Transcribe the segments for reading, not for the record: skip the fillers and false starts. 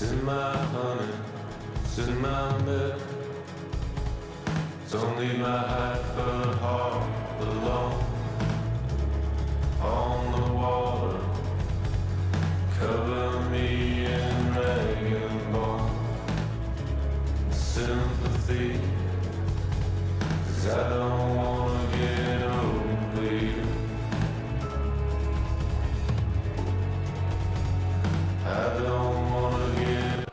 in my honey, it's in my bed. It's only my hyper heart alone on the water. Cover me in rag and bone. Sympathy, 'cause I don't wanna get over you. I don't wanna get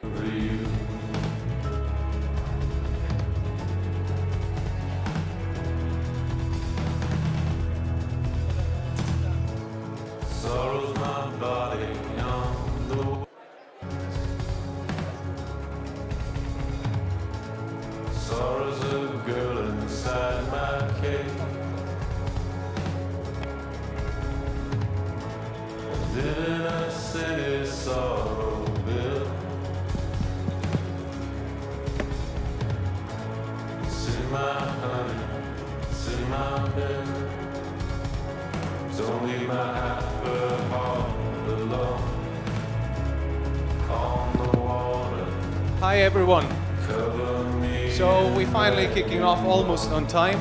over you. Sorrow's my body on the sorrow's a girl inside my cage. Living a city sorrow bill. It's in my honey, it's in my bed. It's only my hyper heart alone on the water. Hi everyone. Cover me. So we're finally kicking off almost on time.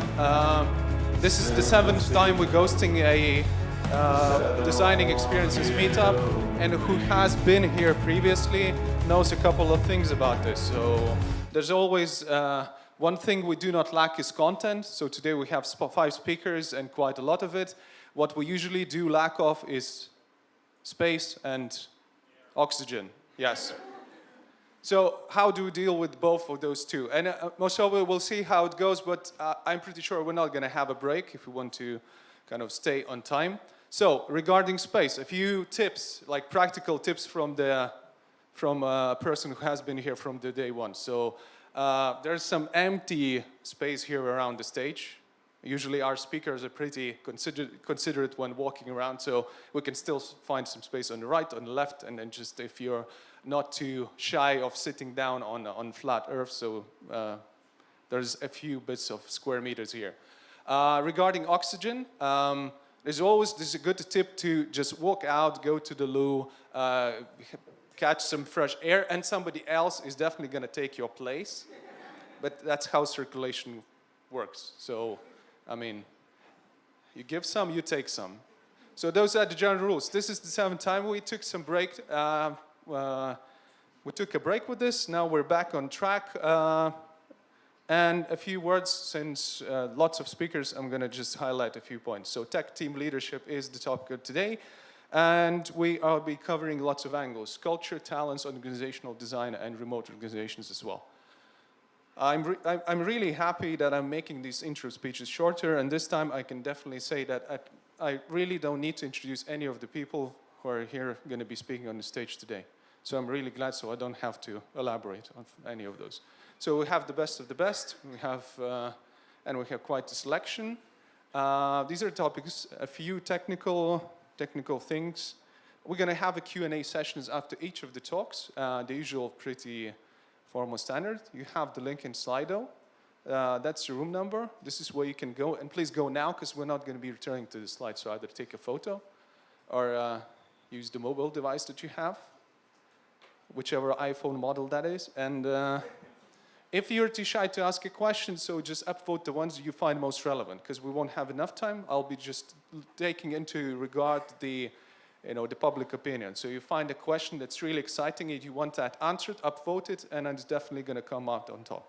This is the 7th time we're hosting a designing experiences meetup, and who has been here previously knows a couple of things about this. So there's always one thing we do not lack is content. So today we have 5 speakers and quite a lot of it. What we usually do lack of is space and oxygen. Yes. So how do we deal with both of those two? And most probably we'll see how it goes, but I'm pretty sure we're not going to have a break if we want to kind of stay on time. So regarding space, a few tips, like practical tips from a person who has been here from the day one. So there's some empty space here around the stage. Usually our speakers are pretty considerate when walking around, so we can still find some space on the right, on the left, and then just if you're not too shy of sitting down on flat earth, so there's a few bits of square meters here. Regarding oxygen, this is a good tip to just walk out, go to the loo, catch some fresh air, and somebody else is definitely going to take your place. But that's how circulation works. So, I mean, you give some, you take some. So those are the general rules. This is the 7th time we took some break. We took a break with this. Now we're back on track. And a few words, since lots of speakers, I'm going to just highlight a few points. So tech team leadership is the topic of today. And we will be covering lots of angles: culture, talents, organizational design, and remote organizations as well. I'm really happy that I'm making these intro speeches shorter, and this time I can definitely say that I really don't need to introduce any of the people who are here going to be speaking on the stage today. So I'm really glad, so I don't have to elaborate on any of those. So we have the best of the best. We have quite a selection. These are topics, a few technical things. We're going to have a Q&A sessions after each of the talks. The usual pretty formal standard. You have the link in Slido. That's the room number. This is where you can go. And please go now, because we're not going to be returning to the slide. So either take a photo or use the mobile device that you have, whichever iPhone model that is. And if you're too shy to ask a question, so just upvote the ones you find most relevant, because we won't have enough time. I'll be just taking into regard the public opinion. So you find a question that's really exciting, and you want that answered, upvote it, and it's definitely going to come out on top.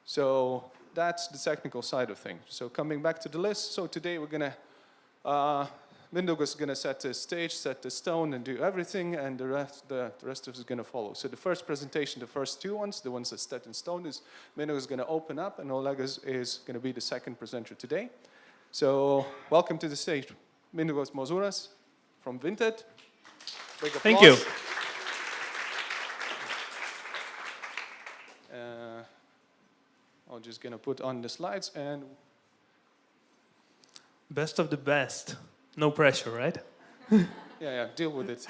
So that's the technical side of things. So coming back to the list, so today we're going to, Mindaugas is going to set the stage, set the stone, and do everything, and the rest of us is going to follow. So the first presentation, the first 2 ones, the ones that set in stone, is Mindaugas is going to open up, and Olegas is going to be the second presenter today. So welcome to the stage, Mindaugas Mozuras from Vinted. Big applause. Thank you. I'm just going to put on the slides, and Best of the best. No pressure, right? yeah, deal with it.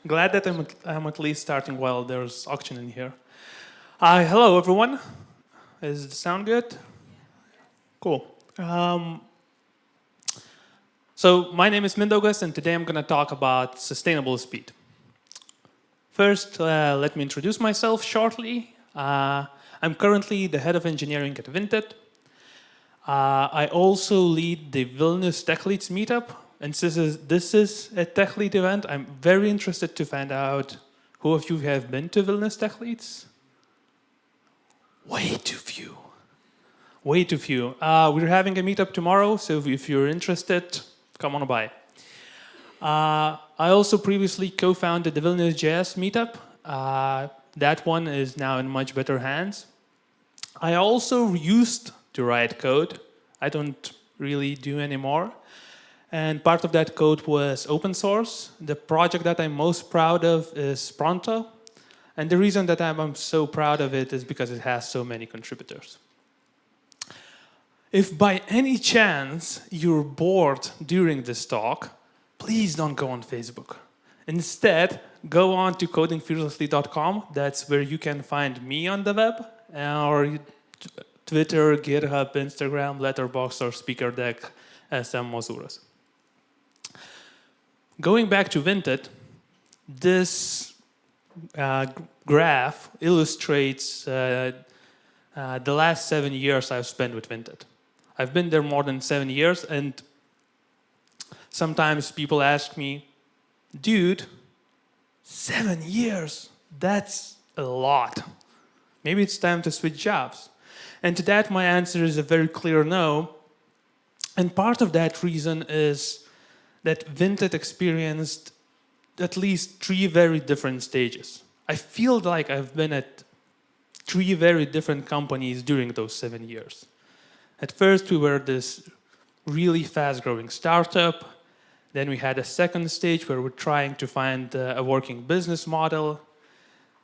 Glad that I'm at least starting while there's oxygen in here. Hello, everyone. Does it sound good? Cool. So my name is Mindaugas, and today I'm going to talk about sustainable speed. First, let me introduce myself shortly. I'm currently the head of engineering at Vinted. I also lead the Vilnius Tech Leads meetup. And this is a Tech Lead event. I'm very interested to find out who of you have been to Vilnius Tech Leads. Way too few. Way too few. We're having a meetup tomorrow, so if you're interested, come on by. I also previously co-founded the Vilnius JS meetup. That one is now in much better hands. I also used to write code. I don't really do anymore. And part of that code was open source. The project that I'm most proud of is Pronto. And the reason that I'm so proud of it is because it has so many contributors. If by any chance you're bored during this talk, please don't go on Facebook. Instead, go on to codingfearlessly.com. That's where you can find me on the web, or Twitter, GitHub, Instagram, Letterboxd, or SpeakerDeck, SM Mozuras. Going back to Vinted, this graph illustrates the last 7 years I've spent with Vinted. I've been there more than 7 years, and sometimes people ask me, dude, 7 years, that's a lot. Maybe it's time to switch jobs. And to that, my answer is a very clear no. And part of that reason is that Vinted experienced at least 3 very different stages. I feel like I've been at 3 very different companies during those 7 years. At first, we were this really fast-growing startup. Then we had a second stage where we're trying to find a working business model.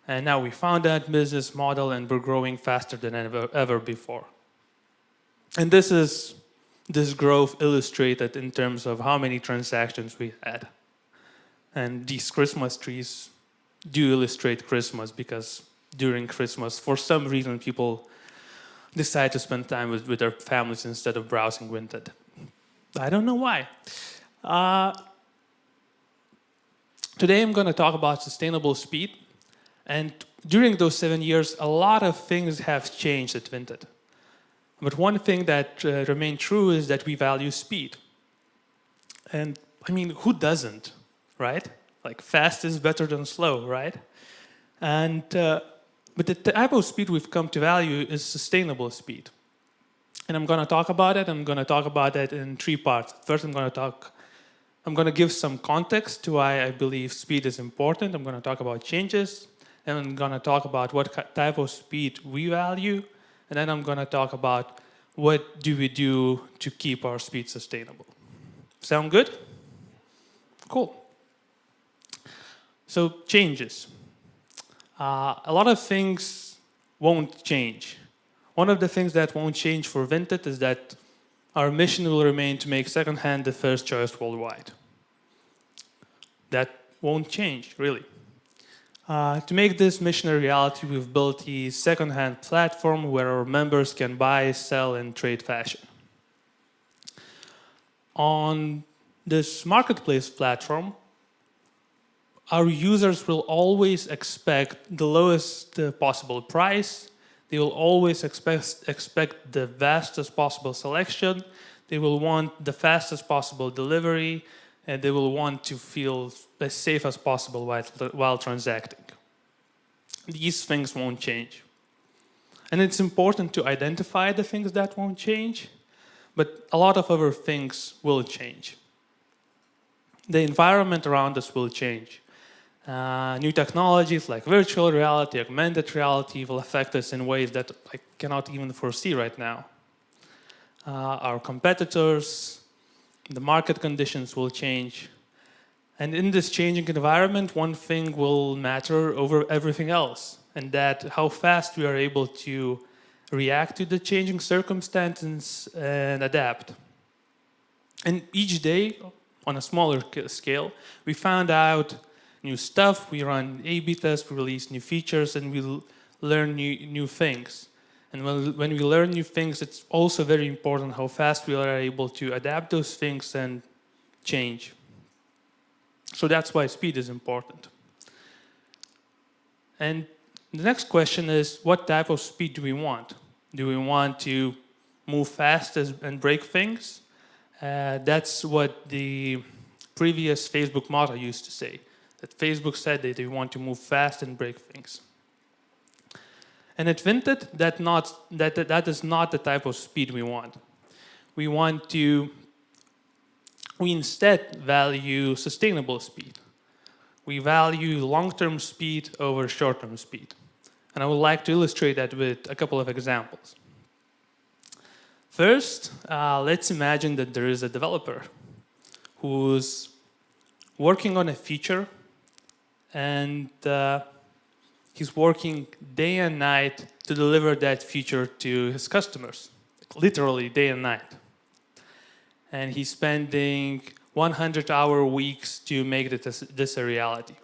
And now we found that business model, and we're growing faster than ever before. And this growth illustrated in terms of how many transactions we had. And these Christmas trees do illustrate Christmas, because during Christmas, for some reason, people decide to spend time with their families instead of browsing Vinted. I don't know why. Today I'm going to talk about sustainable speed. And during those 7 years, a lot of things have changed at Vinted. But one thing that remained true is that we value speed. And I mean, who doesn't, right? Like, fast is better than slow, right? And but the type of speed we've come to value is sustainable speed. And I'm going to talk about it. I'm going to talk about it in 3 parts. First, I'm going to give some context to why I believe speed is important. I'm going to talk about changes. And I'm going to talk about what type of speed we value. And then I'm going to talk about what do we do to keep our speed sustainable. Sound good? Cool. So, changes. A lot of things won't change. One of the things that won't change for Vinted is that our mission will remain to make secondhand the first choice worldwide. That won't change, really. To make this mission a reality, we've built a secondhand platform where our members can buy, sell, and trade fashion. On this marketplace platform, our users will always expect the lowest possible price. They will always expect the vastest possible selection. They will want the fastest possible delivery, and they will want to feel as safe as possible while transacting. These things won't change. And it's important to identify the things that won't change, but a lot of other things will change. The environment around us will change. New technologies like virtual reality, augmented reality will affect us in ways that I cannot even foresee right now. Our competitors, the market conditions will change. And in this changing environment, one thing will matter over everything else, and that how fast we are able to react to the changing circumstances and adapt. And each day, on a smaller scale, we found out new stuff, we run A/B tests, we release new features, and we learn new things. And when we learn new things, it's also very important how fast we are able to adapt those things and change. So that's why speed is important. And the next question is, what type of speed do we want? Do we want to move fast and break things? That's what the previous Facebook motto used to say. That Facebook said that they want to move fast and break things. And at Vinted, that is not the type of speed we want. We instead value sustainable speed. We value long-term speed over short-term speed. And I would like to illustrate that with a couple of examples. First, let's imagine that there is a developer who's working on a feature, and he's working day and night to deliver that feature to his customers, literally day and night. And he's spending 100-hour weeks to make this a reality.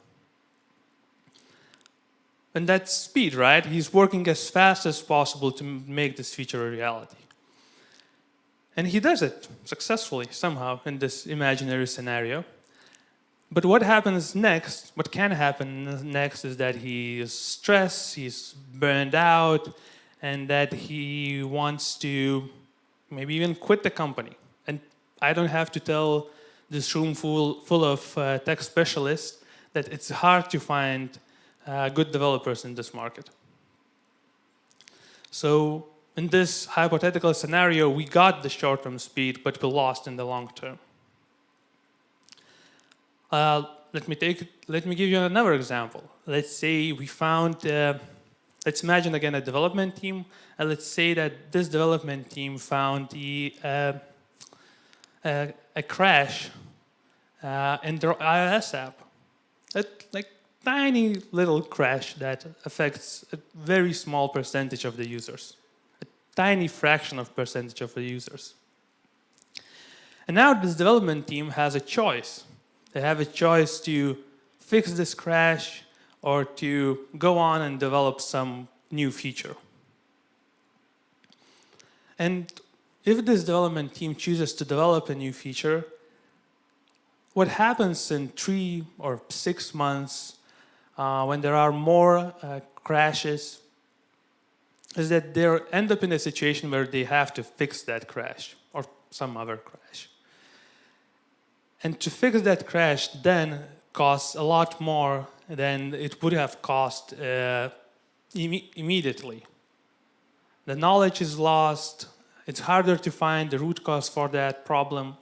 And that's speed, right? He's working as fast as possible to make this feature a reality. And he does it successfully somehow in this imaginary scenario. But what happens next, what can happen next, is that he is stressed, he's burned out, and that he wants to maybe even quit the company. And I don't have to tell this room full of tech specialists that it's hard to find good developers in this market. So in this hypothetical scenario, we got the short-term speed, but we lost in the long term. Let me give you another example. Let's say we found, let's imagine again a development team, and let's say that this development team found a crash in their iOS app. Like tiny little crash that affects a very small percentage of the users, a tiny fraction of percentage of the users. And now this development team has a choice. They have a choice to fix this crash or to go on and develop some new feature. And if this development team chooses to develop a new feature, what happens in 3 or 6 months when there are more crashes is that they end up in a situation where they have to fix that crash or some other crash. And to fix that crash then costs a lot more than it would have cost immediately. The knowledge is lost. It's harder to find the root cause for that problem.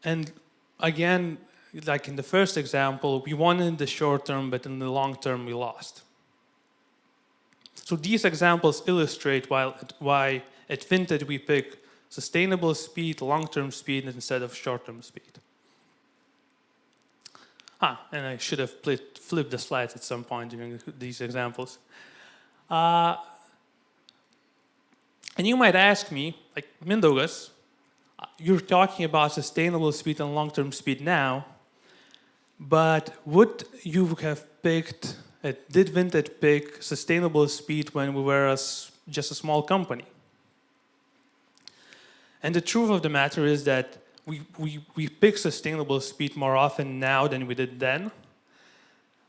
And again, like in the first example, we won in the short term, but in the long term, we lost. So these examples illustrate why at Vinted we pick sustainable speed, long-term speed, instead of short-term speed. And I should have flipped the slides at some point during these examples. And you might ask me, like, Mindaugas, you're talking about sustainable speed and long-term speed now, but would you have picked, did Vinted pick sustainable speed when we were just a small company? And the truth of the matter is that we pick sustainable speed more often now than we did then.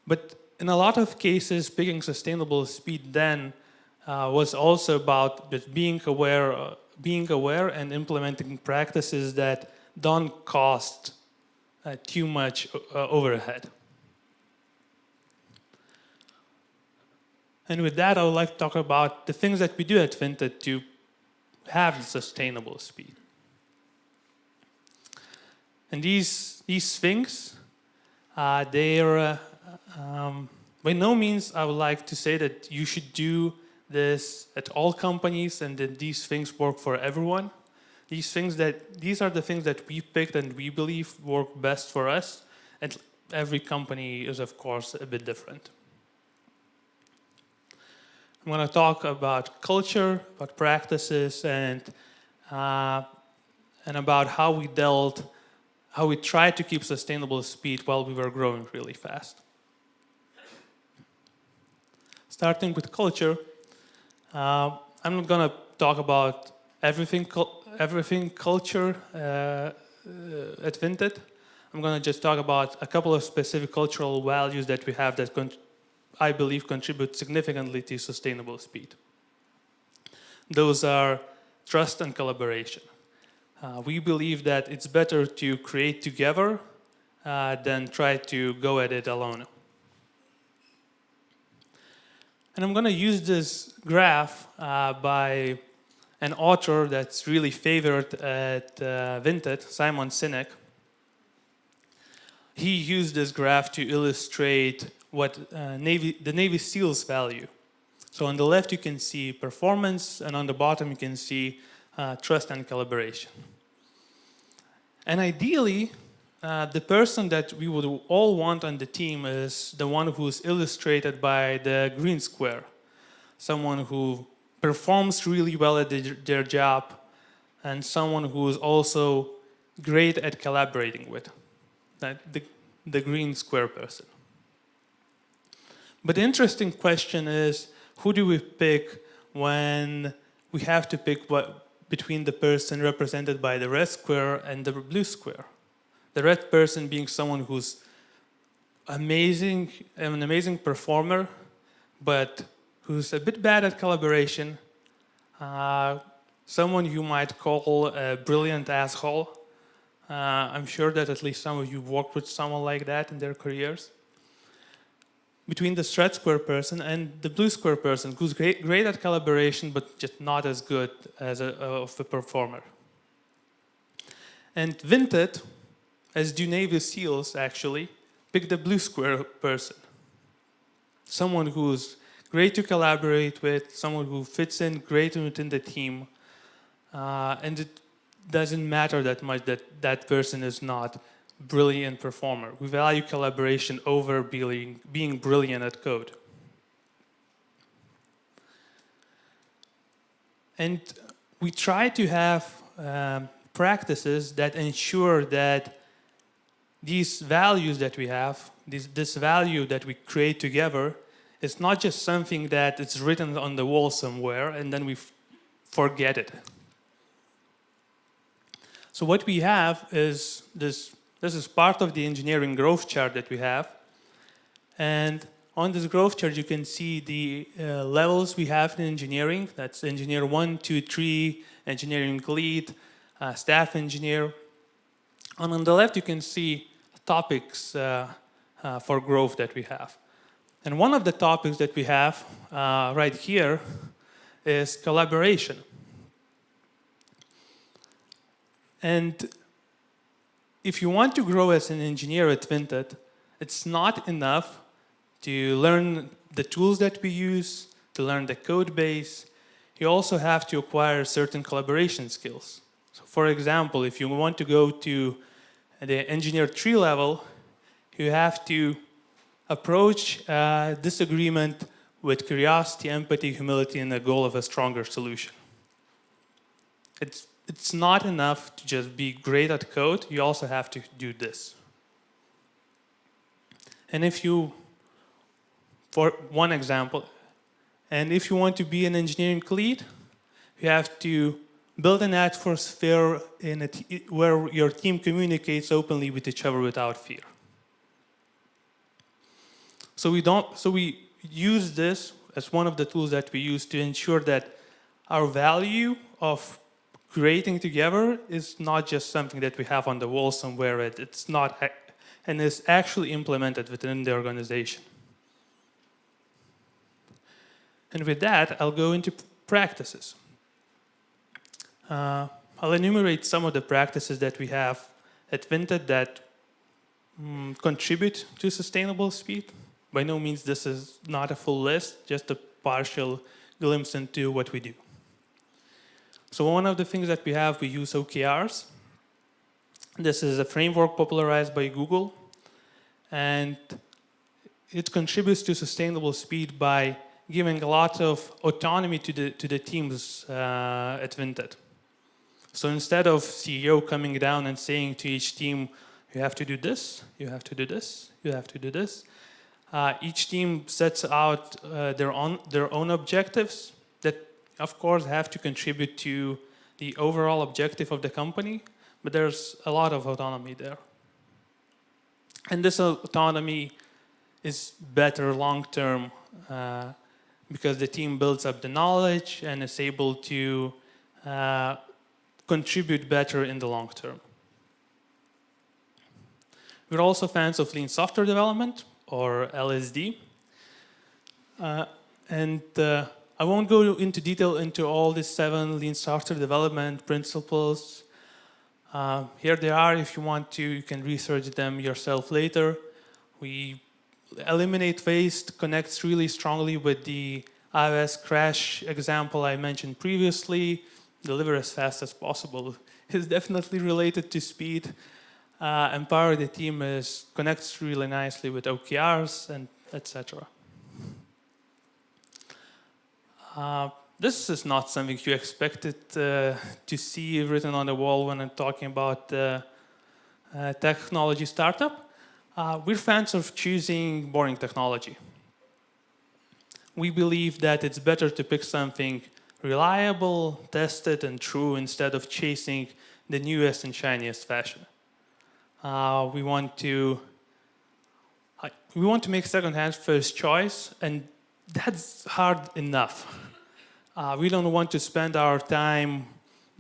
But in a lot of cases, picking sustainable speed then was also about just being aware and implementing practices that don't cost too much overhead. And with that, I would like to talk about the things that we do at Vinted to have sustainable speed. And these things, they're by no means I would like to say that you should do this at all companies and that these things work for everyone. These are the things that we picked and we believe work best for us. And every company is, of course, a bit different. I'm going to talk about culture, about practices, and about how we tried to keep sustainable speed while we were growing really fast. Starting with culture, I'm not going to talk about everything culture at Vinted. I'm going to just talk about a couple of specific cultural values that we have that I believe, contribute significantly to sustainable speed. Those are trust and collaboration. We believe that it's better to create together than try to go at it alone. And I'm going to use this graph by an author that's really favored at Vinted, Simon Sinek. He used this graph to illustrate what the Navy SEALs value. So on the left you can see performance, and on the bottom you can see trust and collaboration. And ideally, the person that we would all want on the team is the one who's illustrated by the green square. Someone who performs really well at their job, and someone who is also great at collaborating with. The green square person. But the interesting question is, who do we pick when we have to pick between the person represented by the red square and the blue square? The red person being someone who's an amazing performer, but who's a bit bad at collaboration, someone you might call a brilliant asshole. I'm sure that at least some of you worked with someone like that in their careers. Between the red square person and the blue square person, who's great at collaboration, but just not as good as of a performer. And Vinted, as do Navy SEALs actually, pick the blue square person. Someone who's great to collaborate with, someone who fits in great within the team, and it doesn't matter that much that that person is not a brilliant performer. We value collaboration over being brilliant at code. And we try to have practices that ensure that these values that we have, this value that we create together, is not just something that is written on the wall somewhere and then we forget it. So what we have is this is part of the engineering growth chart that we have. And on this growth chart, you can see the levels we have in engineering. That's engineer 1, 2, 3, engineering lead, staff engineer. And on the left, you can see topics for growth that we have. And one of the topics that we have right here is collaboration. And if you want to grow as an engineer at Vinted, it's not enough to learn the tools that we use, to learn the code base. You also have to acquire certain collaboration skills. So for example, if you want to go to the engineer 3 level, you have to approach disagreement with curiosity, empathy, humility, and the goal of a stronger solution. It's not enough to just be great at code. You also have to do this. And for one example, and if you want to be an engineering lead, you have to build an atmosphere where your team communicates openly with each other without fear. So we use this as one of the tools that we use to ensure that our value of creating together is not just something that we have on the wall somewhere. It's not, and is actually implemented within the organization. And with that, I'll go into practices. I'll enumerate some of the practices that we have at Vinted that contribute to sustainable speed. By no means this is not a full list, just a partial glimpse into what we do. So one of the things that we have, we use OKRs. This is a framework popularized by Google, and it contributes to sustainable speed by giving a lot of autonomy to the teams at Vinted. So instead of CEO coming down and saying to each team, you have to do this, you have to do this, you have to do this, each team sets out their own objectives that, of course, have to contribute to the overall objective of the company, but there's a lot of autonomy there. And this autonomy is better long-term because the team builds up the knowledge and is able to contribute better in the long term. We're also fans of lean software development, or LSD. I won't go into detail into all these 7 lean software development principles. Here they are. If you want to, you can research them yourself later. We eliminate waste connects really strongly with the iOS crash example I mentioned previously. Deliver as fast as possible is definitely related to speed. Empower the team connects really nicely with OKRs and etc. This is not something you expected to see written on the wall when I'm talking about technology startup. We're fans of choosing boring technology. We believe that it's better to pick something reliable, tested, and true instead of chasing the newest and shiniest fashion. We want to make second-hand first choice, and that's hard enough. We don't want to spend our time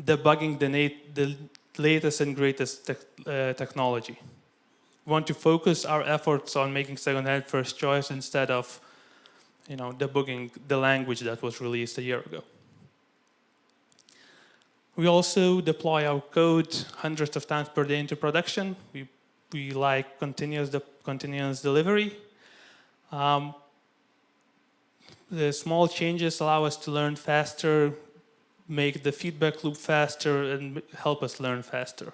debugging the latest and greatest technology. We want to focus our efforts on making second-hand first choice instead of, debugging the language that was released a year ago. We also deploy our code hundreds of times per day into production. We like continuous delivery. The small changes allow us to learn faster, make the feedback loop faster, and help us learn faster.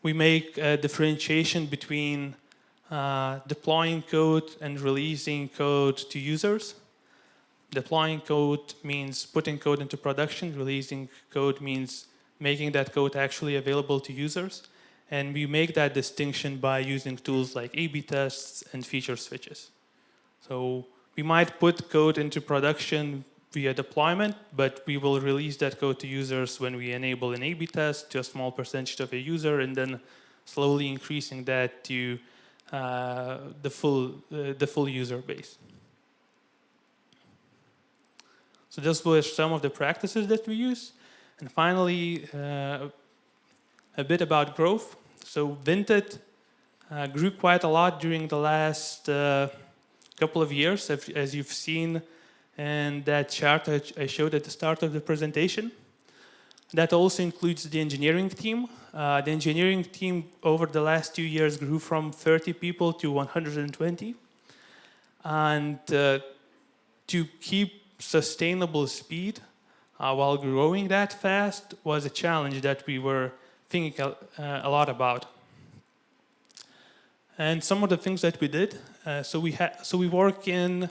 We make a differentiation between deploying code and releasing code to users. Deploying code means putting code into production. Releasing code means making that code actually available to users. And we make that distinction by using tools like A/B tests and feature switches. So we might put code into production via deployment, but we will release that code to users when we enable an A/B test to a small percentage of a user, and then slowly increasing that to the full user base. So those were some of the practices that we use. And finally, a bit about growth. So Vinted grew quite a lot during the last couple of years, as you've seen in that chart I showed at the start of the presentation. That also includes the engineering team. The engineering team over the last 2 years grew from 30 people to 120. And to keep sustainable speed while growing that fast was a challenge that we were thinking a lot about. And some of the things that we did, so we work in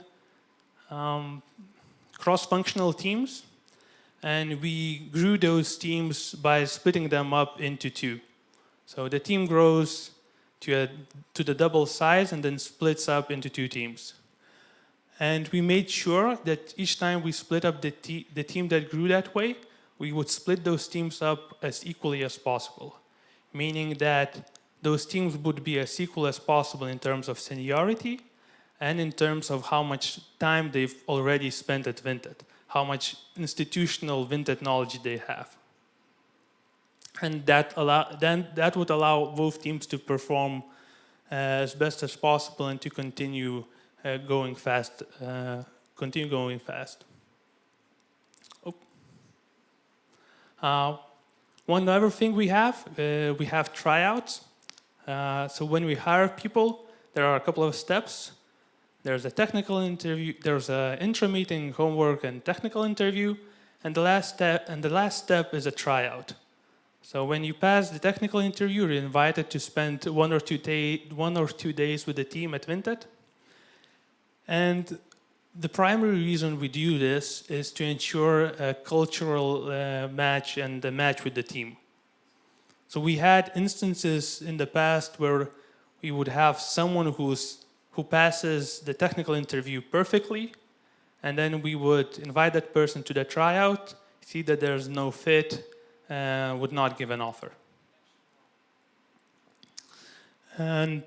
cross-functional teams, and we grew those teams by splitting them up into 2. So the team grows to the double size and then splits up into 2 teams. And we made sure that each time we split up the team that grew that way, we would split those teams up as equally as possible, meaning that those teams would be as equal as possible in terms of seniority and in terms of how much time they've already spent at Vinted, how much institutional Vinted knowledge they have. And that would allow both teams to perform as best as possible and to continue going fast. One other thing we have tryouts. So when we hire people, there are a couple of steps. There's a technical interview. There's an intro meeting, homework, and technical interview. And the last step is a tryout. So when you pass the technical interview, you're invited to spend 1 or 2 days with the team at Vinted. And the primary reason we do this is to ensure a cultural match and a match with the team. So we had instances in the past where we would have someone who passes the technical interview perfectly, and then we would invite that person to the tryout, see that there's no fit, would not give an offer. And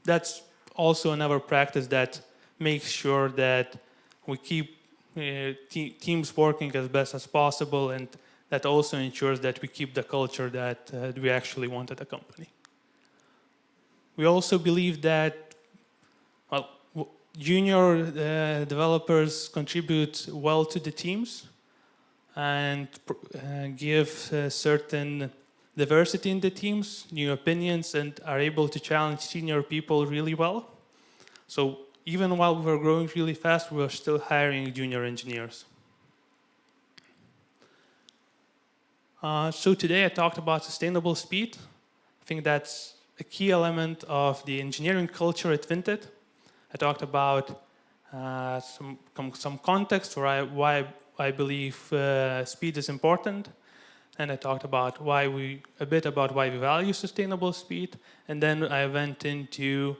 that's also another practice that makes sure that we keep teams working as best as possible, and that also ensures that we keep the culture that we actually want at the company. We also believe that junior developers contribute well to the teams and give certain diversity in the teams, new opinions, and are able to challenge senior people really well. So even while we're growing really fast, we're still hiring junior engineers. So today I talked about sustainable speed. I think that's a key element of the engineering culture at Vinted. I talked about some context for why I believe speed is important, and I talked about a bit about why we value sustainable speed, and then I went into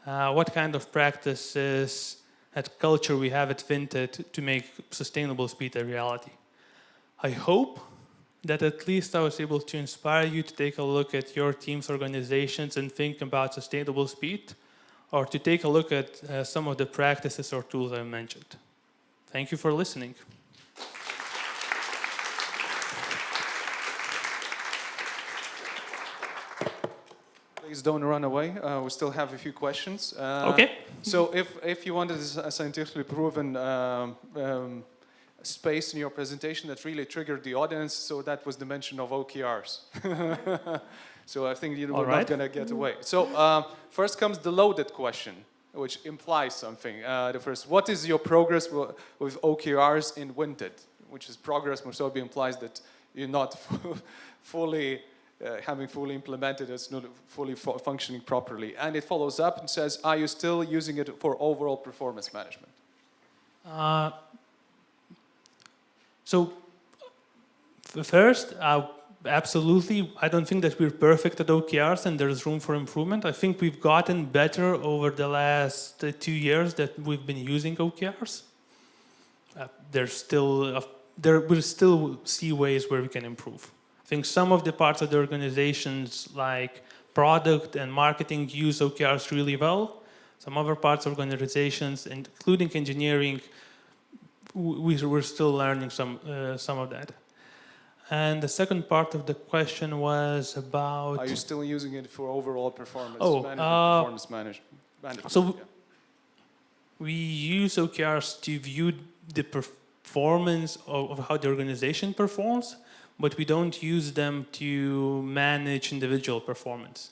what kind of practices at culture we have at Vinted to make sustainable speed a reality. I hope that at least I was able to inspire you to take a look at your team's organizations and think about sustainable speed, or to take a look at some of the practices or tools I mentioned. Thank you for listening. Please don't run away. We still have a few questions. Okay. So if you wanted a scientifically proven space in your presentation that really triggered the audience, so that was the mention of OKRs. So I think you're not going to get away. So first comes the loaded question, which implies something. The first, what is your progress with OKRs in Vinted? Which is progress, most probably implies that you're not having fully implemented, it's not fully functioning properly. And it follows up and says, are you still using it for overall performance management? So first, absolutely, I don't think that we're perfect at OKRs and there's room for improvement. I think we've gotten better over the last 2 years that we've been using OKRs. We'll still see ways where we can improve. I think some of the parts of the organizations like product and marketing use OKRs really well. Some other parts of organizations, including engineering, we're still learning some of that. And the second part of the question was about... Are you still using it for overall performance management? So we use OKRs to view the performance of how the organization performs, but we don't use them to manage individual performance.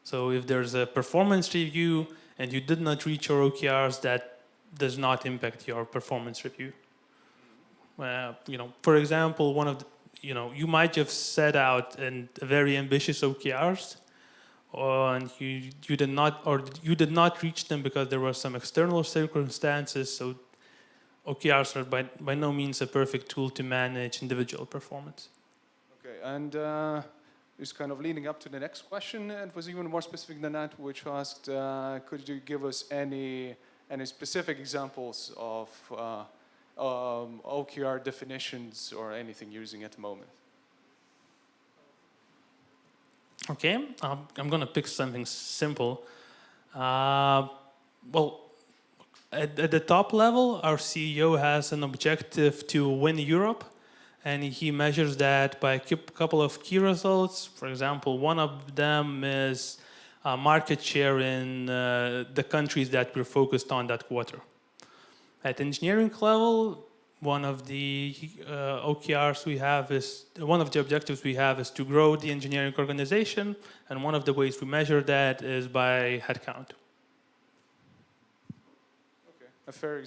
So if there's a performance review and you did not reach your OKRs, that does not impact your performance review. For example, you might have set out a very ambitious OKRs, and you did not reach them because there were some external circumstances. So OKRs are by no means a perfect tool to manage individual performance. Okay, and just kind of leading up to the next question, it was even more specific than that, which asked, could you give us any specific examples of OKR definitions or anything using at the moment? Okay, I'm going to pick something simple. At the top level, our CEO has an objective to win Europe, and he measures that by a couple of key results. For example, one of them is market share in the countries that we're focused on that quarter. At engineering level, one of the OKRs we have one of the objectives we have is to grow the engineering organization, and one of the ways we measure that is by headcount. Okay, a fair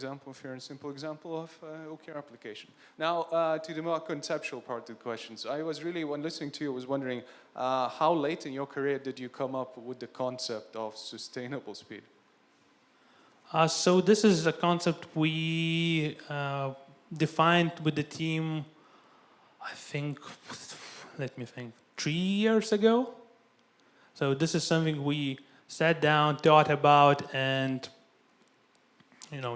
and simple example of OKR application. Now, to the more conceptual part of the questions, I was really, when listening to you, was wondering how late in your career did you come up with the concept of sustainable speed? So this is a concept we defined with the team, I think, 3 years ago. So this is something we sat down, thought about, and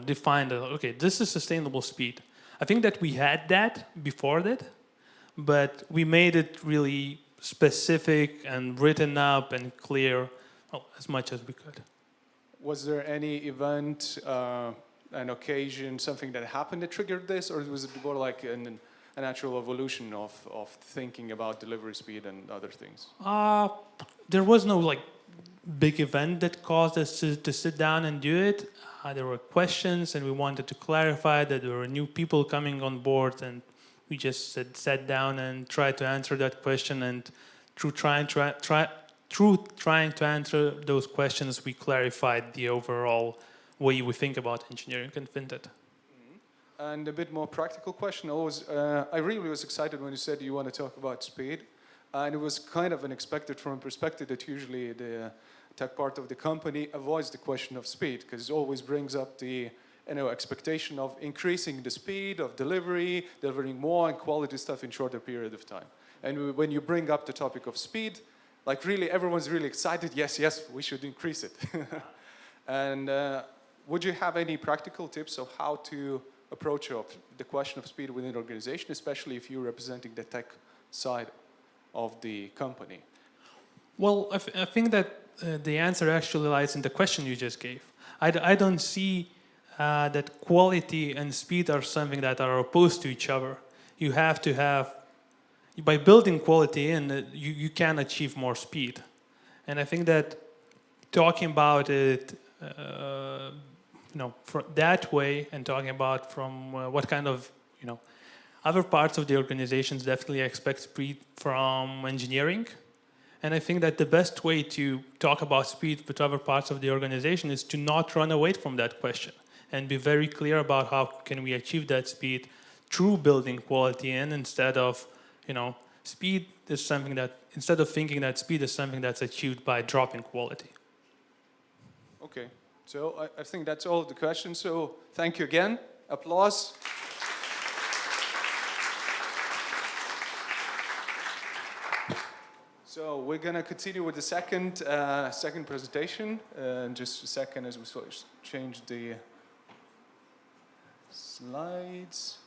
defined that, okay, this is sustainable speed. I think that we had that before that, but we made it really specific and written up and clear as much as we could. was there any event, an occasion, something that happened that triggered this, or was it more like a natural evolution of thinking about delivery speed and other things? There was no like big event that caused us to sit down and do it. There were questions, and we wanted to clarify that there were new people coming on board, and we just sat down and tried to answer that question. And through trying to answer those questions, we clarified the overall way we think about engineering and fintech. And a bit more practical question. I really was excited when you said you want to talk about speed. And it was kind of unexpected from a perspective that usually the tech part of the company avoids the question of speed, because it always brings up the expectation of increasing the speed of delivery, delivering more and quality stuff in shorter period of time. And when you bring up the topic of speed, like really everyone's really excited. Yes, we should increase it. And would you have any practical tips of how to approach the question of speed within an organization, especially if you're representing the tech side of the company? Well, I think that the answer actually lies in the question you just gave. I don't see that quality and speed are something that are opposed to each other. You have to have, by building quality in, you can achieve more speed. And I think that talking about it that way, and talking about from what kind of, other parts of the organizations definitely expect speed from engineering. And I think that the best way to talk about speed with other parts of the organization is to not run away from that question and be very clear about how can we achieve that speed through building quality in, instead of, speed is something that, instead of thinking that speed is something that's achieved by dropping quality. Okay, so I think that's all the questions. So thank you again. Applause. So we're going to continue with the second presentation. Just a second as we change the slides.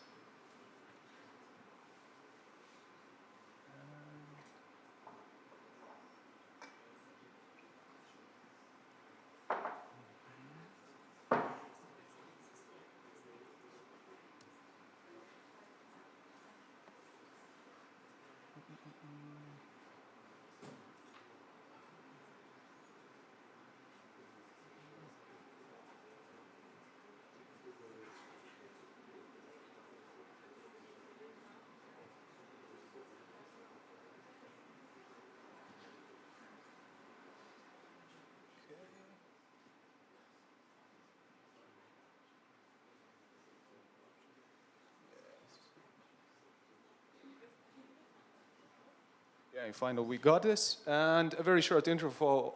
Yeah, finally we got this. And a very short intro for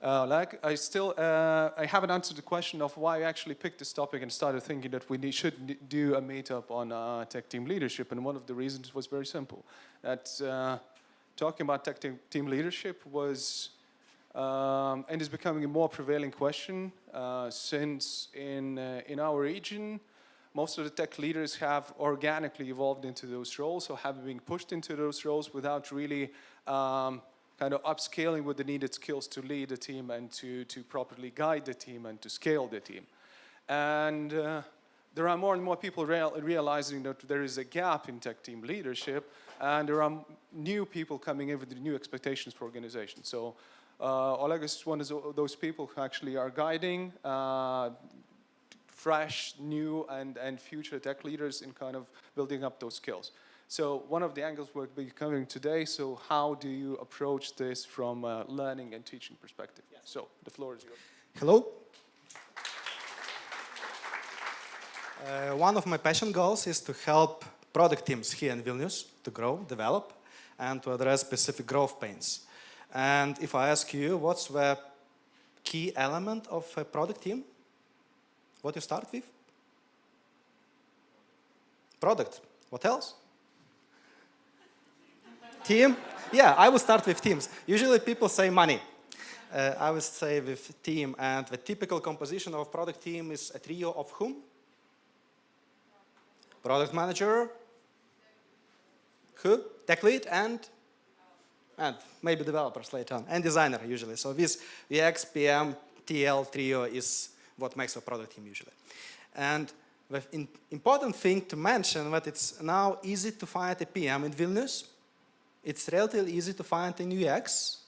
I haven't answered the question of why I actually picked this topic and started thinking that we should do a meetup on tech team leadership. And one of the reasons was very simple. That talking about tech team leadership was and is becoming a more prevailing question since in our region, most of the tech leaders have organically evolved into those roles, so have been pushed into those roles without really kind of upscaling with the needed skills to lead the team and to properly guide the team and to scale the team. And there are more and more people realizing that there is a gap in tech team leadership, and there are new people coming in with the new expectations for organizations. So Oleg is one of those people who actually are guiding fresh, new, and future tech leaders in kind of building up those skills. So one of the angles we'll be covering today, so how do you approach this from a learning and teaching perspective? Yes. So the floor is yours. Hello. One of my passion goals is to help product teams here in Vilnius to grow, develop, and to address specific growth pains. And if I ask you, what's the key element of a product team? What you start with? Product. What else? Team? Yeah, I would start with teams. Usually people say money. I would say with team, and the typical composition of product team is a trio of whom? Product manager, who? Tech lead, and maybe developers later on, and designer usually. So this UX, PM, TL, trio is what makes a product team usually. And the important thing to mention that it's now easy to find a PM in Vilnius. It's relatively easy to find in UX.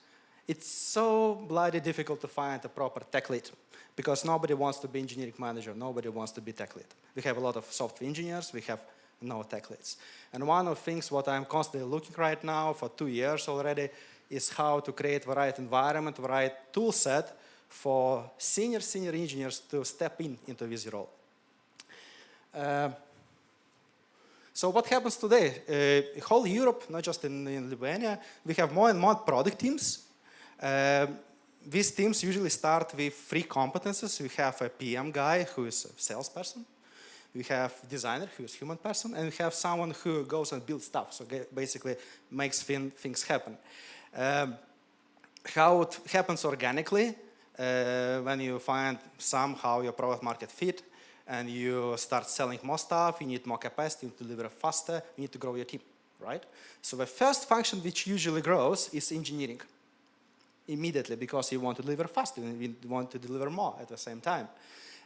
It's so bloody difficult to find a proper tech lead because nobody wants to be engineering manager, nobody wants to be tech lead. We have a lot of software engineers, we have no tech leads. And one of the things what I'm constantly looking right now for 2 years already is how to create the right environment, the right tool set for senior engineers to step into this role. So what happens today? Whole Europe, not just in Lithuania, we have more and more product teams. These teams usually start with 3 competences. We have a PM guy who is a salesperson. We have designer who is a human person. And we have someone who goes and builds stuff. So basically makes things happen. How it happens organically, when you find somehow your product market fit, and you start selling more stuff, you need more capacity, you need to deliver faster, you need to grow your team, right? So the first function which usually grows is engineering. Immediately, because you want to deliver faster, and you want to deliver more at the same time.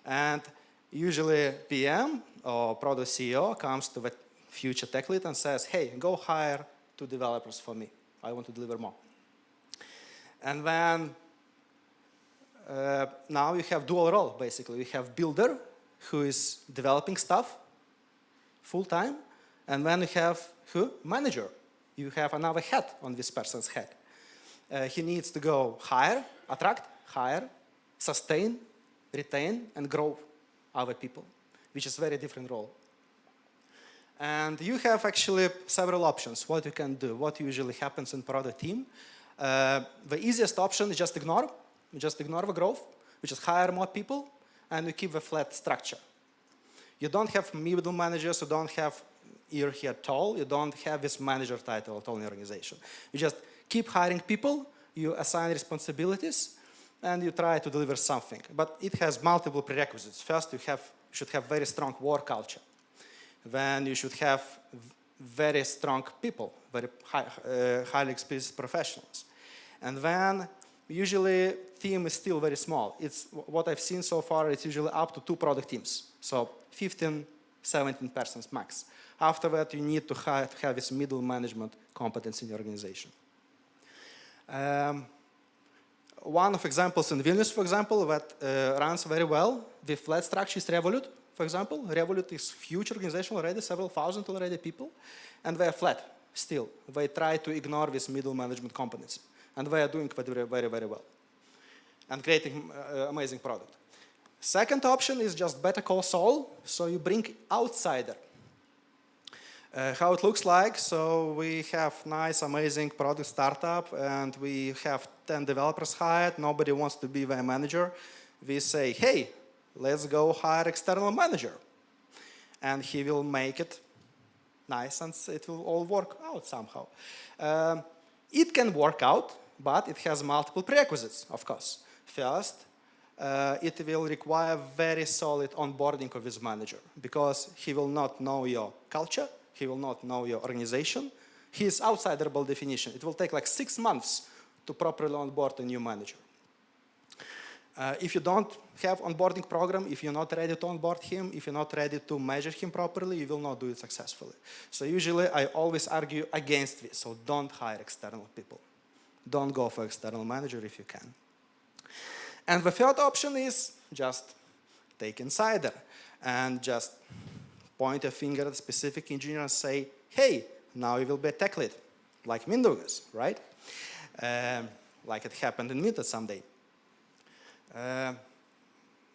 And usually PM or product CEO comes to the future tech lead and says, hey, go hire 2 developers for me. I want to deliver more. And then now you have dual role, basically. We have builder, who is developing stuff full-time, and then you have who? Manager. You have another hat on this person's head. He needs to go hire, attract, hire, sustain, retain, and grow other people, which is a very different role. And you have actually several options, what you can do, what usually happens in product team. The easiest option is just ignore the growth, which is hire more people, and you keep a flat structure. You don't have middle managers, you don't have ear here at all, you don't have this manager title at all in your organization. You just keep hiring people, you assign responsibilities, and you try to deliver something. But it has multiple prerequisites. First, you should have very strong work culture. Then you should have very strong people, very highly experienced professionals. And then usually team is still very small. It's what I've seen so far, it's usually up to 2 product teams. So 15, 17 persons max. After that, you need to have this middle management competence in your organization. One of examples in Vilnius, for example, that runs very well with flat structure is Revolut, for example. Revolut is a huge organization already, several thousand already people, and they are flat still. They try to ignore this middle management competency, and they are doing very, very, very well and creating amazing product. Second option is just Better Call Saul, so you bring outsider. How it looks like, so we have nice, amazing product startup, and we have 10 developers hired, nobody wants to be their manager. We say, hey, let's go hire external manager. And he will make it nice, and it will all work out somehow. It can work out, but it has multiple prerequisites, of course. First, it will require very solid onboarding of his manager, because he will not know your culture, he will not know your organization. He is outsider by definition. It will take like 6 months to properly onboard a new manager. If you don't have onboarding program, if you're not ready to onboard him, if you're not ready to measure him properly, you will not do it successfully. So usually I always argue against this. So don't hire external people. Don't go for external manager if you can. And the third option is just take insider and just point a finger at a specific engineer and say, hey, now you will be a tech lead, like Mindaugas, right? Like it happened in Meetup someday.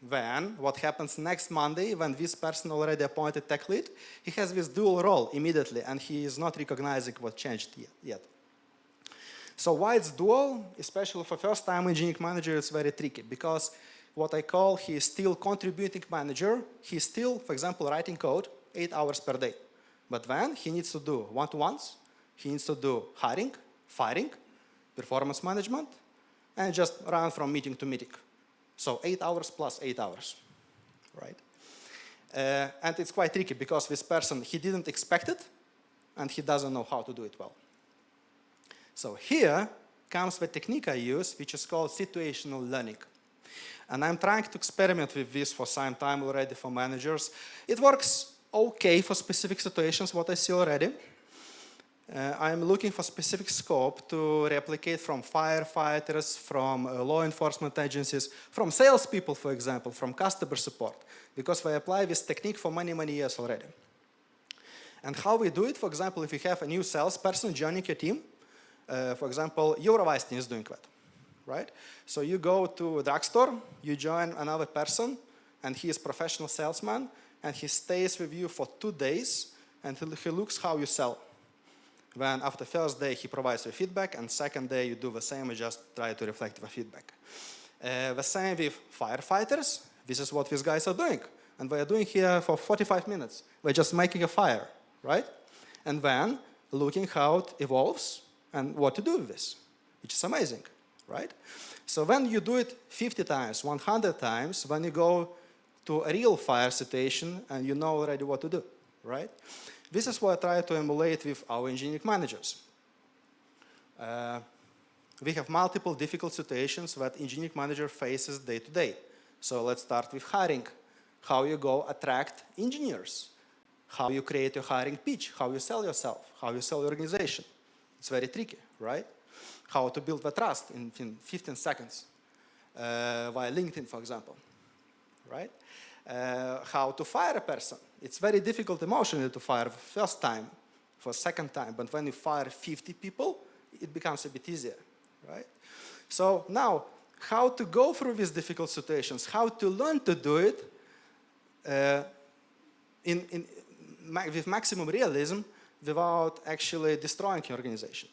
Then what happens next Monday when this person already appointed tech lead, he has this dual role immediately and he is not recognizing what changed yet. So why it's dual, especially for first-time engineering manager, it's very tricky because what I call he is still contributing manager, he's still, for example, writing code 8 hours per day. But then he needs to do one-to-ones, he needs to do hiring, firing, performance management, and just run from meeting to meeting. So 8 hours plus 8 hours, right? And it's quite tricky because this person, he didn't expect it and he doesn't know how to do it well. So here comes the technique I use, which is called situational learning. And I'm trying to experiment with this for some time already for managers. It works okay for specific situations, what I see already. I'm looking for specific scope to replicate from firefighters, from law enforcement agencies, from salespeople, for example, from customer support, because we apply this technique for many, many years already. And how we do it, for example, if you have a new salesperson joining your team, for example, Euroviston is doing that, right? So you go to a drugstore, you join another person, and he is a professional salesman, and he stays with you for 2 days, and he looks how you sell. When after the first day he provides you feedback, and second day you do the same, you just try to reflect the feedback. The same with firefighters. This is what these guys are doing. And they are doing here for 45 minutes. They're just making a fire, right? And then looking how it evolves and what to do with this, which is amazing, right? So when you do it 50 times, 100 times, when you go to a real fire situation and you know already what to do, right? This is what I try to emulate with our engineering managers. We have multiple difficult situations that engineering manager faces day to day. So let's start with hiring. How you go attract engineers. How you create your hiring pitch. How you sell yourself. How you sell your organization. It's very tricky, right? How to build the trust in 15 seconds via LinkedIn, for example, right? How to fire a person. It's very difficult emotionally to fire for first time, for second time, but when you fire 50 people, it becomes a bit easier, right? So now, how to go through these difficult situations, how to learn to do it with maximum realism without actually destroying your organization.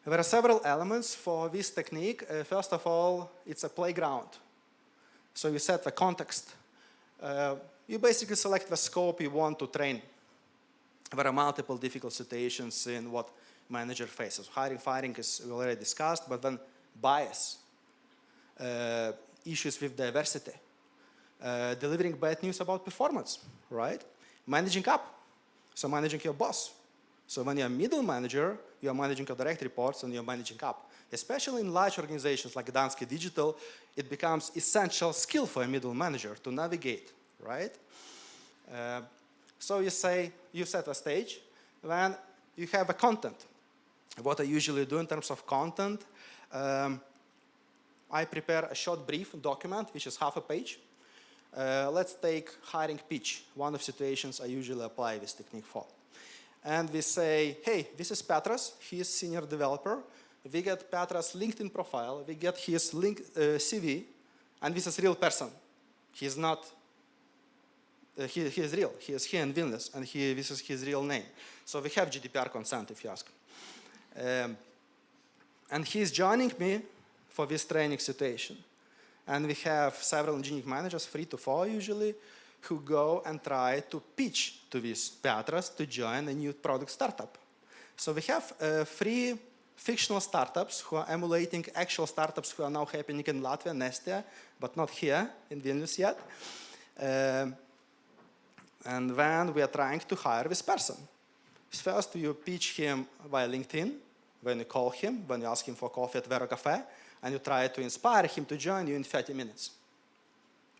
There are several elements for this technique. First of all, it's a playground. So you set the context. You basically select the scope you want to train. There are multiple difficult situations in what manager faces. Hiring, firing is we already discussed, but then bias, issues with diversity, delivering bad news about performance, right? Managing up, so managing your boss. So when you're a middle manager, you're managing your direct reports and you're managing up. Especially in large organizations like Danske Digital, it becomes essential skill for a middle manager to navigate, right? So you set a stage, then you have a content. What I usually do in terms of content, I prepare a short brief document, which is half a page. Let's take hiring pitch, one of the situations I usually apply this technique for. And we say, hey, this is Petras, he is senior developer. We get Petras' LinkedIn profile, we get his CV, and this is a real person. He is not, he is real. He is here in Vilnius, and this is his real name. So we have GDPR consent, if you ask. And he is joining me for this training situation. And we have several engineering managers, 3 to 4 usually, who go and try to pitch to this Petras to join a new product startup. So we have 3 fictional startups who are emulating actual startups who are now happening in Latvia and Estonia, but not here in Vilnius yet. And then we are trying to hire this person. First, you pitch him via LinkedIn, when you call him, when you ask him for coffee at Vero Cafe, and you try to inspire him to join you in 30 minutes.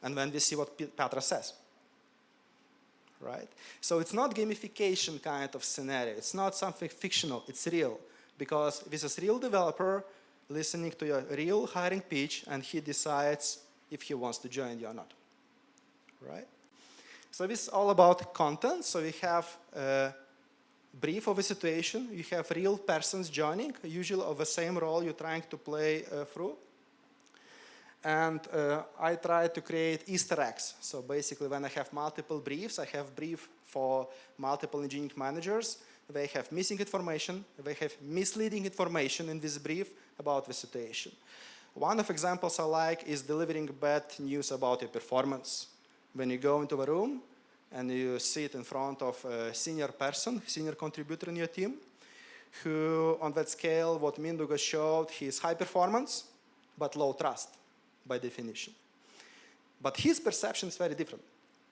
And then we see what Petras says. Right? So it's not gamification kind of scenario. It's not something fictional. It's real. Because this is real developer listening to your real hiring pitch, and he decides if he wants to join you or not. Right? So this is all about content. So we have a brief of a situation. You have real persons joining, usually of the same role you're trying to play through. And I try to create Easter eggs. So basically, when I have multiple briefs, I have brief for multiple engineering managers. They have missing information. They have misleading information in this brief about the situation. One of examples I like is delivering bad news about your performance. When you go into a room and you sit in front of a senior person, senior contributor in your team, who on that scale, what Mindaugas showed, he is high performance, but low trust. By definition. But his perception is very different.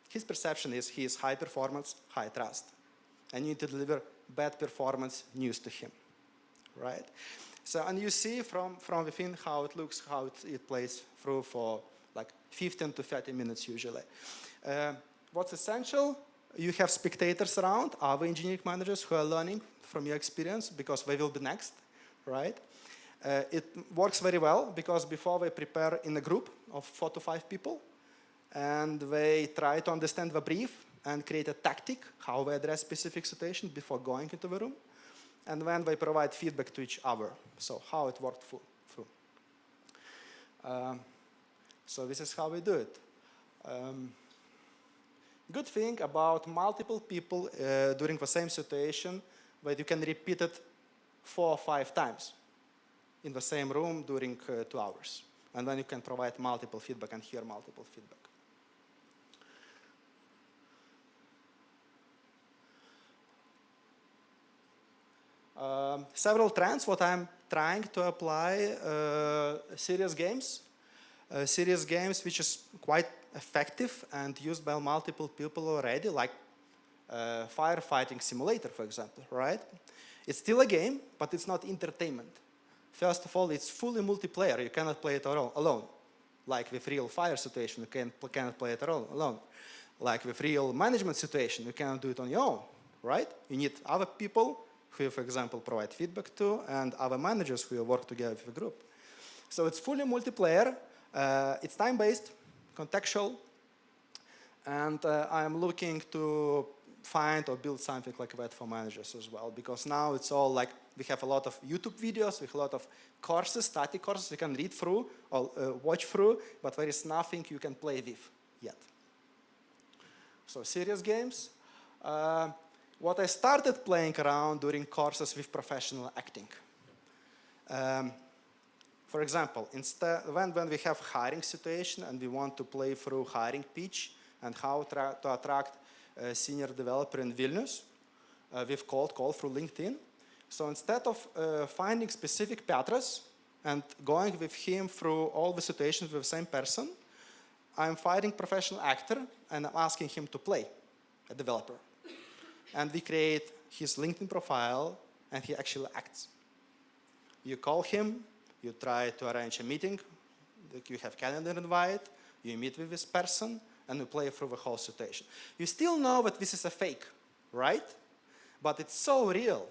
His perception is he is high performance, high trust. And you need to deliver bad performance news to him, right? So, and you see from within how it looks, how it plays through for like 15 to 30 minutes usually. What's essential? You have spectators around, other engineering managers who are learning from your experience because they will be next, right? It works very well because before they prepare in a group of 4 to 5 people and they try to understand the brief and create a tactic, how they address specific situation before going into the room. And then they provide feedback to each other, so how it worked through. So this is how we do it. Good thing about multiple people during the same situation, that you can repeat it 4 or 5 times in the same room during 2 hours. And then you can provide multiple feedback and hear multiple feedback. Several trends, what I'm trying to apply, serious games. Serious games which is quite effective and used by multiple people already, like firefighting simulator, for example, right? It's still a game, but it's not entertainment. First of all, it's fully multiplayer. You cannot play it alone. Like with real fire situation, you cannot play it alone. Like with real management situation, you cannot do it on your own, right? You need other people who you, for example, provide feedback to, and other managers who work together with a group. So it's fully multiplayer. It's time-based, contextual, and I'm looking to find or build something like that for managers as well, because now it's all like we have a lot of YouTube videos, we have a lot of courses, static courses we can read through or watch through, but there is nothing you can play with yet. So serious games. What I started playing around during courses with professional acting. For example, when we have hiring situation and we want to play through hiring pitch and how to attract a senior developer in Vilnius, we've called call through LinkedIn. So instead of finding specific Petras and going with him through all the situations with the same person, I'm finding professional actor and I'm asking him to play a developer. And we create his LinkedIn profile and he actually acts. You call him, you try to arrange a meeting, you have calendar invite, you meet with this person, and you play through the whole situation. You still know that this is a fake, right? But it's so real,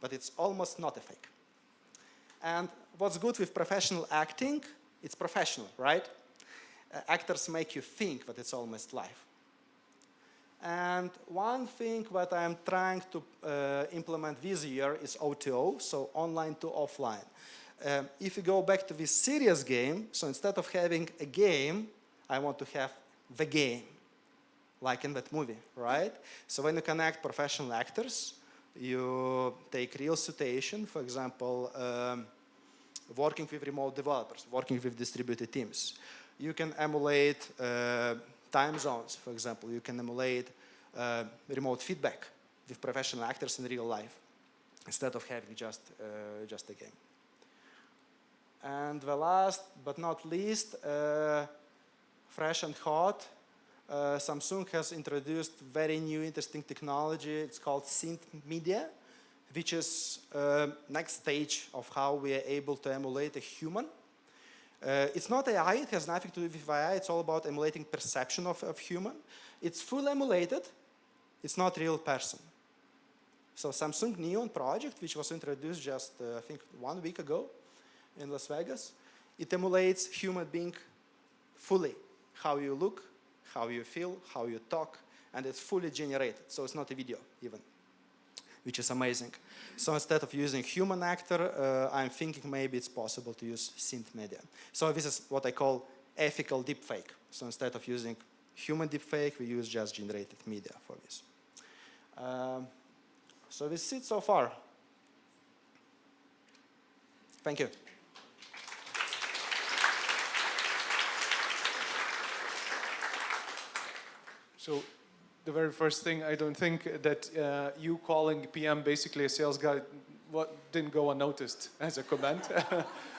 but it's almost not a fake. And what's good with professional acting, it's professional, right? Actors make you think that it's almost live. And one thing that I'm trying to implement this year is OTO, so online to offline. If you go back to this serious game, so instead of having a game, I want to have the game, like in that movie, right? So when you connect professional actors, you take real situation, for example, working with remote developers, working with distributed teams. You can emulate time zones, for example. You can emulate remote feedback with professional actors in real life instead of having just a game. And the last but not least, fresh and hot, Samsung has introduced very new interesting technology. It's called synth media, which is next stage of how we are able to emulate a human. It's not AI, it has nothing to do with AI, it's all about emulating perception of human. It's full emulated, it's not real person. So Samsung Neon project, which was introduced just, I think, 1 week ago in Las Vegas, it emulates human being fully. How you look, how you feel, how you talk, and it's fully generated, so it's not a video even, which is amazing. So instead of using human actor, I'm thinking maybe it's possible to use synth media. So this is what I call ethical deepfake. So instead of using human deepfake, we use just generated media for this. So this is it so far. Thank you. So the very first thing, I don't think that you calling PM basically a sales guy didn't go unnoticed as a comment.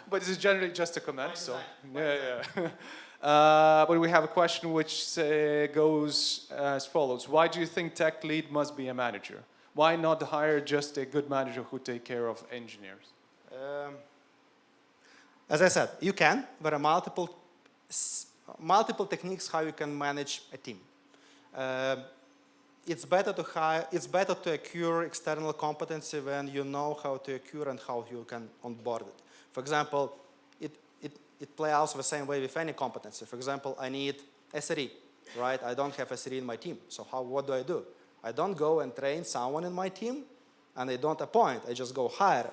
But it's generally just a comment, so yeah. But we have a question which goes as follows. Why do you think tech lead must be a manager? Why not hire just a good manager who take care of engineers? As I said, you can. There are multiple techniques how you can manage a team. It's better to acquire external competency when you know how to acquire and how you can onboard it. For example, it plays also the same way with any competency. For example, I need SRE, right? I don't have SRE in my team. So what do? I don't go and train someone in my team, and I don't appoint. I just go hire.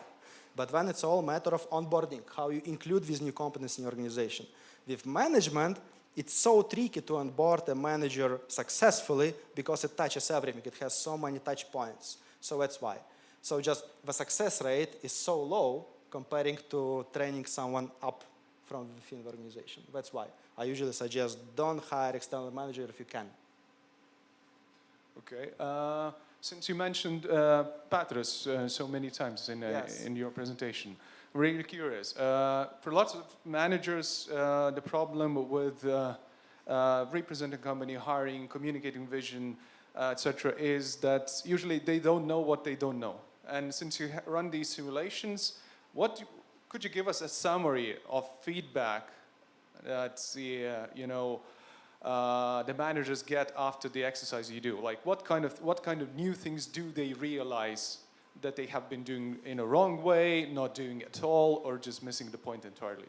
But then it's all a matter of onboarding, how you include this new competence in your organization. With management, it's so tricky to onboard a manager successfully because it touches everything. It has so many touch points. So that's why. So just the success rate is so low comparing to training someone up from within the organization. That's why I usually suggest don't hire external manager if you can. Okay. Since you mentioned Patras so many times in your presentation, really curious. For lots of managers, the problem with representing company, hiring, communicating vision, etc., is that usually they don't know what they don't know. And since you run these simulations, could you give us a summary of feedback that the managers get after the exercise you do? Like what kind of new things do they realize that they have been doing in a wrong way, not doing at all, or just missing the point entirely?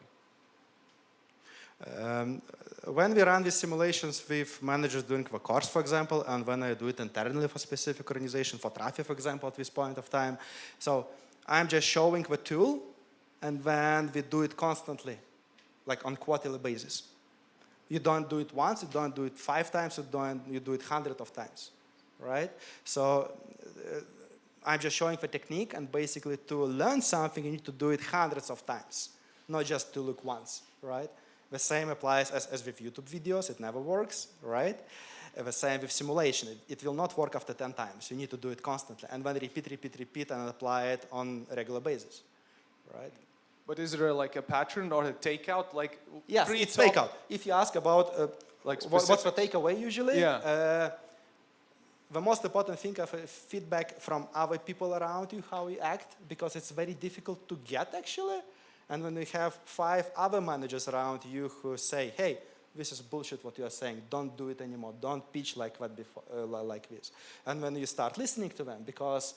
When we run these simulations with managers doing the course, for example, and when I do it internally for specific organization, for traffic, for example, at this point of time, so I'm just showing the tool, and then we do it constantly, like on quarterly basis. You don't do it once, you don't do it 5 times, you do it hundreds of times, right? So I'm just showing the technique, and basically to learn something, you need to do it hundreds of times, not just to look once, right? The same applies as with YouTube videos, it never works, right? The same with simulation, it will not work after 10 times. You need to do it constantly, and then repeat, and apply it on a regular basis, right? But is there like a pattern or a takeout? Like yes, it's takeout. If you ask about like what's the takeaway usually, yeah. The most important thing of feedback from other people around you, how you act, because it's very difficult to get actually. And when you have 5 other managers around you who say, hey, this is bullshit what you are saying, don't do it anymore, don't pitch like that before, like this. And when you start listening to them, because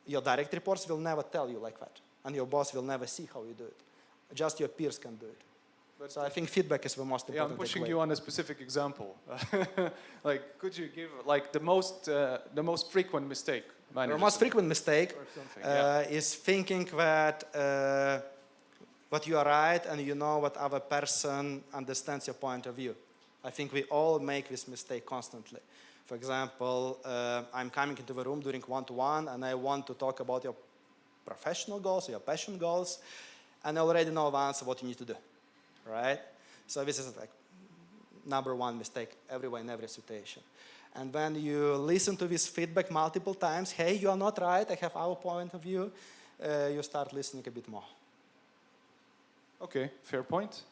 your direct reports will never tell you like that, and your boss will never see how you do it. Just your peers can do it. But so I think feedback is the most important. Yeah, I'm pushing you on a specific example. Like, could you give like the most frequent mistake? The most frequent mistake is thinking that what you are right and you know what other person understands your point of view. I think we all make this mistake constantly. For example, I'm coming into the room during one-to-one and I want to talk about your professional goals, your passion goals, and I already know the answer what you need to do, right? So this is like #1 mistake everywhere in every situation. And when you listen to this feedback multiple times, hey, you are not right, I have our point of view, you start listening a bit more. Okay, fair point.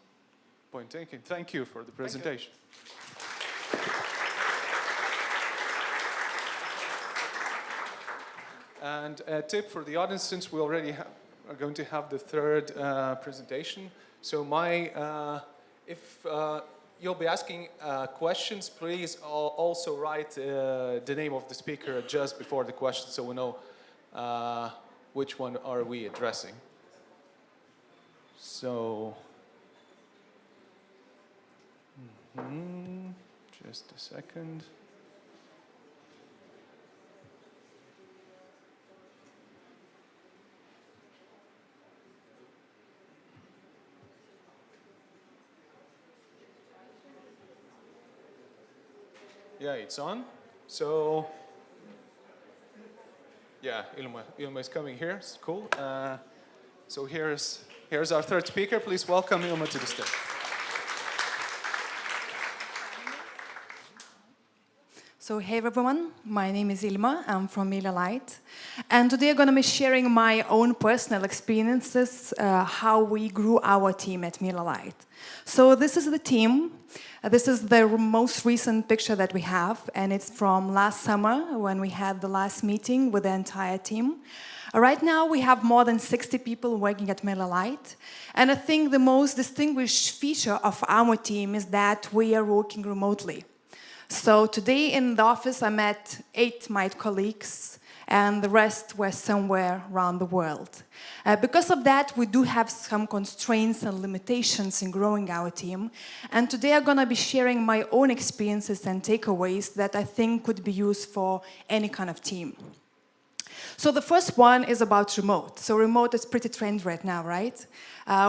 Point taken. Thank you for the presentation. And a tip for the audience, since we already are going to have the 3rd presentation. So if you'll be asking questions, please also write the name of the speaker just before the question so we know which one are we addressing. So, just a second. Yeah, it's on. So, yeah, Ilma is coming here. It's cool. So here's our 3rd speaker. Please welcome Ilma to the stage. So hey everyone, my name is Ilma, I'm from Meetup, and today I'm going to be sharing my own personal experiences, how we grew our team at Meetup. So this is the team. This is the most recent picture that we have, and it's from last summer when we had the last meeting with the entire team. Right now, we have more than 60 people working at Miller Lite. And I think the most distinguished feature of our team is that we are working remotely. So today in the office, I met 8 my colleagues, and the rest were somewhere around the world. Because of that, we do have some constraints and limitations in growing our team. And today I'm going to be sharing my own experiences and takeaways that I think could be used for any kind of team. So the first one is about remote. So remote is pretty trendy right now, right?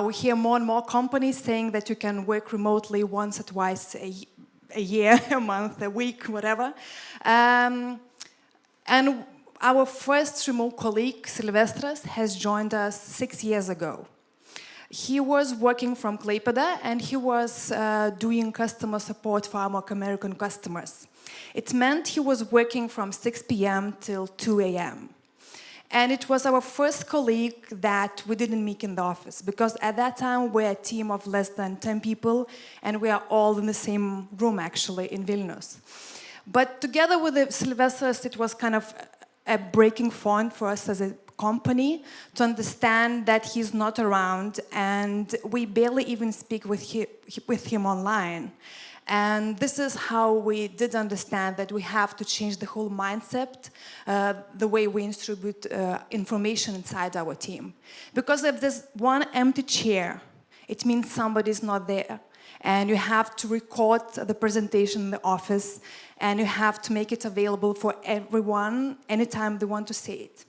We hear more and more companies saying that you can work remotely once or twice a year, a month, a week, whatever. And our first remote colleague, Silvestras, has joined us 6 years ago. He was working from Klaipėda, and he was doing customer support for our American customers. It meant he was working from 6 p.m. till 2 a.m. And it was our first colleague that we didn't meet in the office, because at that time we're a team of less than 10 people, and we are all in the same room, actually, in Vilnius. But together with the Silvestras, it was kind of a breaking point for us as a company to understand that he's not around, and we barely even speak with him online. And this is how we did understand that we have to change the whole mindset, the way we distribute information inside our team. Because if there's one empty chair, it means somebody's not there. And you have to record the presentation in the office, and you have to make it available for everyone anytime they want to see it.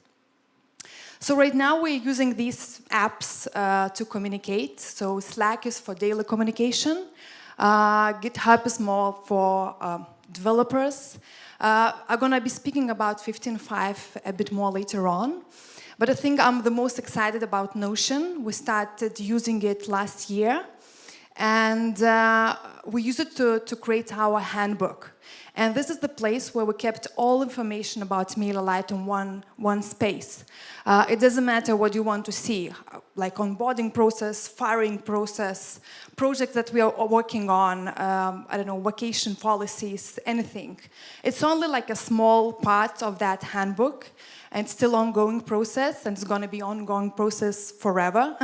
So right now we're using these apps to communicate. So Slack is for daily communication. GitHub is more for developers. I'm going to be speaking about 15.5 a bit more later on. But I think I'm the most excited about Notion. We started using it last year. And we use it to create our handbook. And this is the place where we kept all information about Miller Lite in one space. It doesn't matter what you want to see, like onboarding process, firing process, projects that we are working on, I don't know, vacation policies, anything. It's only like a small part of that handbook, and it's still ongoing process, and it's going to be ongoing process forever.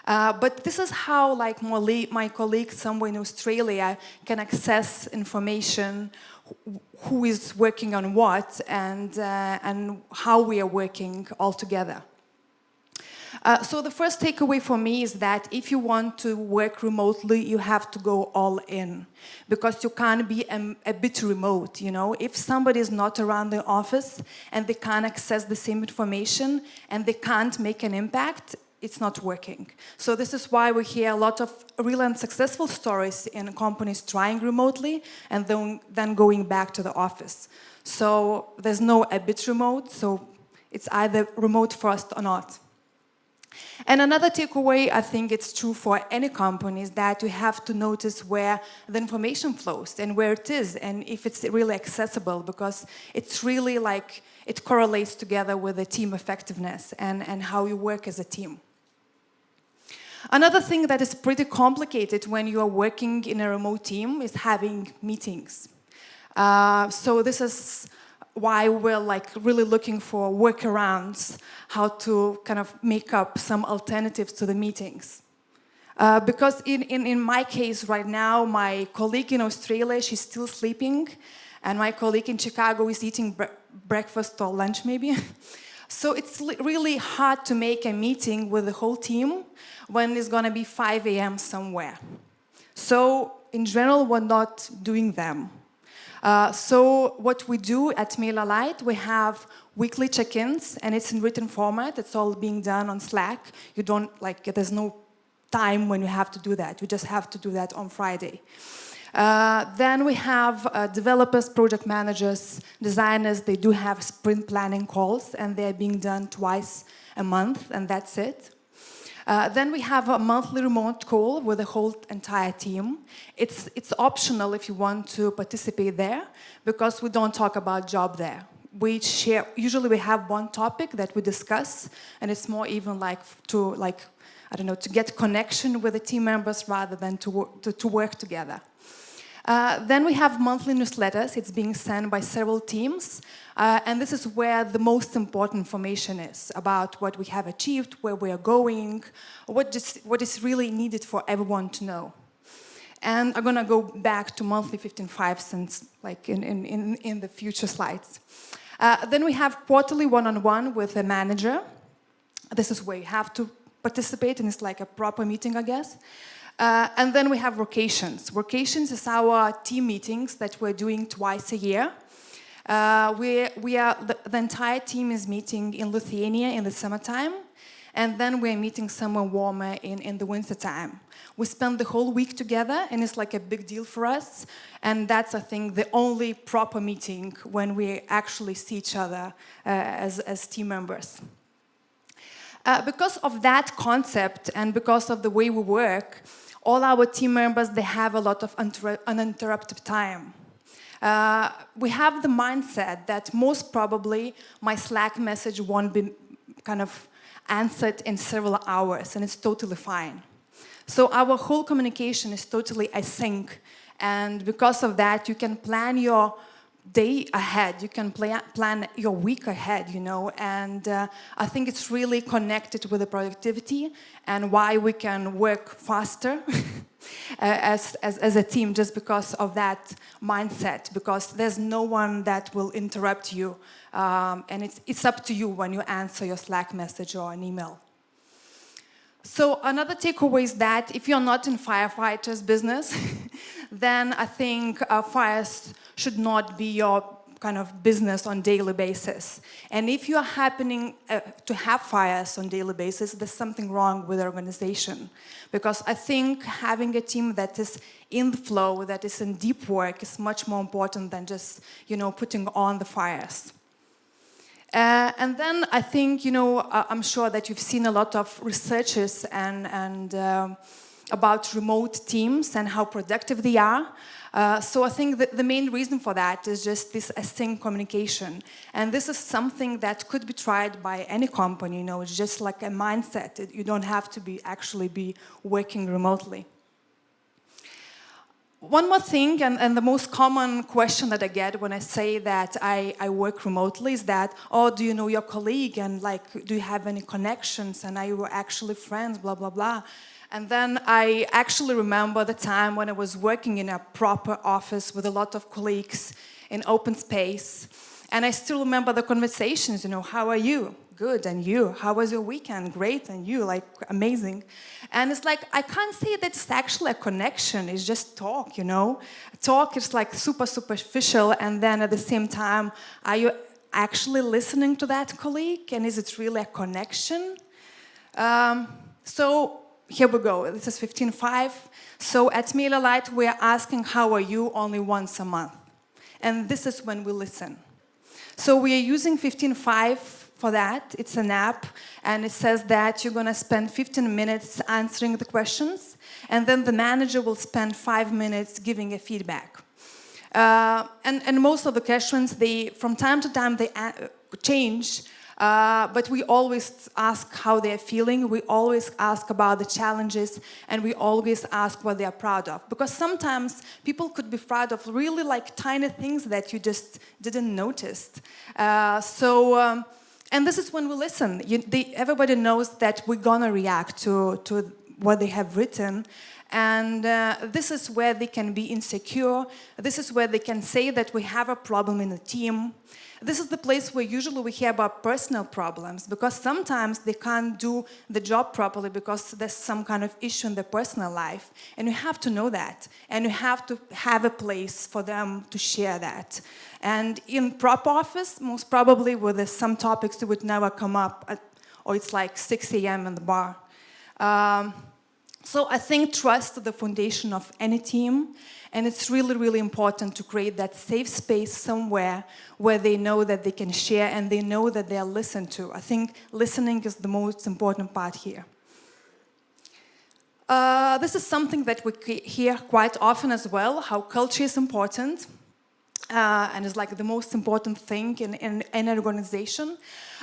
But this is how, like, my colleague somewhere in Australia can access information, who is working on what, and how we are working all together. So the first takeaway for me is that if you want to work remotely, you have to go all in, because you can't be a bit remote, you know. If somebody is not around the office and they can't access the same information and they can't make an impact, it's not working. So this is why we hear a lot of real and successful stories in companies trying remotely and then going back to the office. So there's no a bit remote, so it's either remote first or not. And another takeaway, I think it's true for any company, is that you have to notice where the information flows and where it is, and if it's really accessible, because it's really like it correlates together with the team effectiveness and how you work as a team. Another thing that is pretty complicated when you are working in a remote team is having meetings. So this is why we're like really looking for workarounds, how to kind of make up some alternatives to the meetings. Because in my case right now, my colleague in Australia, she's still sleeping, and my colleague in Chicago is eating breakfast or lunch maybe. So it's really hard to make a meeting with the whole team when it's going to be 5 a.m. somewhere. So in general, we're not doing them. So what we do at Miller Lite, we have weekly check-ins, and it's in written format. It's all being done on Slack. You don't, like, there's no time when you have to do that. You just have to do that on Friday. Then we have developers, project managers, designers. They do have sprint planning calls, and they're being done twice a month, and that's it. Then we have a monthly remote call with the whole entire team. It's optional if you want to participate there, because we don't talk about job there. We share. Usually we have one topic that we discuss, and it's more even like to get connection with the team members rather than to work together. Then we have monthly newsletters. It's being sent by several teams. And this is where the most important information is about what we have achieved, where we are going, what is really needed for everyone to know. And I'm going to go back to monthly 15.5 since like in the future slides. Then we have quarterly one-on-one with a manager. This is where you have to participate, and it's like a proper meeting, I guess. And then we have vocations. Vocations is our team meetings that we're doing twice a year. The entire team is meeting in Lithuania in the summertime, and then we're meeting somewhere warmer in the wintertime. We spend the whole week together, and it's like a big deal for us. And that's, I think, the only proper meeting when we actually see each other as team members. Because of that concept and because of the way we work, all our team members, they have a lot of uninterrupted time. We have the mindset that most probably my Slack message won't be kind of answered in several hours, and it's totally fine. So our whole communication is totally async, and because of that, you can plan your day ahead, you can plan your week ahead, you know, and I think it's really connected with the productivity and why we can work faster as a team just because of that mindset, because there's no one that will interrupt you, and it's up to you when you answer your Slack message or an email. So another takeaway is that if you're not in firefighters business, then I think fires should not be your kind of business on daily basis. And if you're happening to have fires on daily basis, there's something wrong with the organization. Because I think having a team that is in the flow, that is in deep work, is much more important than just, you know, putting on the fires. And then I think, you know, I'm sure that you've seen a lot of researches and about remote teams and how productive they are. So I think that the main reason for that is just this async communication. And this is something that could be tried by any company, you know, it's just like a mindset. You don't have to actually be working remotely. One more thing, and the most common question that I get when I say that I work remotely is that, oh, do you know your colleague? And like, do you have any connections? And are you actually friends? Blah, blah, blah. And then I actually remember the time when I was working in a proper office with a lot of colleagues in open space. And I still remember the conversations, you know, how are you? Good, and you? How was your weekend? Great, and you? Like, amazing. And it's like, I can't say that it's actually a connection, it's just talk, you know? Talk is like super superficial, and then at the same time, are you actually listening to that colleague? And is it really a connection? So here we go, this is 15.5. So at Miller Lite, we're asking, how are you, only once a month. And this is when we listen. So we are using 15.5 for that. It's an app, and it says that you're going to spend 15 minutes answering the questions, and then the manager will spend 5 minutes giving a feedback. And most of the questions, from time to time, they change, but we always ask how they're feeling, we always ask about the challenges, and we always ask what they're proud of. Because sometimes people could be proud of really like tiny things that you just didn't notice. And this is when we listen. Everybody knows that we're gonna react to what they have written. And this is where they can be insecure. This is where they can say that we have a problem in the team. This is the place where usually we hear about personal problems, because sometimes they can't do the job properly because there's some kind of issue in their personal life. And you have to know that. And you have to have a place for them to share that. And in proper office, most probably with some topics that would never come up, or it's like 6 a.m. in the bar. So I think trust is the foundation of any team, and it's really, really important to create that safe space somewhere where they know that they can share and they know that they are listened to. I think listening is the most important part here. This is something that we hear quite often as well, how culture is important. and is like the most important thing in an organization.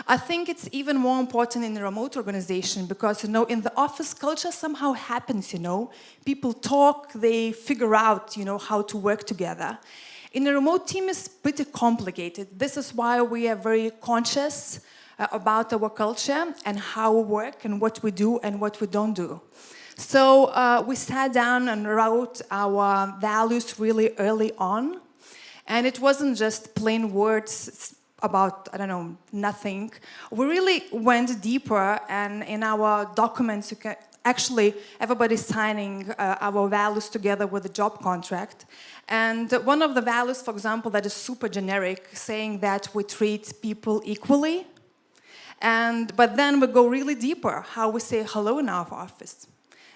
I think it's even more important in a remote organization because, you know, in the office culture somehow happens, you know. People talk, they figure out, you know, how to work together. In a remote team, it's pretty complicated. This is why we are very conscious about our culture and how we work and what we do and what we don't do. So we sat down and wrote our values really early on. And it wasn't just plain words about, I don't know, nothing. We really went deeper, and in our documents, you can actually, everybody's signing our values together with a job contract. And one of the values, for example, that is super generic, saying that we treat people equally. But then we go really deeper, how we say hello in our office,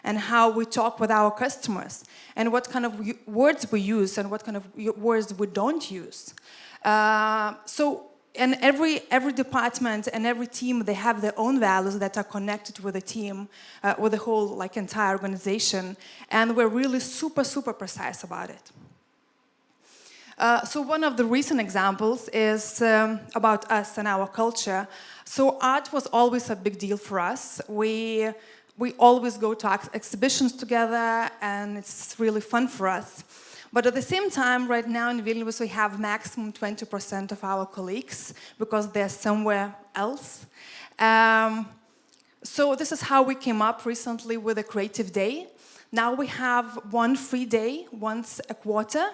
and how we talk with our customers, and what kind of words we use and what kind of words we don't use. And every department and every team, they have their own values that are connected with the team, with the whole like entire organization, and we're really super, super precise about it. So one of the recent examples is about us and our culture. So art was always a big deal for us. We always go to exhibitions together, and it's really fun for us. But at the same time, right now in Vilnius, we have maximum 20% of our colleagues because they're somewhere else. So this is how we came up recently with a creative day. Now we have one free day once a quarter.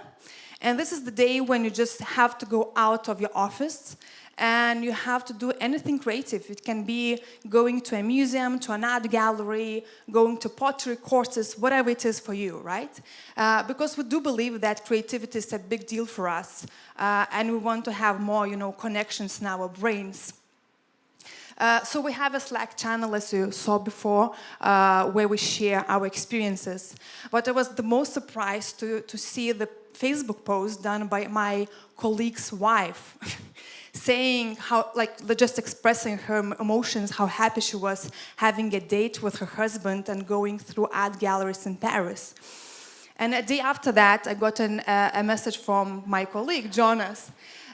And this is the day when you just have to go out of your office and you have to do anything creative. It can be going to a museum, to an art gallery, going to pottery courses, whatever it is for you, right? Because we do believe that creativity is a big deal for us, and we want to have more, you know, connections in our brains. So we have a Slack channel, as you saw before, where we share our experiences. But I was the most surprised to see the Facebook post done by my colleague's wife, saying how, like, just expressing her emotions, how happy she was having a date with her husband and going through art galleries in Paris. And a day after that, I got a message from my colleague, Jonas.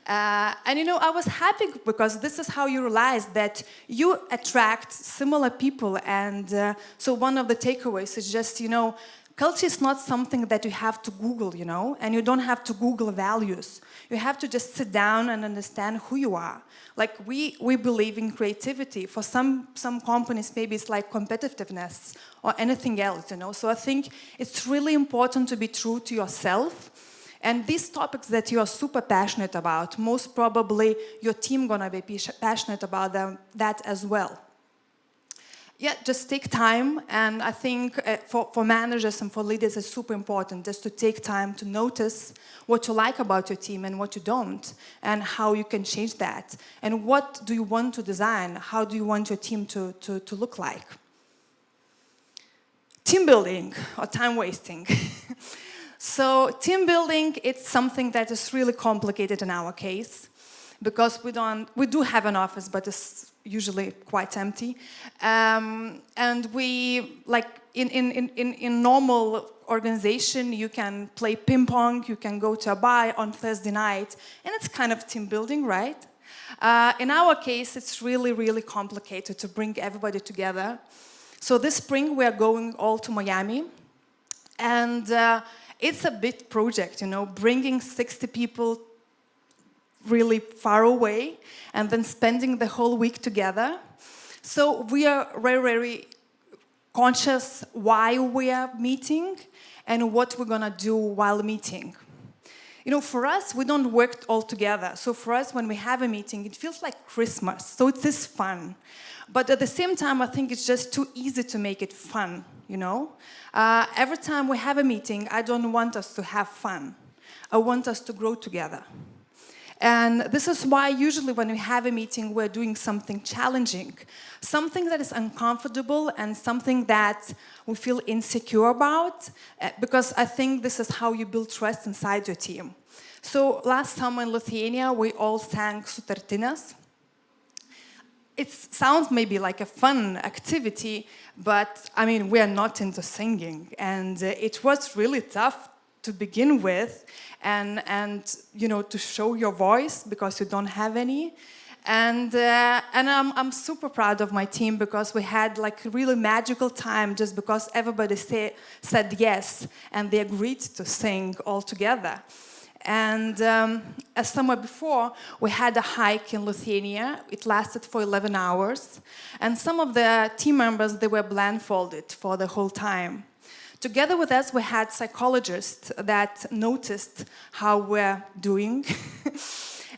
And you know, I was happy because this is how you realize that you attract similar people. And so one of the takeaways is just, you know, culture is not something that you have to Google, you know, and you don't have to Google values. You have to just sit down and understand who you are. Like we believe in creativity. For some companies, maybe it's like competitiveness or anything else, you know. So I think it's really important to be true to yourself. And these topics that you are super passionate about, most probably your team gonna be passionate about that as well. Yeah, just take time, and I think for managers and for leaders it's super important just to take time to notice what you like about your team and what you don't, and how you can change that. And what do you want to design? How do you want your team to look like? Team building or time wasting. So team building, it's something that is really complicated in our case, because we do have an office, but it's usually quite empty. And we, like in normal organization, you can play ping pong, you can go to a bar on Thursday night, and it's kind of team building, right? In our case, it's really, really complicated to bring everybody together. So this spring, we are going all to Miami, and it's a big project, you know, bringing 60 people really far away and then spending the whole week together. So we are very, very conscious why we are meeting and what we're gonna do while meeting. You know, for us, we don't work all together. So for us, when we have a meeting, it feels like Christmas. So it is fun. But at the same time, I think it's just too easy to make it fun, you know? Every time we have a meeting, I don't want us to have fun. I want us to grow together. And this is why usually when we have a meeting, we're doing something challenging, something that is uncomfortable and something that we feel insecure about, because I think this is how you build trust inside your team. So last summer in Lithuania, we all sang sutartines. It sounds maybe like a fun activity, but I mean, we are not into singing. And it was really tough to begin with, and you know, to show your voice because you don't have any. And I'm super proud of my team because we had like a really magical time just because everybody said yes and they agreed to sing all together. And as summer before, we had a hike in Lithuania. It lasted for 11 hours. And some of the team members, they were blindfolded for the whole time. Together with us, we had psychologists that noticed how we're doing.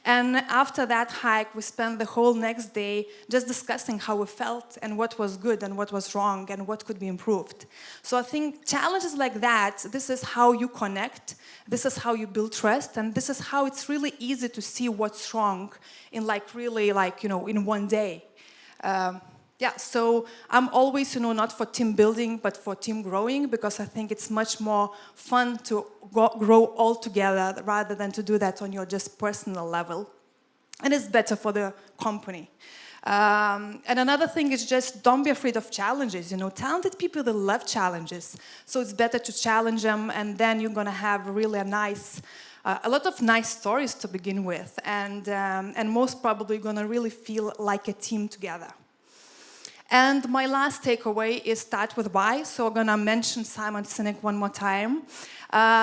And after that hike, we spent the whole next day just discussing how we felt and what was good and what was wrong and what could be improved. So I think challenges like that, this is how you connect, this is how you build trust, and this is how it's really easy to see what's wrong in like really like, you know, in one day. Yeah, so I'm always, you know, not for team building, but for team growing, because I think it's much more fun to grow all together rather than to do that on your just personal level. And it's better for the company. And another thing is just don't be afraid of challenges. You know, talented people, they love challenges. So it's better to challenge them, and then you're going to have really a lot of nice stories to begin with. And most probably you're going to really feel like a team together. And my last takeaway is start with why. So I'm going to mention Simon Sinek one more time.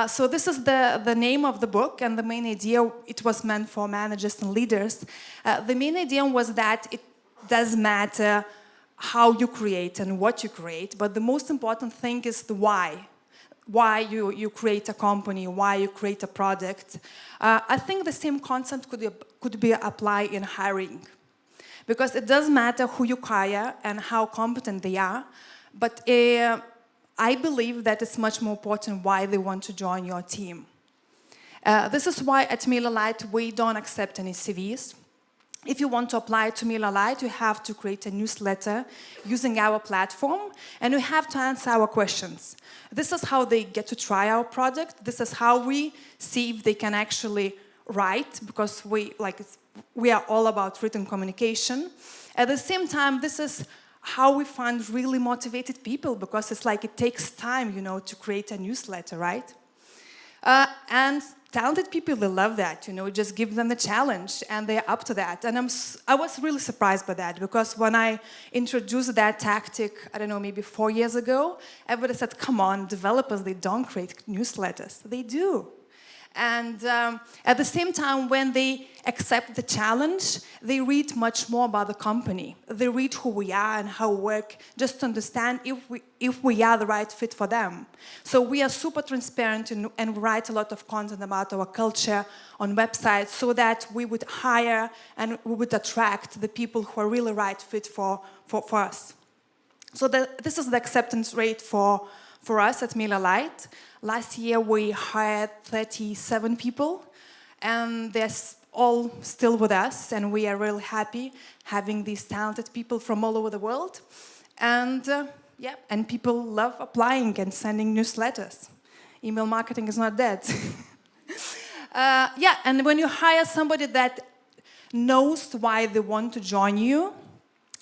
So this is the name of the book, and the main idea, it was meant for managers and leaders. The main idea was that it does matter how you create and what you create, but the most important thing is the why. Why you create a company, why you create a product. I think the same concept could be applied in hiring. Because it does matter who you hire and how competent they are, but I believe that it's much more important why they want to join your team. This is why at Miller Lite we don't accept any CVs. If you want to apply to Miller Lite, you have to create a newsletter using our platform, and you have to answer our questions. This is how they get to try our product. This is how we see if they can actually write, because we are all about written communication. At the same time, this is how we find really motivated people, because it's like it takes time, you know, to create a newsletter, right? And talented people, they love that, you know, just give them the challenge and they're up to that. And I was really surprised by that, because when I introduced that tactic, I don't know, maybe 4 years ago, everybody said, come on, developers, they don't create newsletters. They do. And at the same time, when they accept the challenge, they read much more about the company. They read who we are and how we work, just to understand if we are the right fit for them. So we are super transparent and write a lot of content about our culture on websites, so that we would hire and we would attract the people who are really right fit for us. So this is the acceptance rate for us at Miller Lite. Last year, we hired 37 people, and they're all still with us, and we are really happy having these talented people from all over the world. And and people love applying and sending newsletters. Email marketing is not dead. And when you hire somebody that knows why they want to join you,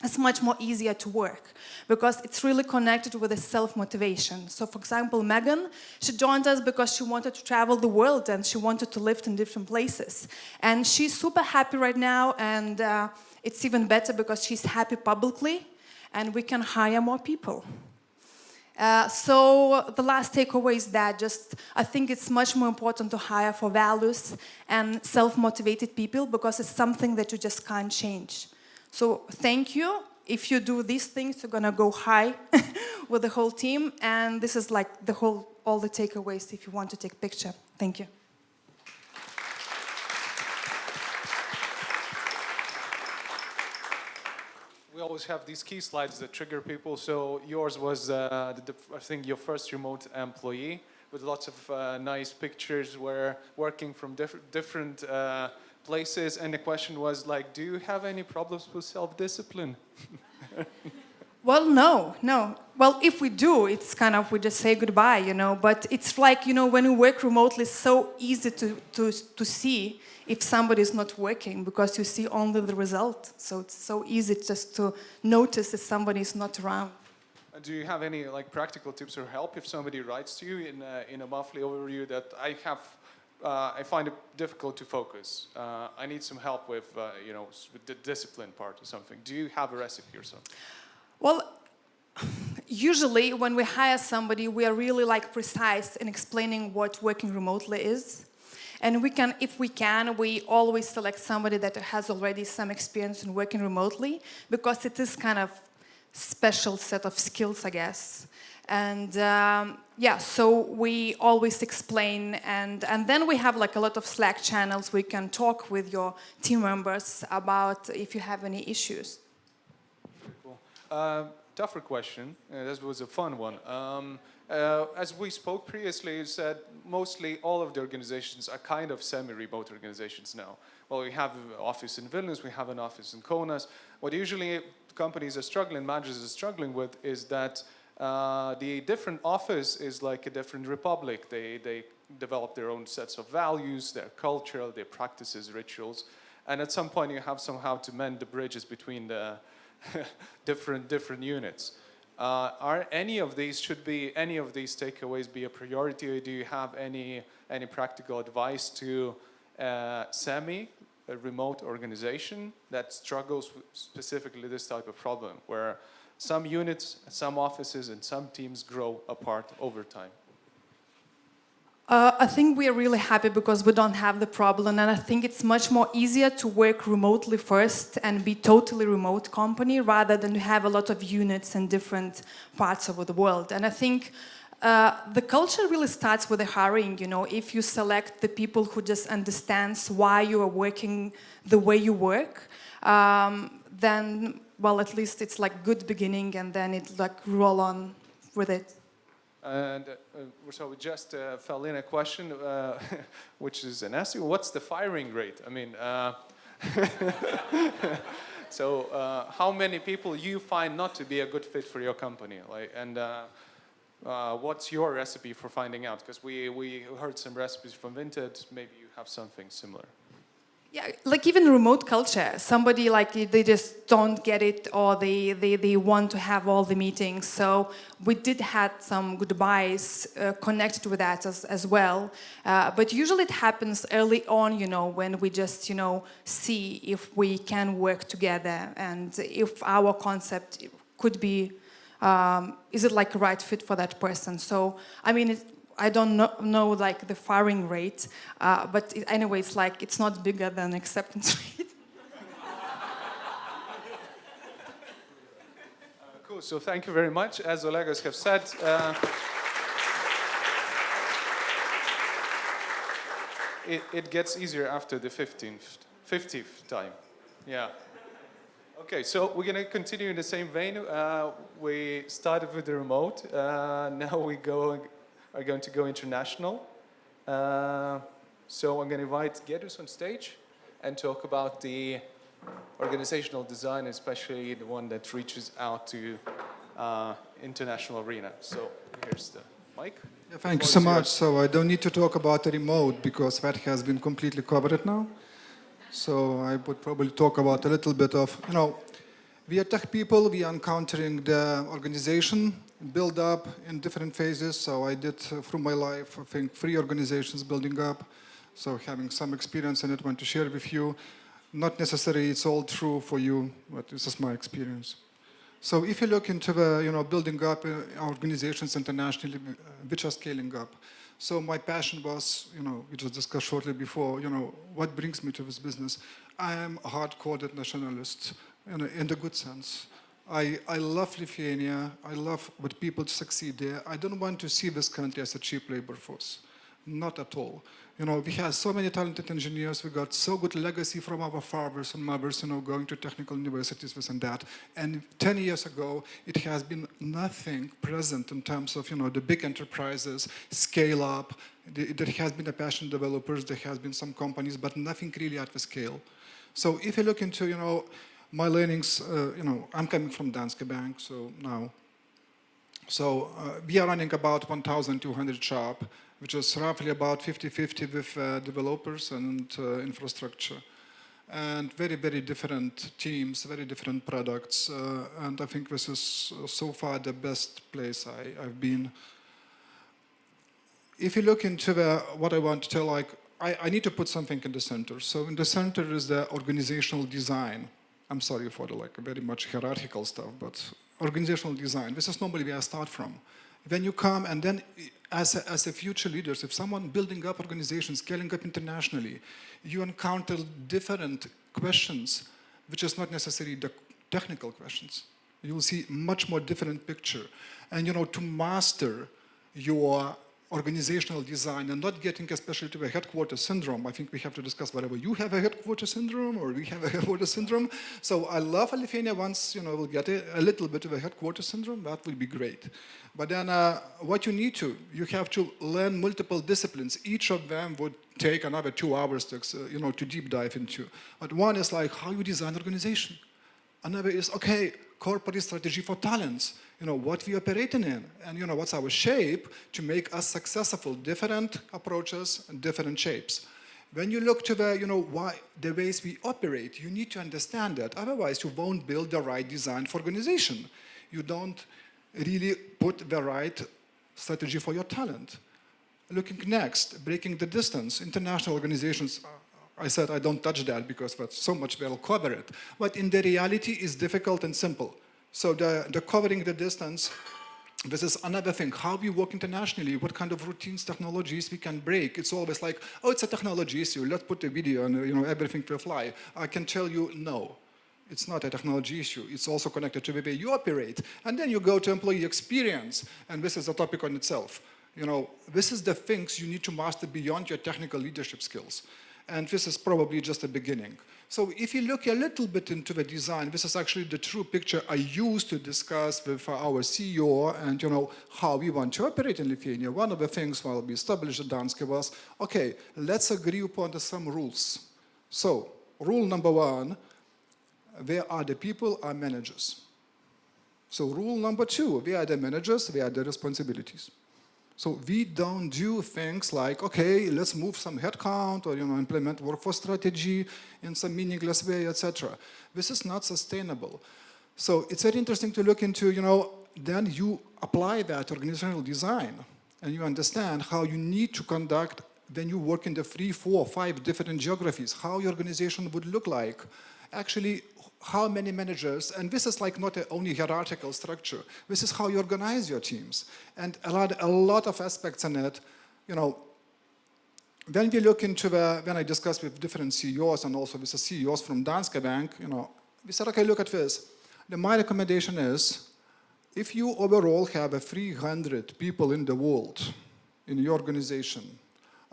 it's much more easier to work, because it's really connected with the self-motivation. So, for example, Megan, she joined us because she wanted to travel the world and she wanted to live in different places. And she's super happy right now, and it's even better because she's happy publicly, and we can hire more people. So the last takeaway is that I think it's much more important to hire for values and self-motivated people, because it's something that you just can't change. So thank you. If you do these things, you're gonna go high with the whole team. And this is like all the takeaways if you want to take a picture. Thank you. We always have these key slides that trigger people. So yours was, I think, your first remote employee, with lots of nice pictures where working from different places, and the question was like, do you have any problems with self-discipline? Well, no. Well, if we do, it's kind of, we just say goodbye, you know. But it's like, you know, when you work remotely, it's so easy to see if somebody is not working, because you see only the result. So it's so easy just to notice if somebody is not around. Do you have any like practical tips or help if somebody writes to you in a monthly overview that I find it difficult to focus. I need some help with, with the discipline part or something. Do you have a recipe or something? Well, usually when we hire somebody, we are really like precise in explaining what working remotely is. And if we can, we always select somebody that has already some experience in working remotely, because it is kind of special set of skills, I guess. And so we always explain, and then we have like a lot of Slack channels. We can talk with your team members about if you have any issues. Cool. Tougher question. This was a fun one. As we spoke previously, you said mostly all of the organizations are kind of semi-remote organizations now. Well, we have an office in Vilnius, we have an office in Kaunas. What usually companies are struggling, managers are struggling with, is that the different office is like a different republic. They develop their own sets of values, their culture, their practices, rituals. And at some point you have somehow to mend the bridges between the different units. Should any of these takeaways be a priority, or do you have any practical advice to a remote organization that struggles with specifically this type of problem, where some units, some offices, and some teams grow apart over time? I think we are really happy because we don't have the problem, and I think it's much more easier to work remotely first and be totally remote company rather than to have a lot of units in different parts of the world. And I think the culture really starts with the hiring. If you select the people who just understands why you are working the way you work, then at least it's like good beginning, and then it like roll on with it. And so we just fell in a question, which is an essay. What's the firing rate? I mean, how many people you find not to be a good fit for your company? What's your recipe for finding out? Because we heard some recipes from Vinted. Maybe you have something similar. Yeah, like even remote culture, somebody like they just don't get it, or they want to have all the meetings. So we did have some goodbyes connected with that as well. But usually it happens early on, when we just, see if we can work together and if our concept could be, is it like a right fit for that person? So, I mean, I don't know like the firing rate, but anyway, it's not bigger than acceptance rate. Cool. So thank you very much. As Olegas have said, it gets easier after the 50th time. Yeah. Okay, so we're going to continue in the same vein. We started with the remote. Now are going to go international. So I'm going to invite Gedus on stage and talk about the organizational design, especially the one that reaches out to international arena. So here's the mic. Yeah, thank you so much. So I don't need to talk about the remote because that has been completely covered now. So I would probably talk about a little bit of, we are tech people, we are encountering the organization build up in different phases. So I did through my life, I think 3 organizations building up. So having some experience in it, want to share with you. Not necessarily it's all true for you, but this is my experience. So if you look into the, building up organizations internationally, which are scaling up. So my passion was, we just discussed shortly before, what brings me to this business. I am a hard-coded nationalist, in the good sense. I love Lithuania. I love what people succeed there. I don't want to see this country as a cheap labor force. Not at all. We have so many talented engineers. We got so good legacy from our fathers and mothers, going to technical universities, this and that. And 10 years ago, it has been nothing present in terms of, the big enterprises, scale up. There has been a passion developers. There has been some companies, but nothing really at the scale. So if you look into, my learnings, I'm coming from Danske Bank, so now. So we are running about 1,200 shop, which is roughly about 50-50 with developers and infrastructure. and very, very different teams, very different products. And I think this is so far the best place I've been. If you look into what I want to tell, like, I need to put something in the center. So in the center is the organizational design. I'm sorry for the very much hierarchical stuff, but organizational design. This is normally where I start from. When you come and then as a future leaders, if someone building up organizations, scaling up internationally, you encounter different questions, which is not necessarily the technical questions. You will see much more different picture. And to master your organizational design and not getting especially to a headquarters syndrome. I think we have to discuss whether you have a headquarters syndrome or we have a headquarters syndrome. So I love Lithuania once, we'll get a little bit of a headquarters syndrome, that will be great. But then what you have to learn multiple disciplines. Each of them would take another 2 hours to deep dive into. But one is like how you design organization. Another is, okay, corporate strategy for talents. What we operating in, and what's our shape to make us successful. Different approaches and different shapes. When you look to the ways we operate, you need to understand that. Otherwise, you won't build the right design for organization. You don't really put the right strategy for your talent. Looking next, breaking the distance. International organizations. I said I don't touch that because that's so much we'll cover it. But in the reality, it's difficult and simple. So the covering the distance, this is another thing. How we work internationally, what kind of routines, technologies we can break. It's always like, oh, it's a technology issue. Let's put a video and everything will fly. I can tell you, no. It's not a technology issue. It's also connected to the way you operate. And then you go to employee experience, and this is a topic on itself. This is the things you need to master beyond your technical leadership skills. And this is probably just the beginning. So if you look a little bit into the design, this is actually the true picture I used to discuss with our CEO and how we want to operate in Lithuania. One of the things while we established at Danske was, okay, let's agree upon some rules. So rule number 1, where are the people are managers. So rule number 2, where are the managers, where are the responsibilities. So we don't do things like, okay, let's move some headcount or implement workforce strategy in some meaningless way, etc. This is not sustainable. So it's very interesting to look into, then you apply that organizational design and you understand how you need to conduct when you work in the 3, 4, 5 different geographies, how your organization would look like. Actually, how many managers, and this is not only hierarchical structure, this is how you organize your teams. And a lot of aspects in it, when we look into when I discuss with different CEOs and also with the CEOs from Danske Bank, we said, okay, look at this. My recommendation is, if you overall have 300 people in the world in your organization,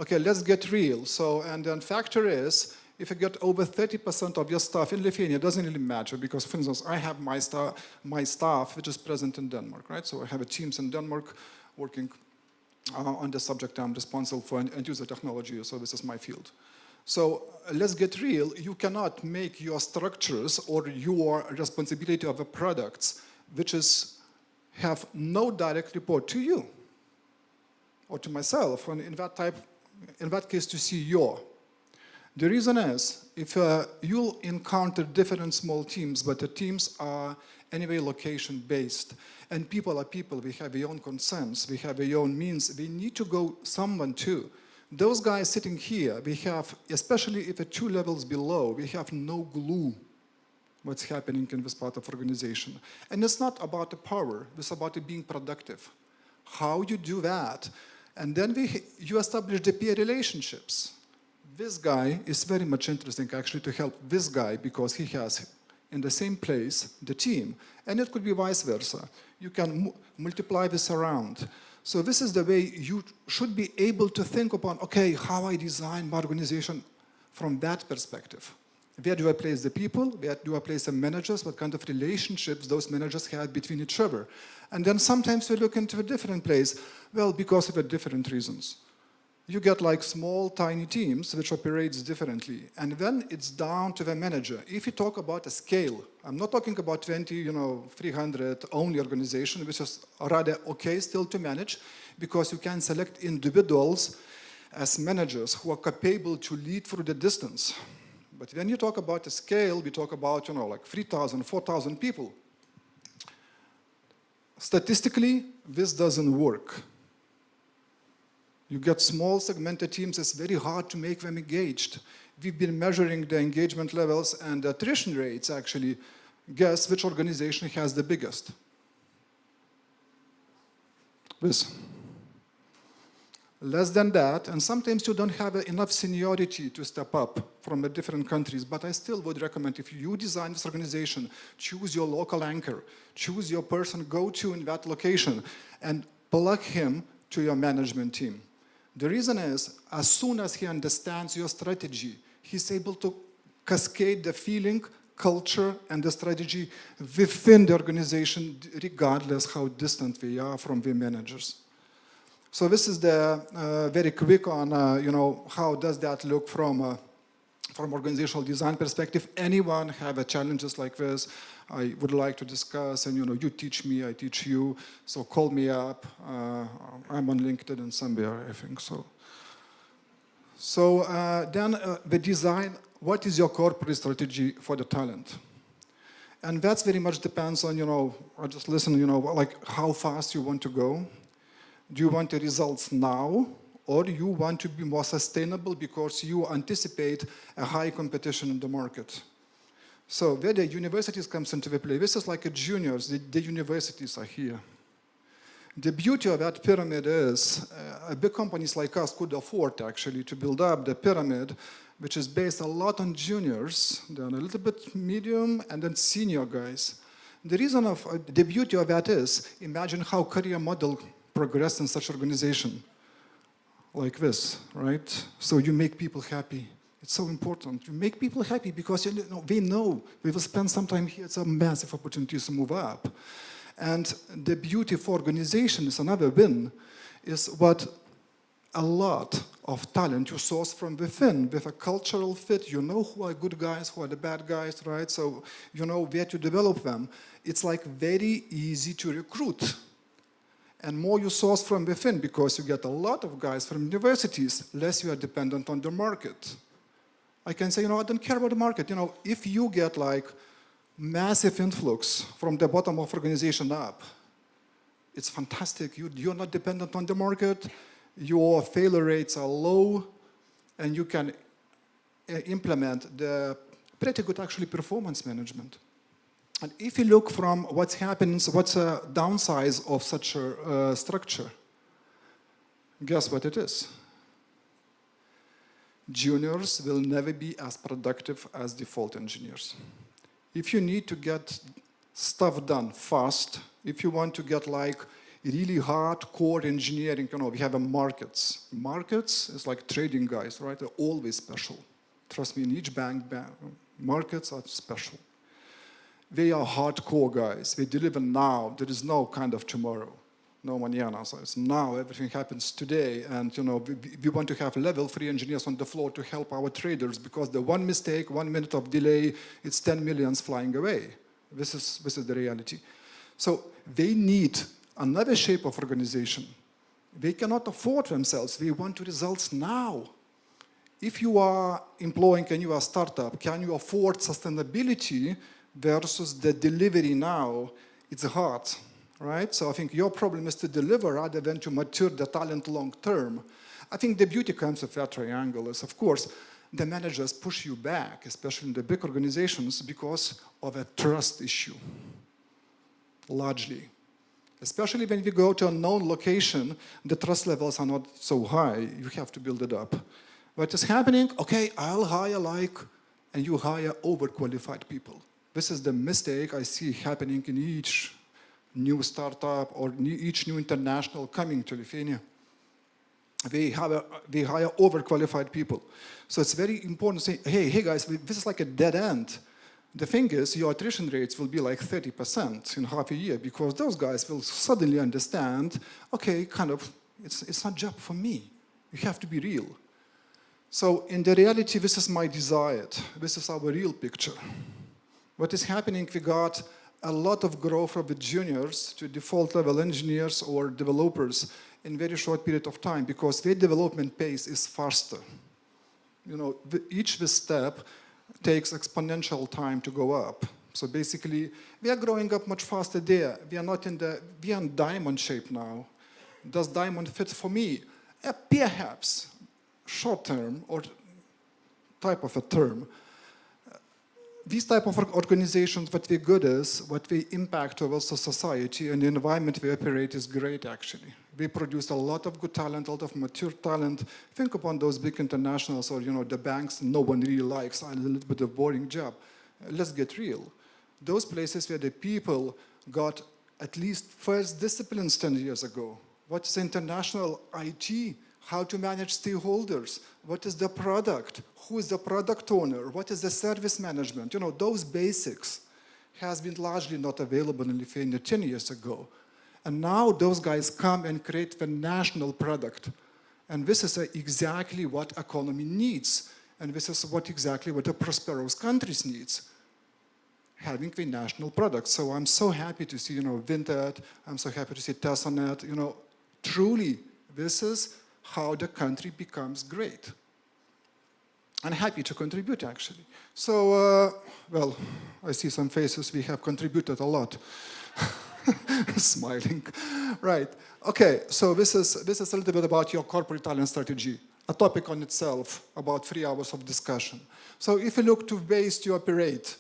okay, let's get real. So, and then factor is, if you get over 30% of your staff in Lithuania, it doesn't really matter because, for instance, I have my staff which is present in Denmark, right? So I have teams in Denmark working on the subject I'm responsible for and user technology, so this is my field. So let's get real. You cannot make your structures or your responsibility of the products which have no direct report to you or to myself, and in that case to CEO. The reason is, if you'll encounter different small teams, but the teams are anyway location-based, and people are people, we have their own concerns, we have their own means, we need to go someone too. Those guys sitting here, we have, especially if it's 2 levels below, we have no glue what's happening in this part of organization. And it's not about the power, it's about it being productive. How you do that? And then you establish the peer relationships. This guy is very much interesting actually to help this guy because he has in the same place the team. And it could be vice versa. You can multiply this around. So this is the way you should be able to think upon, okay, how I design my organization from that perspective. Where do I place the people? Where do I place the managers? What kind of relationships those managers have between each other? And then sometimes we look into a different place. Well, because of different reasons. You get small, tiny teams which operates differently. And then it's down to the manager. If you talk about a scale, I'm not talking about 20, 300 only organization, which is rather okay still to manage, because you can select individuals as managers who are capable to lead through the distance. But when you talk about a scale, we talk about, like 3,000, 4,000 people. Statistically, this doesn't work. You get small segmented teams, it's very hard to make them engaged. We've been measuring the engagement levels and the attrition rates, actually. Guess which organization has the biggest? This. Less than that, and sometimes you don't have enough seniority to step up from the different countries, but I still would recommend, if you design this organization, choose your local anchor, choose your person go-to in that location, and plug him to your management team. The reason is, as soon as he understands your strategy, he's able to cascade the feeling, culture, and the strategy within the organization, regardless how distant we are from the managers. So this is the very quick on, how does that look from organizational design perspective. Anyone have challenges like this, I would like to discuss, and you teach me, I teach you, so call me up. I'm on LinkedIn and somewhere, I think so. So then the design, what is your corporate strategy for the talent? And that very much depends on, I just listen, like how fast you want to go. Do you want the results now, or do you want to be more sustainable because you anticipate a high competition in the market? So where the universities comes into the play, this is like a juniors, the universities are here. The beauty of that pyramid is big companies like us could afford actually to build up the pyramid, which is based a lot on juniors, then a little bit medium, and then senior guys. The reason of the beauty of that is, imagine how career model progress in such organization like this, right? So you make people happy. It's so important. You make people happy because they know we will spend some time here. It's a massive opportunity to move up. And the beauty for organization is another win, is what a lot of talent you source from within with a cultural fit. You know who are good guys, who are the bad guys, right? So you know where to develop them. It's like very easy to recruit. And more you source from within, because you get a lot of guys from universities, less you are dependent on the market. I can say, I don't care about the market. If you get like massive influx from the bottom of organization up, it's fantastic. You're not dependent on the market, your failure rates are low, and you can implement the pretty good actually performance management. And if you look from what's happening, what's the downside of such a structure? Guess what it is? Juniors will never be as productive as default engineers. If you need to get stuff done fast, if you want to get like really hardcore engineering, we have markets. Markets is like trading guys, right? They're always special. Trust me, in each bank, markets are special. They are hardcore guys. They deliver now. There is no kind of tomorrow. No mañana. So it's now. Everything happens today. And we want to have level 3 engineers on the floor to help our traders, because the one mistake, 1 minute of delay, it's 10 millions flying away. This is the reality. So they need another shape of organization. They cannot afford themselves. They want results now. If you are employing a new startup, can you afford sustainability versus the delivery now? It's hard, right? So I think your problem is to deliver rather than to mature the talent long term. I think the beauty comes of that triangle is, of course, the managers push you back, especially in the big organizations, because of a trust issue, largely. Especially when you go to a known location, the trust levels are not so high. You have to build it up. What is happening? Okay, I'll hire and you hire overqualified people. This is the mistake I see happening in each new startup or each new international coming to Lithuania. They hire overqualified people. So it's very important to say, hey guys, this is like a dead end. The thing is, your attrition rates will be like 30% in half a year, because those guys will suddenly understand, okay, it's not a job for me. You have to be real. So in the reality, this is my desired. This is our real picture. What is happening, we got a lot of growth from the juniors to default level engineers or developers in very short period of time, because their development pace is faster. Each step takes exponential time to go up. So basically, we are growing up much faster there. We are in diamond shape now. Does diamond fit for me? Perhaps, short term or type of a term. These type of organizations, what we're good is, what we impact towards the society and the environment we operate is great, actually. We produce a lot of good talent, a lot of mature talent. Think upon those big internationals or, the banks no one really likes, a little bit of boring job. Let's get real. Those places where the people got at least first disciplines 10 years ago. What is international IT? How to manage stakeholders? What is the product? Who is the product owner? What is the service management? Those basics has been largely not available in Lithuania 10 years ago. And now those guys come and create the national product. And this is exactly what economy needs. And this is exactly what the prosperous countries needs. Having the national product. So I'm so happy to see, Vinted. I'm so happy to see Tesonet. Truly, this is how the country becomes great. And happy to contribute, actually. So, well, I see some faces. We have contributed a lot. Smiling. Right. Okay, so this is a little bit about your corporate talent strategy. A topic on itself, about 3 hours of discussion. So if you look to ways to operate,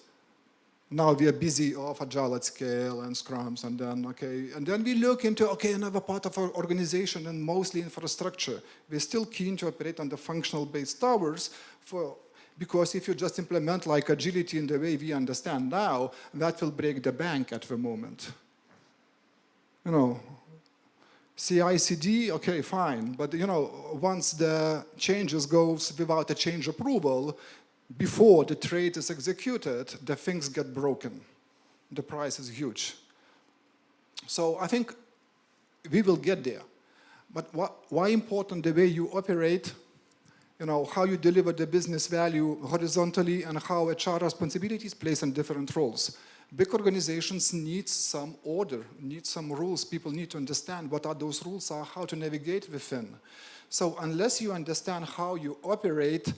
now we are busy of Agile at scale and Scrums, and then we look into, another part of our organization and mostly infrastructure. We're still keen to operate on the functional-based towers because if you just implement like agility in the way we understand now, that will break the bank at the moment. CI/CD, okay, fine, but once the changes goes without a change approval, before the trade is executed, the things get broken. The price is huge. So I think we will get there. But why important the way you operate, how you deliver the business value horizontally and how HR responsibilities plays in different roles. Big organizations need some order, need some rules. People need to understand what are those rules are, how to navigate within. So unless you understand how you operate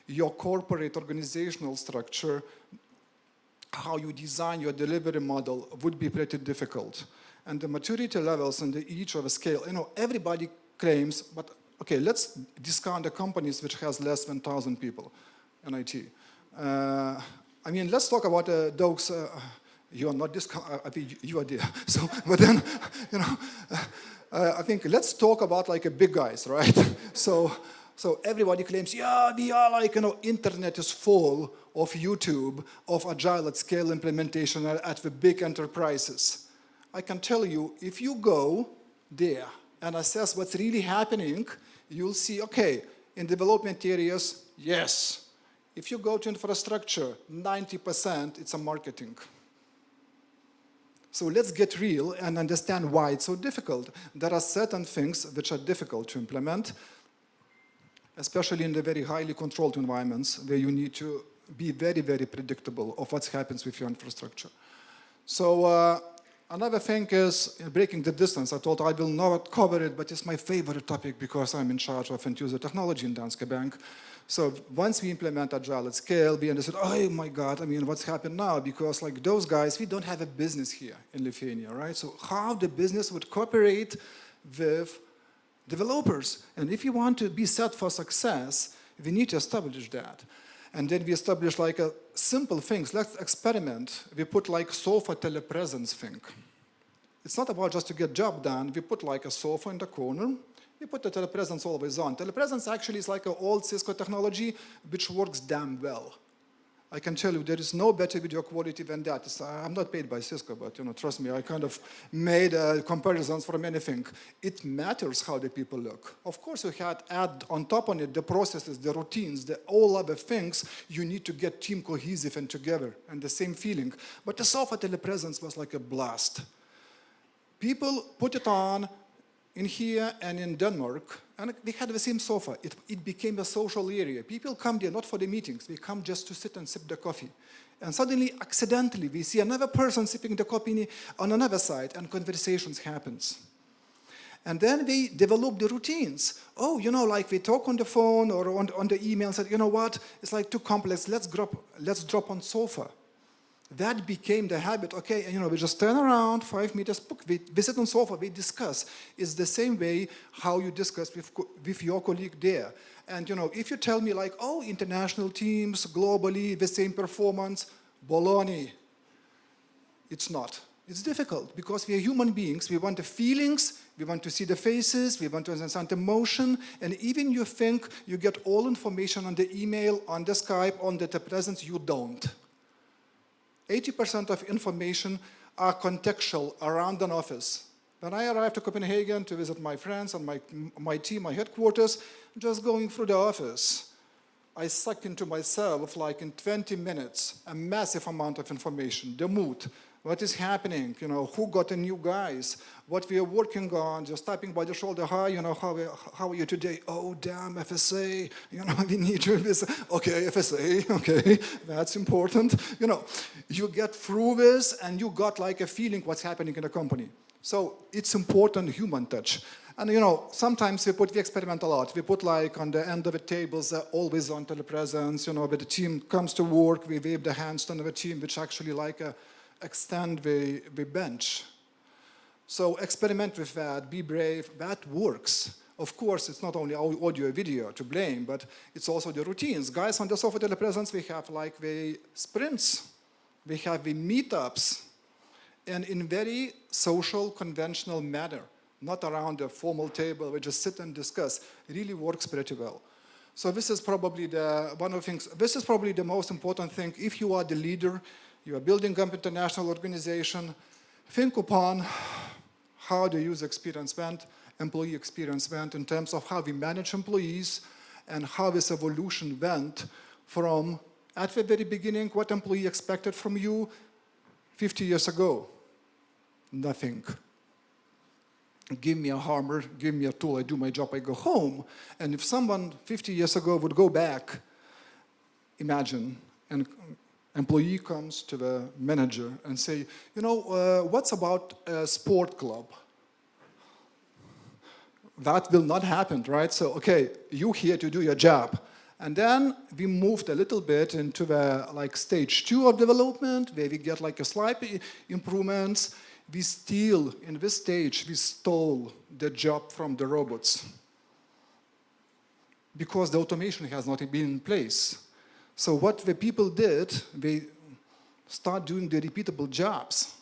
your corporate organizational structure, how you design your delivery model would be pretty difficult. And the maturity levels in each of a scale, everybody claims, but okay, let's discount the companies which has less than 1,000 people in IT. Let's talk about those, you are not discount, I think you are there. So, but then, I think let's talk about like a big guys, right? So everybody claims, yeah, we are like, internet is full of YouTube, of Agile at scale implementation at the big enterprises. I can tell you, if you go there and assess what's really happening, you'll see, okay, in development areas, yes. If you go to infrastructure, 90% it's a marketing. So let's get real and understand why it's so difficult. There are certain things which are difficult to implement, especially in the very highly controlled environments where you need to be very, very predictable of what happens with your infrastructure. So another thing is breaking the distance. I thought I will not cover it, but it's my favorite topic because I'm in charge of end-user technology in Danske Bank. So once we implement Agile at scale, we understood, oh my God, what's happened now? Because like those guys, we don't have a business here in Lithuania, right? So how the business would cooperate with developers. And if you want to be set for success, we need to establish that. And then we establish like a simple things. Let's experiment. We put like sofa telepresence thing. It's not about just to get job done. We put like a sofa in the corner. We put the telepresence always on. Telepresence actually is like an old Cisco technology which works damn well. I can tell you there is no better video quality than that. I'm not paid by Cisco, but trust me, I kind of made comparisons from anything. It matters how the people look. Of course, you had add on top of it the processes, the routines, the all other things. You need to get team cohesive and together and the same feeling. But the sofa telepresence was like a blast. People put it on in here and in Denmark, and we had the same sofa. It became a social area. People come there not for the meetings. They come just to sit and sip the coffee. And suddenly, accidentally, we see another person sipping the coffee on another side, and conversations happens. And then we develop the routines. Oh, you know, like we talk on the phone or on the email and said, you know what, it's like too complex, let's drop on sofa. That became the habit. Okay, and, you know, we just turn around, 5 meters, we sit on sofa, we discuss. It's the same way how you discuss with your colleague there. And, you know, if you tell me like, oh, international teams, globally, the same performance, baloney. It's not. It's difficult because we are human beings. We want the feelings, we want to see the faces, we want to understand emotion, and even you think you get all information on the email, on the Skype, on the presence, you don't. 80% of information are contextual around an office. When I arrived to Copenhagen to visit my friends and my team, my headquarters, just going through the office, I sucked into myself, like in 20 minutes, a massive amount of information, the mood, what is happening, you know, who got the new guys, what we are working on, just tapping by the shoulder, hi, you know, how are you today? Oh, damn, FSA, you know, we need to visit. Okay, FSA, okay, that's important. You know, you get through this and you got like a feeling what's happening in the company. So it's important human touch. And you know, sometimes we experiment a lot. We put like on the end of the tables, always on telepresence, you know, when the team comes to work, we wave the hands to the team, which actually like extend the bench. So experiment with that, be brave, that works. Of course, it's not only audio video to blame, but it's also the routines. Guys, on the sofa telepresence, we have like the sprints, we have the meetups, and in very social, conventional manner, not around a formal table, we just sit and discuss. It really works pretty well. So this is probably this is probably the most important thing. If you are the leader, you are building up international organization, think upon how the user experience went, employee experience went in terms of how we manage employees and how this evolution went from, at the very beginning, what employee expected from you 50 years ago. Nothing. Give me a hammer, give me a tool, I do my job, I go home. And if someone 50 years ago would go back, imagine, an employee comes to the manager and say, you know, what's about a sport club? That will not happen, right? So, okay, you're here to do your job. And then we moved a little bit into the like stage 2 of development, where we get like a slight improvements. We still, in this stage, we stole the job from the robots because the automation has not been in place. So what the people did, they start doing the repeatable jobs,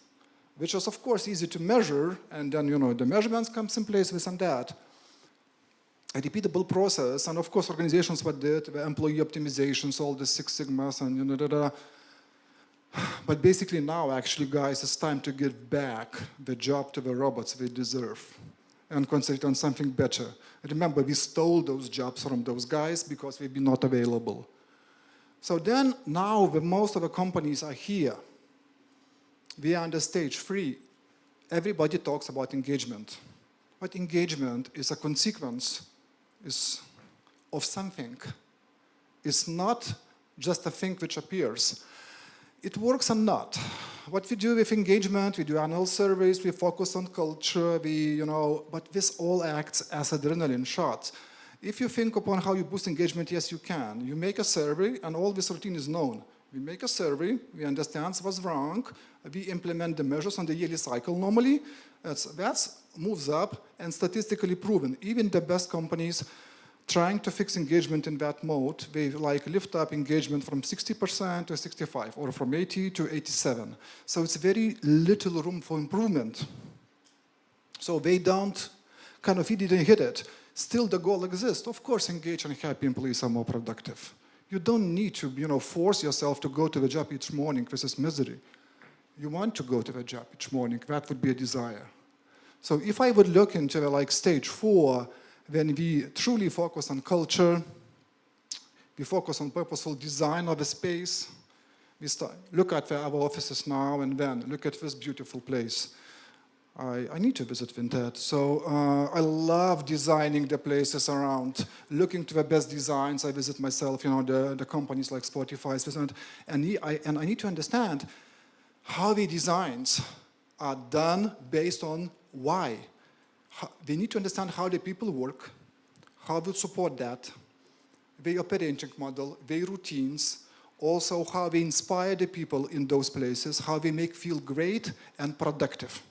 which was, of course, easy to measure, and then, you know, the measurements comes in place with and that. A repeatable process, and of course, organizations what did, the employee optimizations, all the Six Sigmas, and you know, But basically now, actually, guys, it's time to give back the job to the robots they deserve and concentrate on something better. Remember, we stole those jobs from those guys because they've been not available. So then, now, most of the companies are here. We are on the stage 3. Everybody talks about engagement. But engagement is a consequence of something. It's not just a thing which appears. It works or not. What we do with engagement, we do annual surveys, we focus on culture, but this all acts as adrenaline shots. If you think upon how you boost engagement, yes, you can. You make a survey, and all this routine is known. We make a survey, we understand what's wrong, we implement the measures on the yearly cycle normally. That moves up and statistically proven. Even the best companies trying to fix engagement in that mode, they lift up engagement from 60% to 65%, or from 80 to 87%. So it's very little room for improvement. So they don't, he didn't hit it. Still the goal exists. Of course, engaged and happy employees are more productive. You don't need to, force yourself to go to the job each morning with this misery. You want to go to the job each morning. That would be a desire. So if I would look into stage 4, when we truly focus on culture, we focus on purposeful design of a space, we look at our offices now and then, look at this beautiful place. I need to visit Vinted. So I love designing the places around, looking to the best designs. I visit myself, the companies like Spotify, and I need to understand how the designs are done based on why. they need to understand how the people work, how we support that, their operating model, their routines, also how we inspire the people in those places, how we make feel great and productive.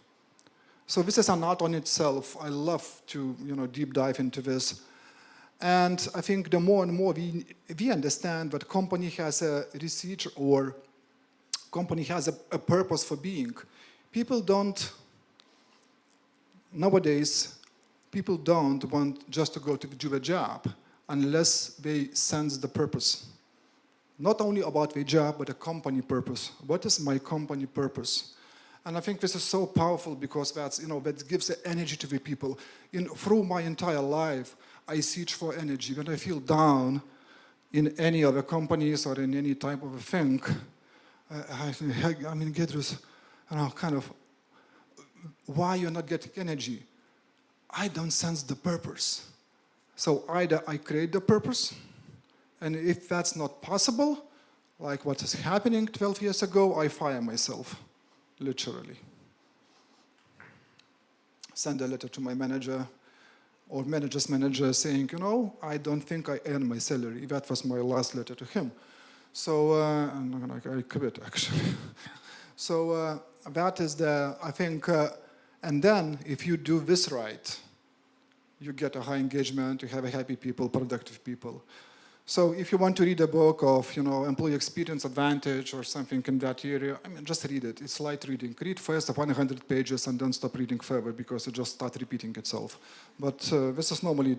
So this is an art on itself. I love to deep dive into this. And I think the more and more we understand that company has a research or company has a purpose for being, nowadays, people don't want just to go to do a job unless they sense the purpose. Not only about the job, but a company purpose. What is my company purpose? And I think this is so powerful because that gives the energy to the people. Through my entire life, I search for energy. When I feel down in any other companies or in any type of a thing, get this, kind of, why you're not getting energy? I don't sense the purpose. So either I create the purpose, and if that's not possible, like what is happening 12 years ago, I fire myself, literally. Send a letter to my manager or manager's manager saying, I don't think I earn my salary. That was my last letter to him. So, and I quit actually. So that is I think, and then if you do this right, you get a high engagement, you have a happy people, productive people. So if you want to read a book of, employee experience advantage or something in that area, just read it. It's light reading. Read first 100 pages and then stop reading further because it just starts repeating itself. But this is normally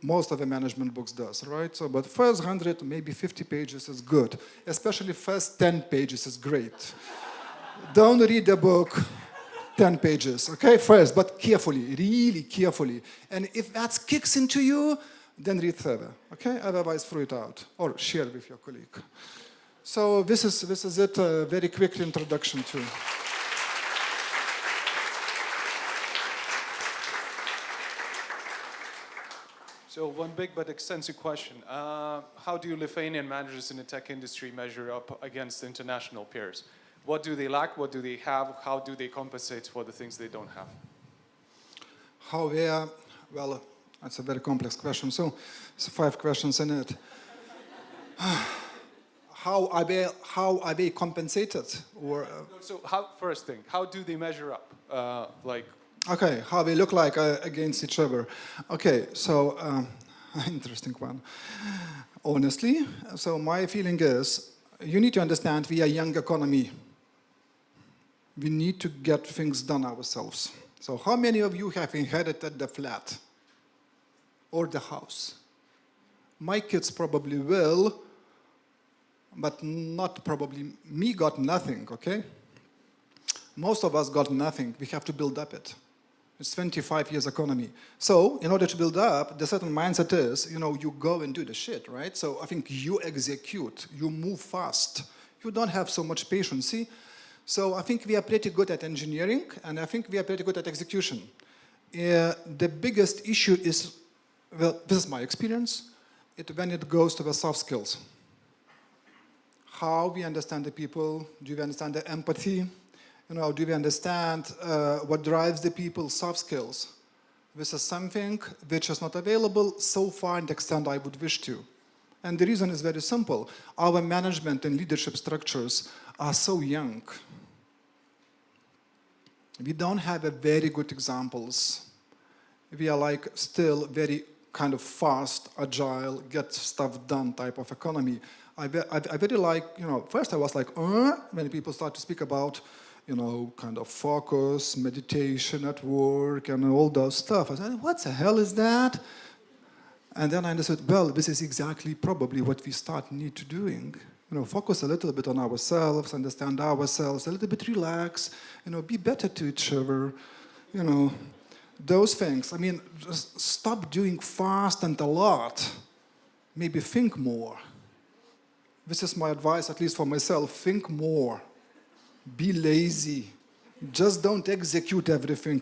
most of the management books does, right? So, but first 100, maybe 50 pages is good. Especially first 10 pages is great. Don't read the book 10 pages, okay? First, but carefully, really carefully. And if that kicks into you, then read further, okay? Otherwise, throw it out or share with your colleague. So this is it. A very quick introduction to. So one big but extensive question. How do Lithuanian managers in the tech industry measure up against international peers? What do they lack? What do they have? How do they compensate for the things they don't have? Well, that's a very complex question. So, 5 questions in it. How are they compensated? Or So first thing, how do they measure up? Okay, how they look like against each other. Okay, so interesting one. Honestly, so my feeling is you need to understand we are a young economy. We need to get things done ourselves. So how many of you have inherited the flat or the house? My kids probably will, but not probably. Me got nothing, okay? Most of us got nothing. We have to build up it. It's 25 years economy. So in order to build up, the certain mindset is, you go and do the shit, right? So I think you execute, you move fast. You don't have so much patience, see? So I think we are pretty good at engineering, and I think we are pretty good at execution. The biggest issue is, well, this is my experience, when it goes to the soft skills. How we understand the people, do we understand the empathy? Do we understand what drives the people, soft skills? This is something which is not available so far in the extent I would wish to. And the reason is very simple. Our management and leadership structures are so young. We don't have very good examples. We are still very kind of fast, agile, get stuff done type of economy. I very first I was when people start to speak about, kind of focus, meditation at work, and all those stuff. I said, what the hell is that? And then I understood, well, this is exactly probably what we need to doing. Focus a little bit on ourselves, understand ourselves, a little bit relax, be better to each other, those things. Just stop doing fast and a lot. Maybe think more. This is my advice, at least for myself, think more. Be lazy. Just don't execute everything.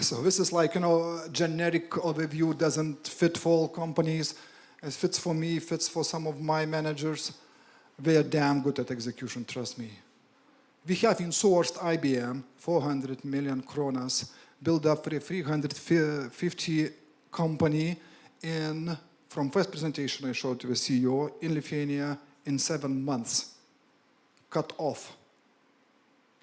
So this is generic overview, doesn't fit for all companies. It fits for me, fits for some of my managers. They are damn good at execution, trust me. We have insourced IBM, 400 million kronas, built up for a 350 company from first presentation I showed to the CEO in Lithuania in 7 months. Cut off.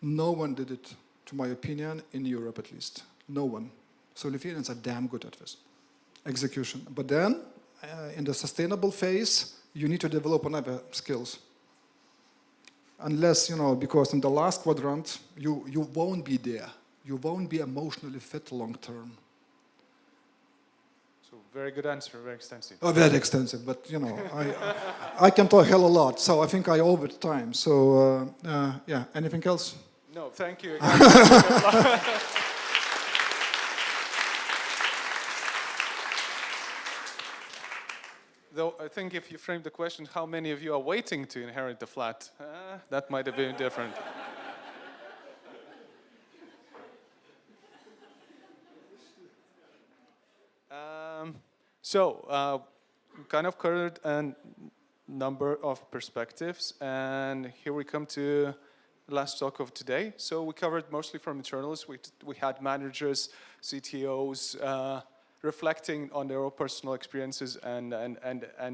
No one did it, to my opinion, in Europe at least. No one. So Lithuanians are damn good at this execution. But then, in the sustainable phase, you need to develop another skills. Unless, because in the last quadrant, you won't be there. You won't be emotionally fit long term. So very good answer, very extensive. Oh, very extensive, but I can talk hell a lot, so I think I over time. So, yeah, anything else? No, thank you. Though I think if you frame the question, how many of you are waiting to inherit the flat? That might have been different. We kind of covered a number of perspectives, and here we come to the last talk of today. So we covered mostly from internals. We had managers, CTOs, reflecting on their own personal experiences and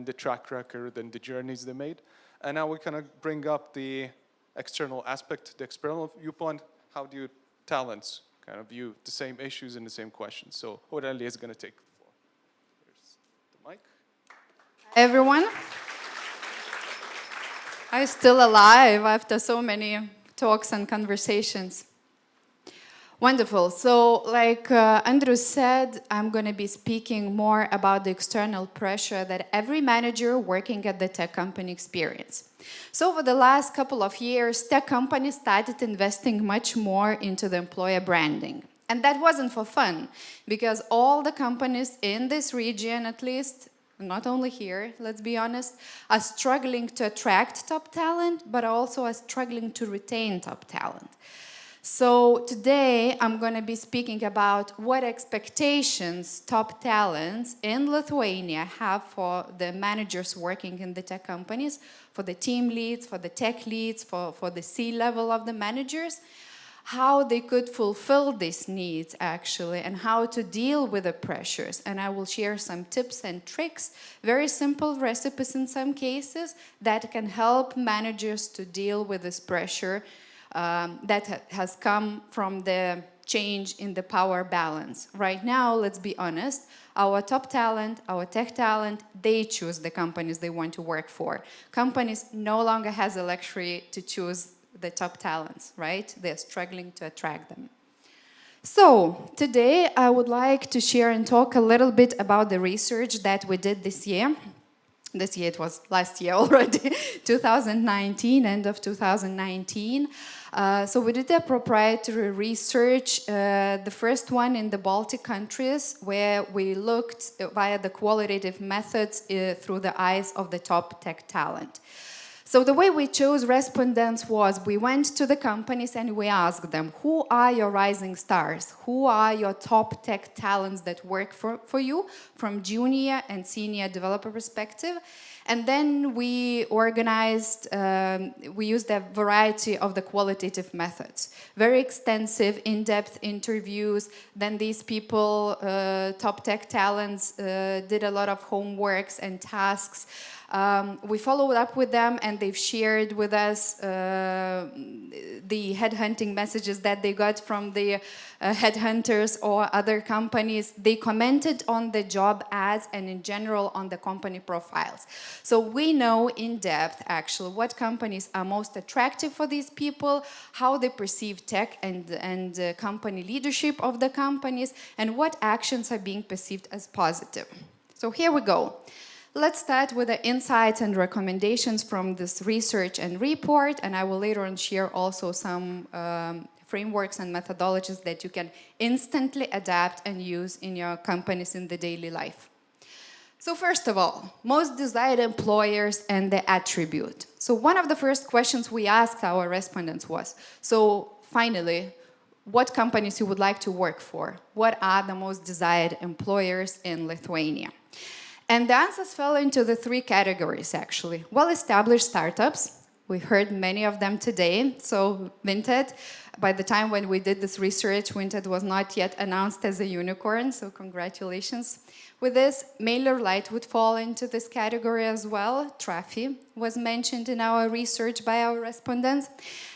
the track record and the journeys they made. And now we kind of bring up the external aspect, the external viewpoint. How do talents kind of view the same issues and the same questions? So Aurelia is going to take the floor. Here's the mic. Hi, everyone. I'm still alive after so many talks and conversations. Wonderful. So like Andrew said, I'm going to be speaking more about the external pressure that every manager working at the tech company experience. So over the last couple of years, tech companies started investing much more into the employer branding. And that wasn't for fun, because all the companies in this region, at least, not only here, let's be honest, are struggling to attract top talent, but also are struggling to retain top talent. So today I'm going to be speaking about what expectations top talents in Lithuania have for the managers working in the tech companies, for the team leads, for the tech leads, for the C-level of the managers, how they could fulfill these needs actually, and how to deal with the pressures. And I will share some tips and tricks, very simple recipes in some cases, that can help managers to deal with this pressure that has come from the change in the power balance. Right now, let's be honest, our top talent, our tech talent, they choose the companies they want to work for. Companies no longer has the luxury to choose the top talents, right? They're struggling to attract them. So today I would like to share and talk a little bit about the research that we did this year. This year, it was last year already, 2019, end of 2019. So we did a proprietary research, the first one in the Baltic countries, where we looked via the qualitative methods through the eyes of the top tech talent. So the way we chose respondents was we went to the companies and we asked them, who are your rising stars? Who are your top tech talents that work for you from junior and senior developer perspective? And then we organized, we used a variety of the qualitative methods. Very extensive, in-depth interviews. Then these people, top tech talents, did a lot of homeworks and tasks. We followed up with them and they've shared with us the headhunting messages that they got from the headhunters or other companies. They commented on the job ads and in general on the company profiles. So we know in depth actually what companies are most attractive for these people, how they perceive tech and company leadership of the companies, and what actions are being perceived as positive. So here we go. Let's start with the insights and recommendations from this research and report, and I will later on share also some frameworks and methodologies that you can instantly adapt and use in your companies in the daily life. So first of all, most desired employers and the attribute. So one of the first questions we asked our respondents was, so finally, what companies you would like to work for? What are the most desired employers in Lithuania? And the answers fell into the three categories, actually. Well-established startups, We heard many of them today. So Vinted, by the time when we did this research, Vinted was not yet announced as a unicorn, so congratulations. With this, MailerLite would fall into this category as well. Trafi was mentioned in our research by our respondents.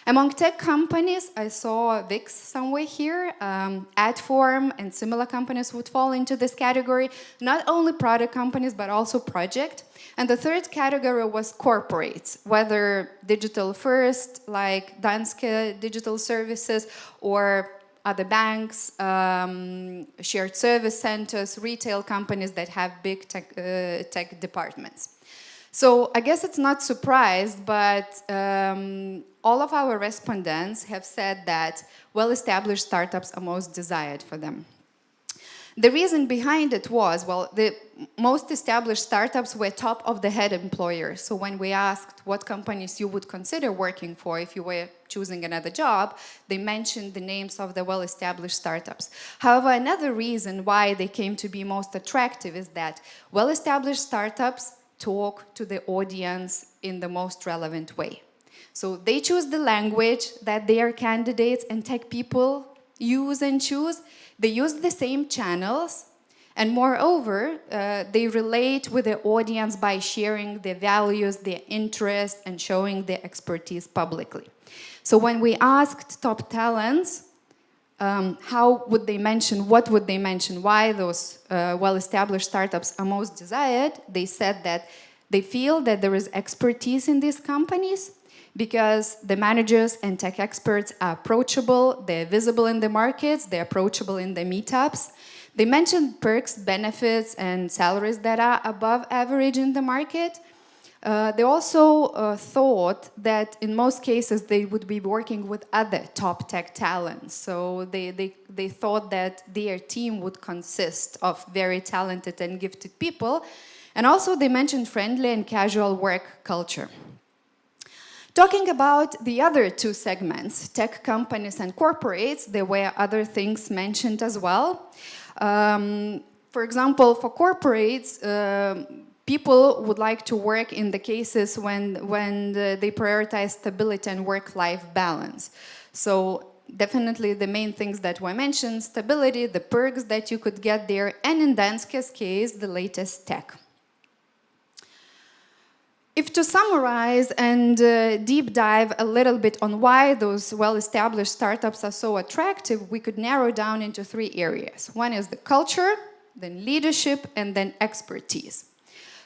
Among tech companies, I saw VIX somewhere here. Adform and similar companies would fall into this category. Not only product companies, but also project. And the third category was corporates, whether digital first, like Danske Digital Services, or other banks, shared service centers, retail companies that have big tech departments. So I guess it's not surprised, but all of our respondents have said that well-established startups are most desired for them. The reason behind it was, well, the most established startups were top-of-the-head employers. So when we asked what companies you would consider working for if you were choosing another job, they mentioned the names of the well-established startups. However, another reason why they came to be most attractive is that well-established startups talk to the audience in the most relevant way. So they choose the language that their candidates and tech people use and choose. They use the same channels, and moreover, they relate with the audience by sharing their values, their interests, and showing their expertise publicly. So when we asked top talents, how would they mention, what would they mention, why those well-established startups are most desired, they said that they feel that there is expertise in these companies, because the managers and tech experts are approachable, they're visible in the markets, they're approachable in the meetups. They mentioned perks, benefits, and salaries that are above average in the market. They also thought that in most cases they would be working with other top tech talents. So they thought that their team would consist of very talented and gifted people. And also they mentioned friendly and casual work culture. Talking about the other two segments, tech companies and corporates, there were other things mentioned as well. For example, for corporates, people would like to work in the cases when they prioritize stability and work-life balance. So definitely the main things that were mentioned, stability, the perks that you could get there, and in Danske's case, the latest tech. If to summarize and deep dive a little bit on why those well-established startups are so attractive, we could narrow down into three areas. One is the culture, then leadership, and then expertise.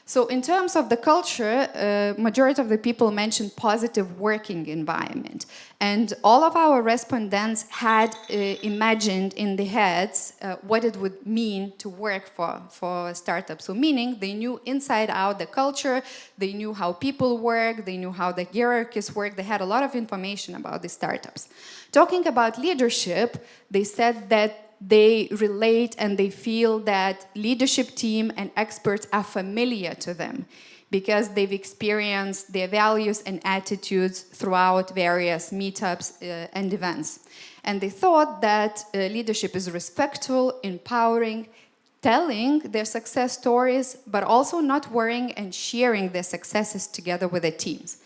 So in terms of the culture, majority of the people mentioned positive working environment. And all of our respondents had imagined in their heads what it would mean to work for a startup. So meaning they knew inside out the culture, they knew how people work, they knew how the hierarchies work, they had a lot of information about the startups. Talking about leadership, they said that they relate and they feel that leadership team and experts are familiar to them because they've experienced their values and attitudes throughout various meetups and events. And they thought that leadership is respectful, empowering, telling their success stories, but also not worrying and sharing their successes together with their teams.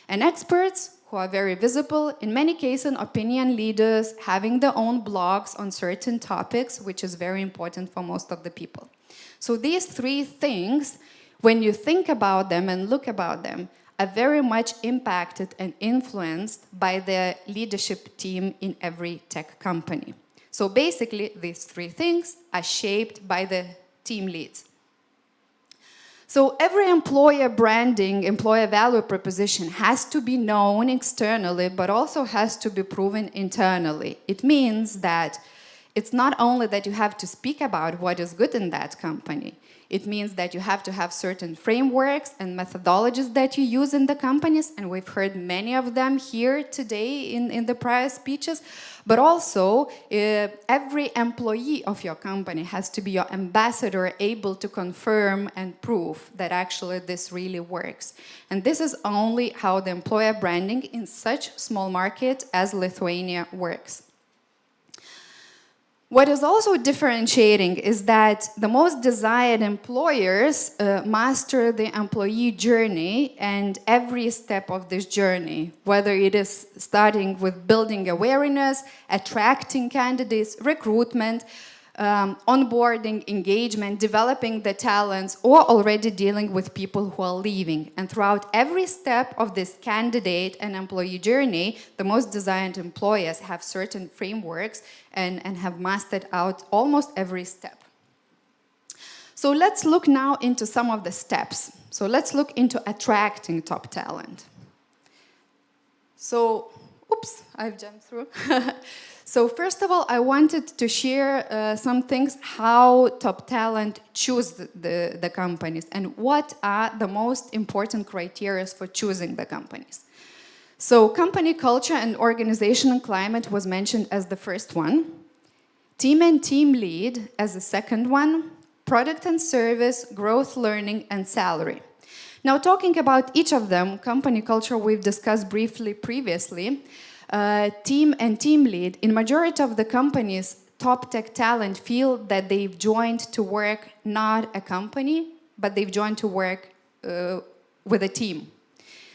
And experts who are very visible, in many cases opinion leaders, having their own blogs on certain topics, which is very important for most of the people. So these three things, when you think about them and look about them, are very much impacted and influenced by the leadership team in every tech company. So basically, these three things are shaped by the team leads. So every employer branding, employer value proposition has to be known externally, but also has to be proven internally. It means that it's not only that you have to speak about what is good in that company. It means that you have to have certain frameworks and methodologies that you use in the companies, and we've heard many of them here today in the prior speeches. But also, every employee of your company has to be your ambassador, able to confirm and prove that actually this really works. And this is only how the employer branding in such small market as Lithuania works. What is also differentiating is that the most desired employers master the employee journey and every step of this journey, whether it is starting with building awareness, attracting candidates, recruitment, onboarding, engagement, developing the talents, or already dealing with people who are leaving. And throughout every step of this candidate and employee journey, the most desired employers have certain frameworks and have mastered out almost every step. So let's look now into some of the steps. So let's look into attracting top talent. So, oops, I've jumped through. So first of all, I wanted to share some things how top talent choose the companies and what are the most important criteria for choosing the companies. So company culture and organizational climate was mentioned as the first one. Team and team lead as the second one. Product and service, growth, learning, and salary. Now talking about each of them, company culture we've discussed briefly previously. Team and team lead, in majority of the companies, top tech talent feel that they've joined to work not a company, but they've joined to work with a team.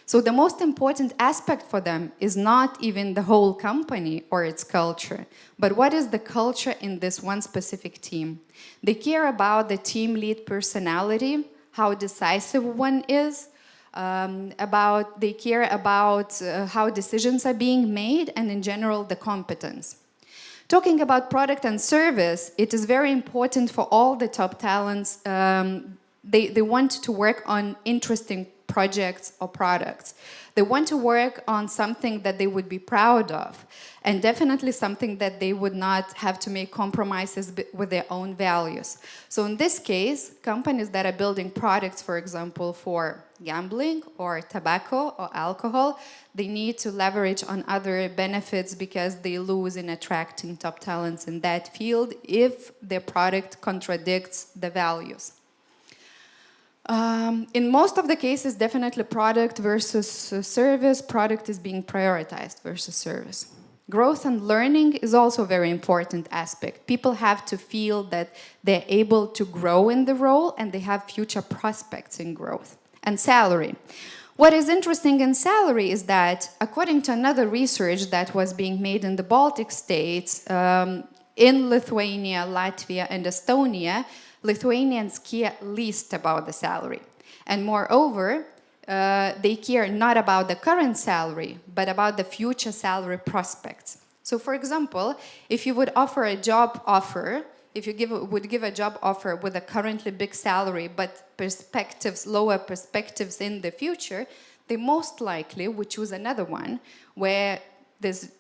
So the most important aspect for them is not even the whole company or its culture, but what is the culture in this one specific team. They care about the team lead personality, how decisive one is, they care about how decisions are being made, and in general, the competence. Talking about product and service, it is very important for all the top talents. They want to work on interesting projects or products. They want to work on something that they would be proud of, and definitely something that they would not have to make compromises with their own values. So in this case, companies that are building products, for example, for gambling or tobacco or alcohol, they need to leverage on other benefits because they lose in attracting top talents in that field if their product contradicts the values. In most of the cases, definitely product versus service. Product is being prioritized versus service. Growth and learning is also a very important aspect. People have to feel that they're able to grow in the role and they have future prospects in growth. And salary. What is interesting in salary is that, according to another research that was being made in the Baltic states, in Lithuania, Latvia, and Estonia, Lithuanians care least about the salary. And moreover, they care not about the current salary, but about the future salary prospects. So for example, if you would offer a job offer, if you would give a job offer with a currently big salary, but lower perspectives in the future, they most likely would choose another one where this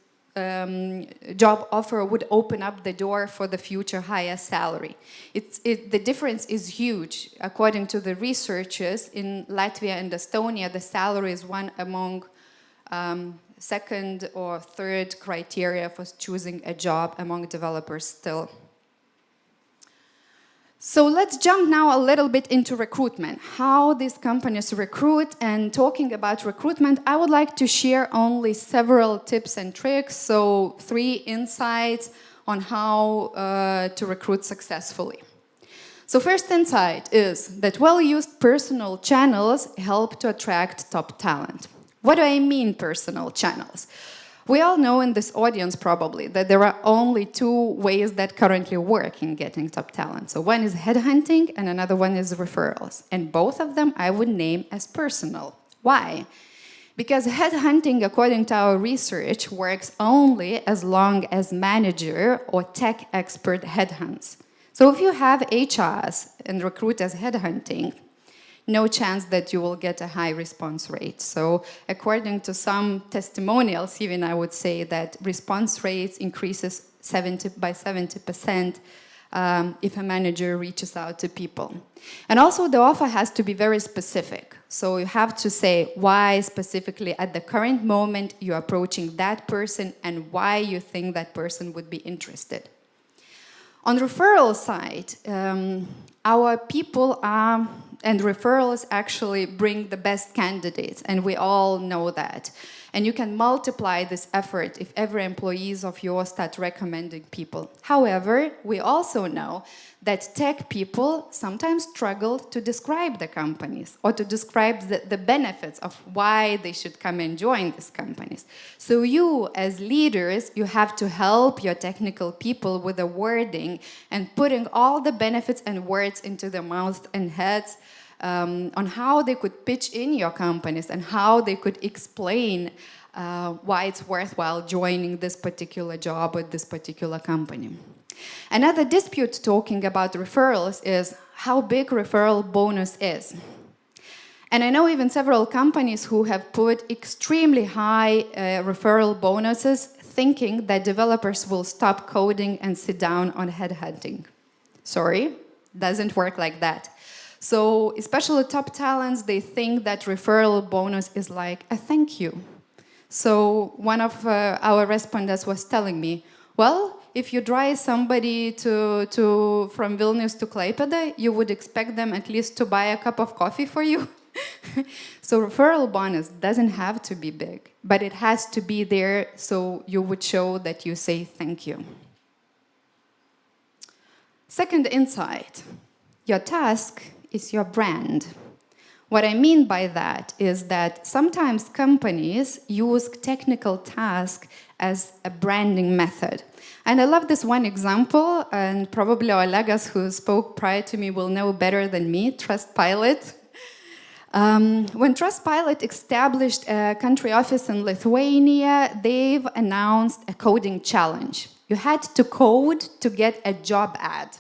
job offer would open up the door for the future higher salary. The difference is huge. According to the researchers in Latvia and Estonia, the salary is one among second or third criteria for choosing a job among developers still. So let's jump now a little bit into recruitment, how these companies recruit. And talking about recruitment, I would like to share only several tips and tricks, so 3 insights on how to recruit successfully. So first insight is that well-used personal channels help to attract top talent. What do I mean personal channels? We all know in this audience probably that there are only 2 ways that currently work in getting top talent. So one is headhunting and another one is referrals. And both of them I would name as personal. Why? Because headhunting, according to our research, works only as long as manager or tech expert headhunts. So if you have HRs and recruit as headhunting, no chance that you will get a high response rate. So according to some testimonials, even I would say that response rates increases by 70% if a manager reaches out to people. And also the offer has to be very specific. So you have to say why specifically at the current moment you're approaching that person and why you think that person would be interested. On referral side, our people and referrals actually bring the best candidates, and we all know that. And you can multiply this effort if every employee of yours start recommending people. However, we also know that tech people sometimes struggle to describe the companies or to describe the benefits of why they should come and join these companies. So you, as leaders, you have to help your technical people with the wording and putting all the benefits and words into their mouths and heads on how they could pitch in your companies and how they could explain why it's worthwhile joining this particular job with this particular company. Another dispute talking about referrals is how big referral bonus is. And I know even several companies who have put extremely high referral bonuses thinking that developers will stop coding and sit down on headhunting. Sorry, doesn't work like that. So especially top talents, they think that referral bonus is like a thank you. So one of our respondents was telling me, well, if you drive somebody from Vilnius to Klaipėda, you would expect them at least to buy a cup of coffee for you. So referral bonus doesn't have to be big, but it has to be there so you would show that you say thank you. Second insight, your task is your brand. What I mean by that is that sometimes companies use technical tasks as a branding method. And I love this one example, and probably Olegas, who spoke prior to me, will know better than me, Trustpilot. When Trustpilot established a country office in Lithuania, they've announced a coding challenge. You had to code to get a job ad.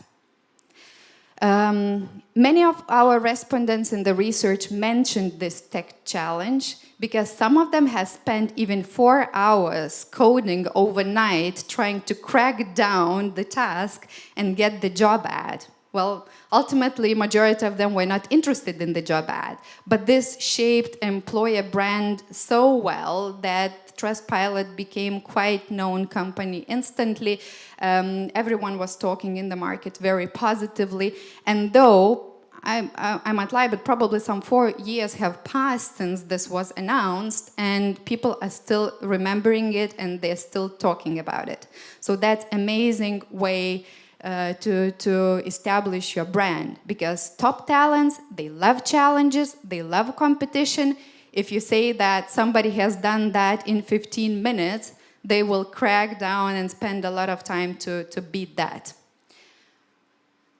Many of our respondents in the research mentioned this tech challenge because some of them have spent even 4 hours coding overnight trying to crack down the task and get the job ad. Well, ultimately, majority of them were not interested in the job ad, but this shaped employer brand so well that Trustpilot became quite known company instantly. Everyone was talking in the market very positively, and though I might lie, but probably some 4 years have passed since this was announced, and people are still remembering it and they're still talking about it. So that's an amazing way to establish your brand, because top talents, they love challenges, they love competition. If you say that somebody has done that in 15 minutes, they will crack down and spend a lot of time to beat that.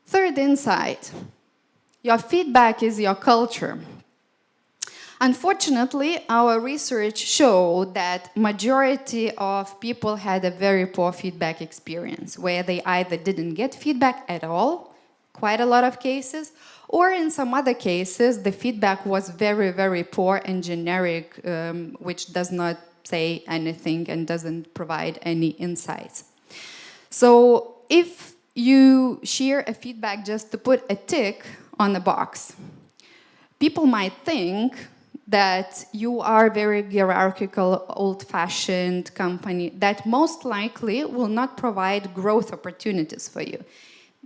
Third insight, your feedback is your culture. Unfortunately, our research showed that majority of people had a very poor feedback experience, where they either didn't get feedback at all, quite a lot of cases, or in some other cases, the feedback was very, very poor and generic, which does not say anything and doesn't provide any insights. So if you share a feedback just to put a tick on the box, people might think that you are a very hierarchical, old-fashioned company that most likely will not provide growth opportunities for you,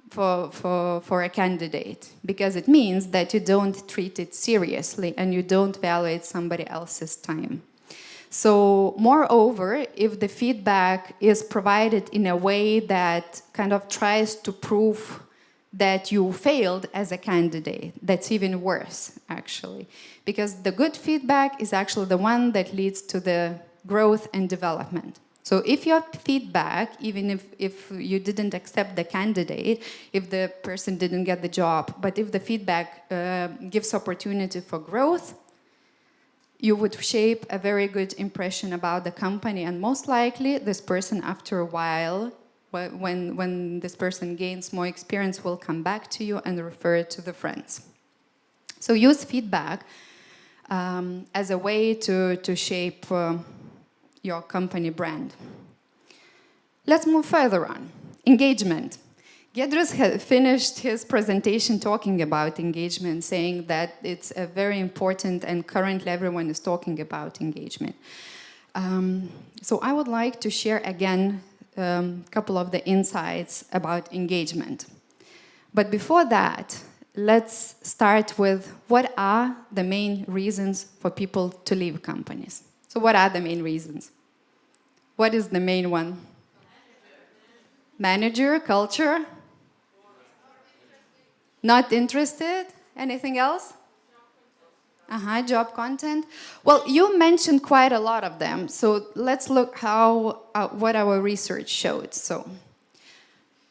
for a candidate, because it means that you don't treat it seriously and you don't value somebody else's time. So, moreover, if the feedback is provided in a way that kind of tries to prove that you failed as a candidate, that's even worse, actually. Because the good feedback is actually the one that leads to the growth and development. So if your feedback, even if you didn't accept the candidate, if the person didn't get the job, but if the feedback gives opportunity for growth, you would shape a very good impression about the company, and most likely this person, after a while, when this person gains more experience, will come back to you and refer to the friends. So use feedback as a way to shape your company brand. Let's move further on. Engagement. Giedrius had finished his presentation talking about engagement, saying that it's a very important, and currently everyone is talking about engagement. So I would like to share again a couple of the insights about engagement. But before that, let's start with what are the main reasons for people to leave companies. So what are the main reasons? What is the main one? Manager, culture? Not interested? Anything else? Job content. Well, you mentioned quite a lot of them. So let's look what our research showed. So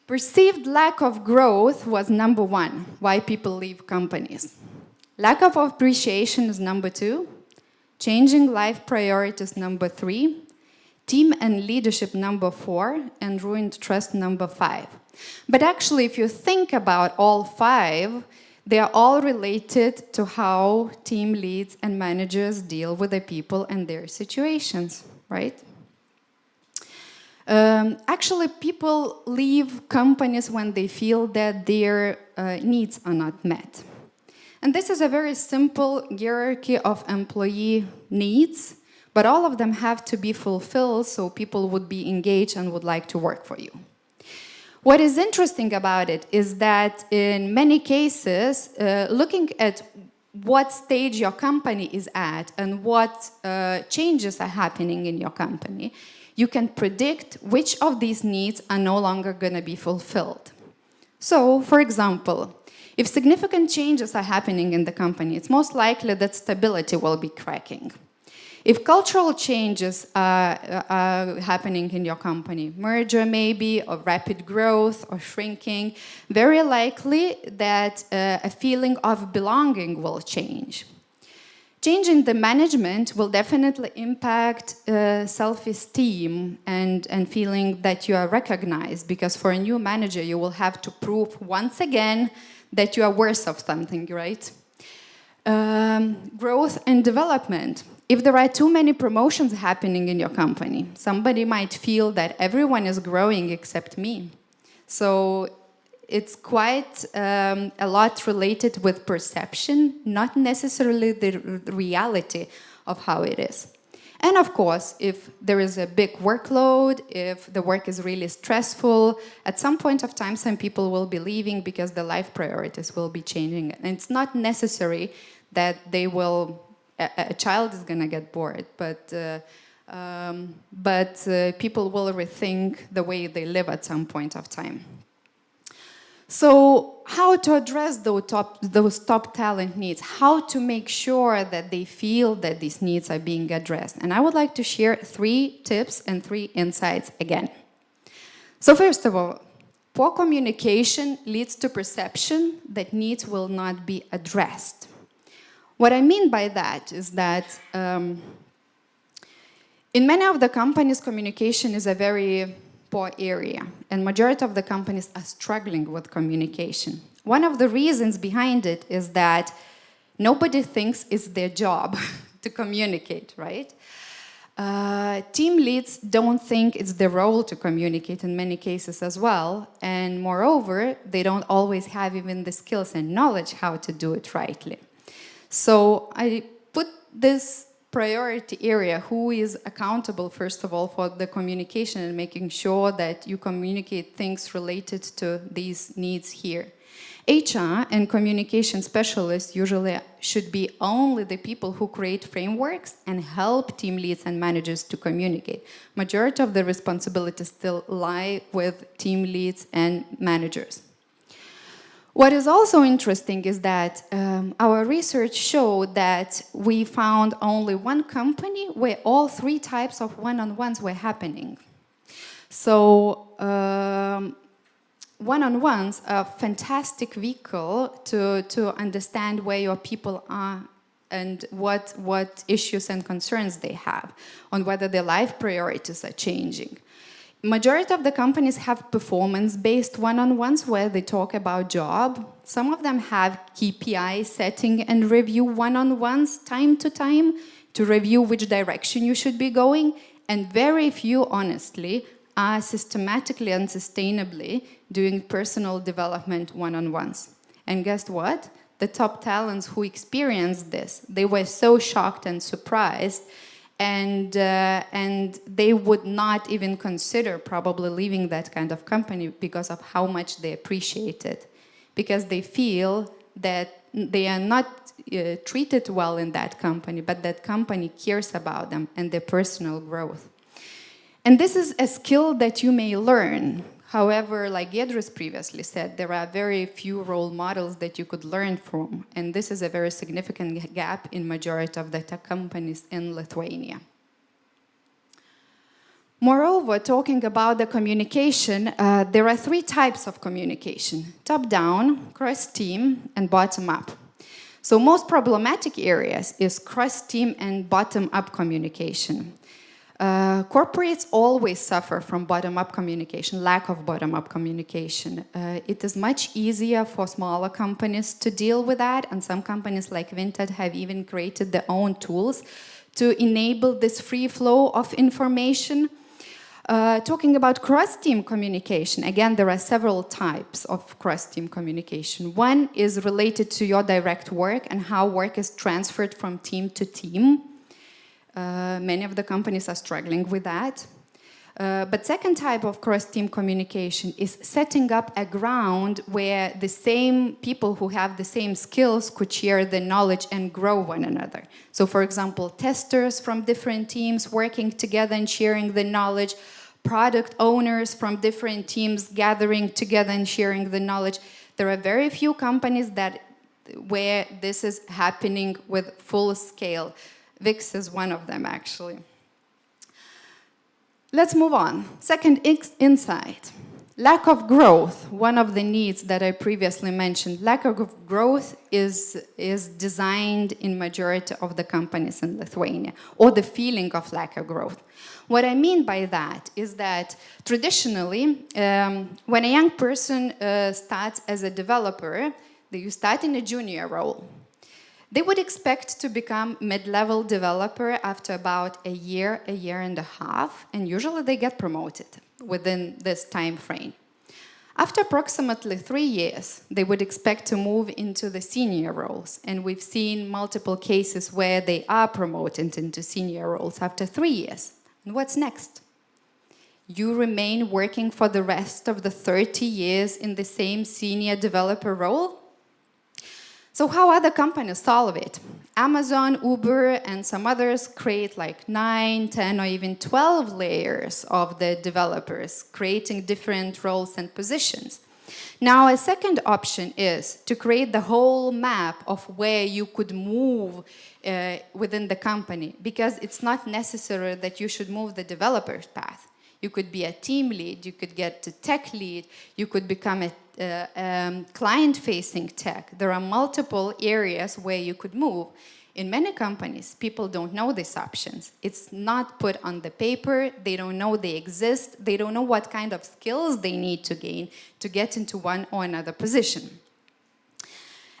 perceived lack of growth was number 1, why people leave companies. Lack of appreciation is number 2. Changing life priorities number 3. Team and leadership number 4. And ruined trust number 5. But actually, if you think about all 5, they are all related to how team leads and managers deal with the people and their situations, right? Actually, people leave companies when they feel that their needs are not met. And this is a very simple hierarchy of employee needs, but all of them have to be fulfilled so people would be engaged and would like to work for you. What is interesting about it is that in many cases, looking at what stage your company is at and what changes are happening in your company, you can predict which of these needs are no longer going to be fulfilled. So, for example, if significant changes are happening in the company, it's most likely that stability will be cracking. If cultural changes are happening in your company, merger maybe, or rapid growth, or shrinking, very likely that a feeling of belonging will change. Changing the management will definitely impact self-esteem and feeling that you are recognized, because for a new manager, you will have to prove once again that you are worth of something, right? Growth and development. If there are too many promotions happening in your company, somebody might feel that everyone is growing except me. So it's quite a lot related with perception, not necessarily the reality of how it is. And of course, if there is a big workload, if the work is really stressful, at some point of time, some people will be leaving because the life priorities will be changing. And it's not necessary that they will, a child is going to get bored, but people will rethink the way they live at some point of time. So how to address those top talent needs? How to make sure that they feel that these needs are being addressed? And I would like to share 3 tips and 3 insights again. So first of all, poor communication leads to perception that needs will not be addressed. What I mean by that is that in many of the companies, communication is a very poor area, and majority of the companies are struggling with communication. One of the reasons behind it is that nobody thinks it's their job to communicate, right? Team leads don't think it's their role to communicate in many cases as well, and moreover, they don't always have even the skills and knowledge how to do it rightly. So I put this priority area, who is accountable, first of all, for the communication and making sure that you communicate things related to these needs here. HR and communication specialists usually should be only the people who create frameworks and help team leads and managers to communicate. Majority of the responsibilities still lie with team leads and managers. What is also interesting is that our research showed that we found only one company where all 3 types of one-on-ones were happening. So one-on-ones are a fantastic vehicle to understand where your people are and what issues and concerns they have, on whether their life priorities are changing. Majority of the companies have performance-based one-on-ones where they talk about job. Some of them have KPI setting and review one-on-ones time to time to review which direction you should be going. And very few, honestly, are systematically and sustainably doing personal development one-on-ones. And guess what? The top talents who experienced this, they were so shocked and surprised, and they would not even consider probably leaving that kind of company because of how much they appreciate it. Because they feel that they are not treated well in that company, but that company cares about them and their personal growth. And this is a skill that you may learn. However, like Giedrius previously said, there are very few role models that you could learn from, and this is a very significant gap in majority of the tech companies in Lithuania. Moreover, talking about the communication, there are 3 types of communication: top-down, cross-team, and bottom-up. So most problematic areas is cross-team and bottom-up communication. Corporates always suffer from bottom-up communication, lack of bottom-up communication. It is much easier for smaller companies to deal with that, and some companies like Vinted have even created their own tools to enable this free flow of information. Talking about cross-team communication, again, there are several types of cross-team communication. One is related to your direct work and how work is transferred from team to team. Many of the companies are struggling with that. But second type of cross-team communication is setting up a ground where the same people who have the same skills could share the knowledge and grow one another. So for example, testers from different teams working together and sharing the knowledge, product owners from different teams gathering together and sharing the knowledge. There are very few companies where this is happening with full scale. VIX is one of them, actually. Let's move on. Second insight. Lack of growth, one of the needs that I previously mentioned. Lack of growth is designed in majority of the companies in Lithuania, or the feeling of lack of growth. What I mean by that is that traditionally, when a young person starts as a developer, you start in a junior role. They would expect to become mid-level developer after about a year and a half, and usually they get promoted within this time frame. After approximately 3 years, they would expect to move into the senior roles, and we've seen multiple cases where they are promoted into senior roles after 3 years. And what's next? You remain working for the rest of the 30 years in the same senior developer role? So how other companies solve it? Amazon, Uber, and some others create like 9, 10, or even 12 layers of the developers, creating different roles and positions. Now, a second option is to create the whole map of where you could move within the company, because it's not necessary that you should move the developer's path. You could be a team lead, you could get to tech lead, you could become a client-facing tech. There are multiple areas where you could move. In many companies, people don't know these options. It's not put on the paper, they don't know they exist, they don't know what kind of skills they need to gain to get into one or another position.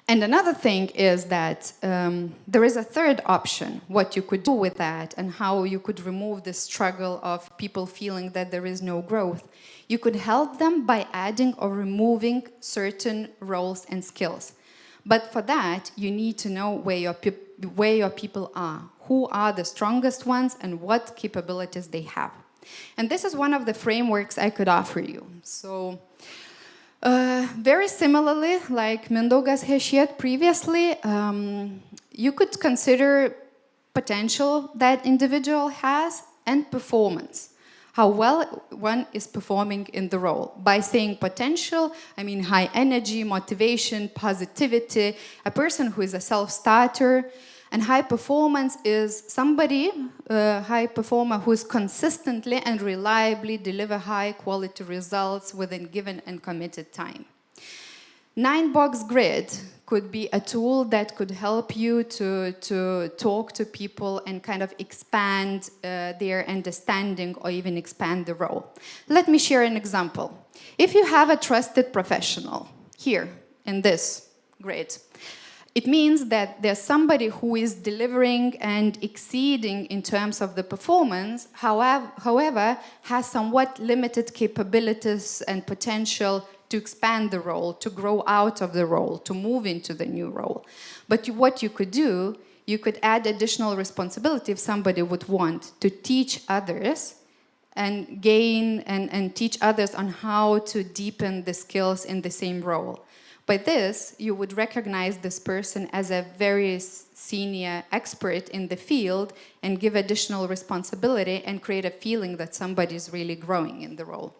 And another thing is that there is a third option, what you could do with that and how you could remove the struggle of people feeling that there is no growth. You could help them by adding or removing certain roles and skills. But for that, you need to know where your people are, who are the strongest ones and what capabilities they have. And this is one of the frameworks I could offer you. So, very similarly, like Mindaugas has shared previously, you could consider potential that individual has and performance, how well one is performing in the role. By saying potential, I mean high energy, motivation, positivity, a person who is a self-starter. And high performance is somebody, high performer, who is consistently and reliably deliver high quality results within given and committed time. 9-box grid could be a tool that could help you to talk to people and kind of expand their understanding or even expand the role. Let me share an example. If you have a trusted professional here in this grid, it means that there's somebody who is delivering and exceeding in terms of the performance, however, has somewhat limited capabilities and potential to expand the role, to grow out of the role, to move into the new role. But what you could do, you could add additional responsibility if somebody would want to teach others and gain and teach others on how to deepen the skills in the same role. By this, you would recognize this person as a very senior expert in the field and give additional responsibility and create a feeling that somebody is really growing in the role.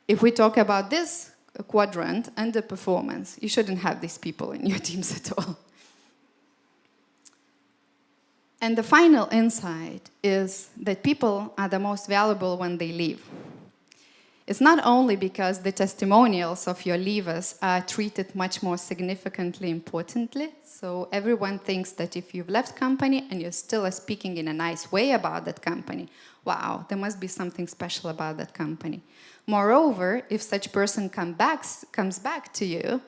If we talk about this quadrant, underperformance, you shouldn't have these people in your teams at all. And the final insight is that people are the most valuable when they leave. It's not only because the testimonials of your leavers are treated much more significantly importantly, so everyone thinks that if you've left company and you're still speaking in a nice way about that company, wow, there must be something special about that company. Moreover, if such person comes back to you,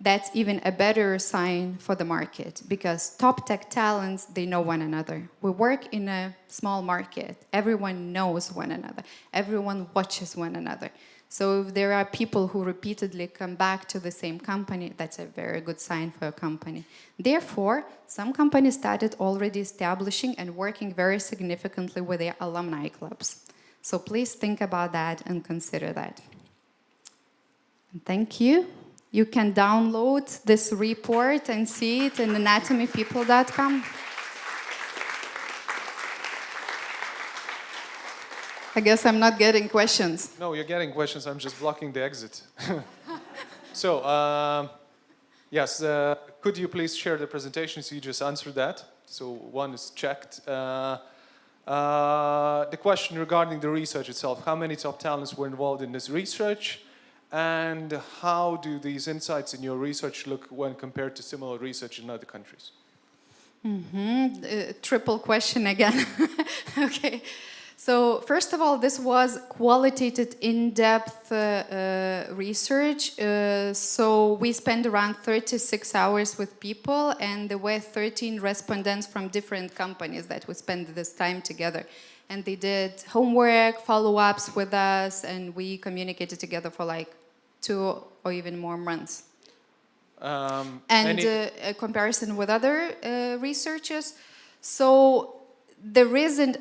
that's even a better sign for the market, because top tech talents, they know one another. We work in a small market. Everyone knows one another. Everyone watches one another. So if there are people who repeatedly come back to the same company, that's a very good sign for a company. Therefore, some companies started already establishing and working very significantly with their alumni clubs. So please think about that and consider that. And thank you. You can download this report and see it in anatomypeople.com. I guess I'm not getting questions. No, you're getting questions. I'm just blocking the exit. So, yes, could you please share the presentations? You just answered that. So one is checked. The question regarding the research itself. How many top talents were involved in this research? And how do these insights in your research look when compared to similar research in other countries? Triple question again. Okay. So first of all, this was qualitative, in-depth research. So we spent around 36 hours with people, and there were 13 respondents from different companies that we spent this time together. And they did homework, follow-ups with us, and we communicated together for like 2 or even more months. And a comparison with other researchers. So there isn't,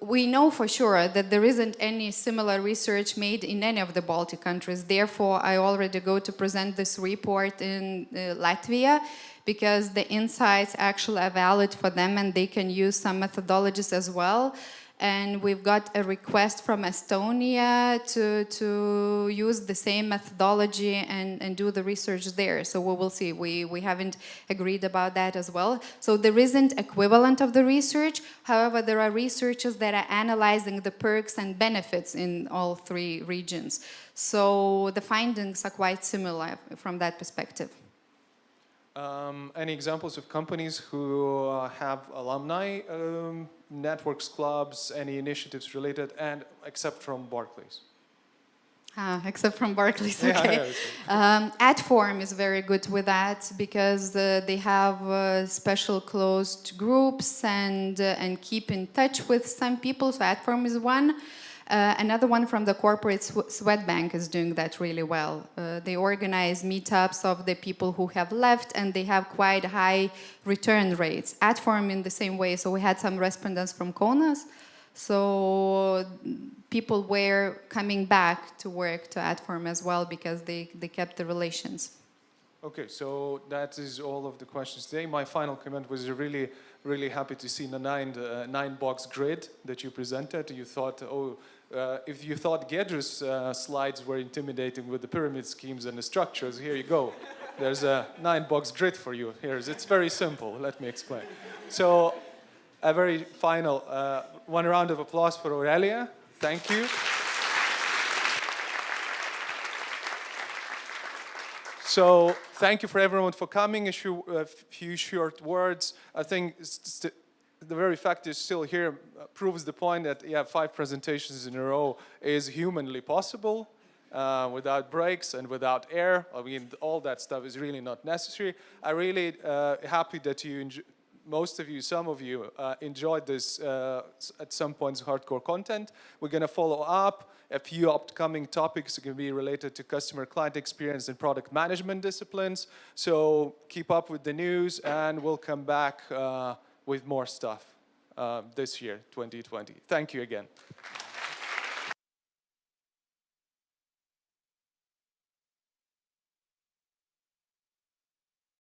we know for sure that there isn't any similar research made in any of the Baltic countries. Therefore, I already go to present this report in Latvia, because the insights actually are valid for them and they can use some methodologies as well. And we've got a request from Estonia to use the same methodology and do the research there. So we will see. We haven't agreed about that as well. So there isn't equivalent of the research. However, there are researchers that are analyzing the perks and benefits in all 3 regions. So the findings are quite similar from that perspective. Any examples of companies who have alumni networks, clubs, any initiatives related, and except from Barclays? Except from Barclays, okay. Yeah, Adform is very good with that, because they have special closed groups and keep in touch with some people. So Adform is one. Another one from the corporate Swedbank is doing that really well. They organize meetups of the people who have left, and they have quite high return rates. Adform in the same way. So we had some respondents from Kaunas. So people were coming back to work to Adform as well, because they kept the relations. Okay, so that is all of the questions today. My final comment was really, really happy to see the 9-box grid that you presented. You thought, if you thought Gedru's slides were intimidating with the pyramid schemes and the structures, here you go. There's a 9-box grid for you. It's very simple. Let me explain. So, a very final, one round of applause for Aurelia. Thank you. So thank you for everyone for coming. A few short words. I think the very fact you're still here proves the point that 5 presentations in a row is humanly possible without breaks and without air. I mean, all that stuff is really not necessary. I'm really happy that most of you, some of you, enjoyed this at some points hardcore content. We're going to follow up. A few upcoming topics are going to be related to customer client experience and product management disciplines. So keep up with the news, and we'll come back with more stuff this year, 2020. Thank you again.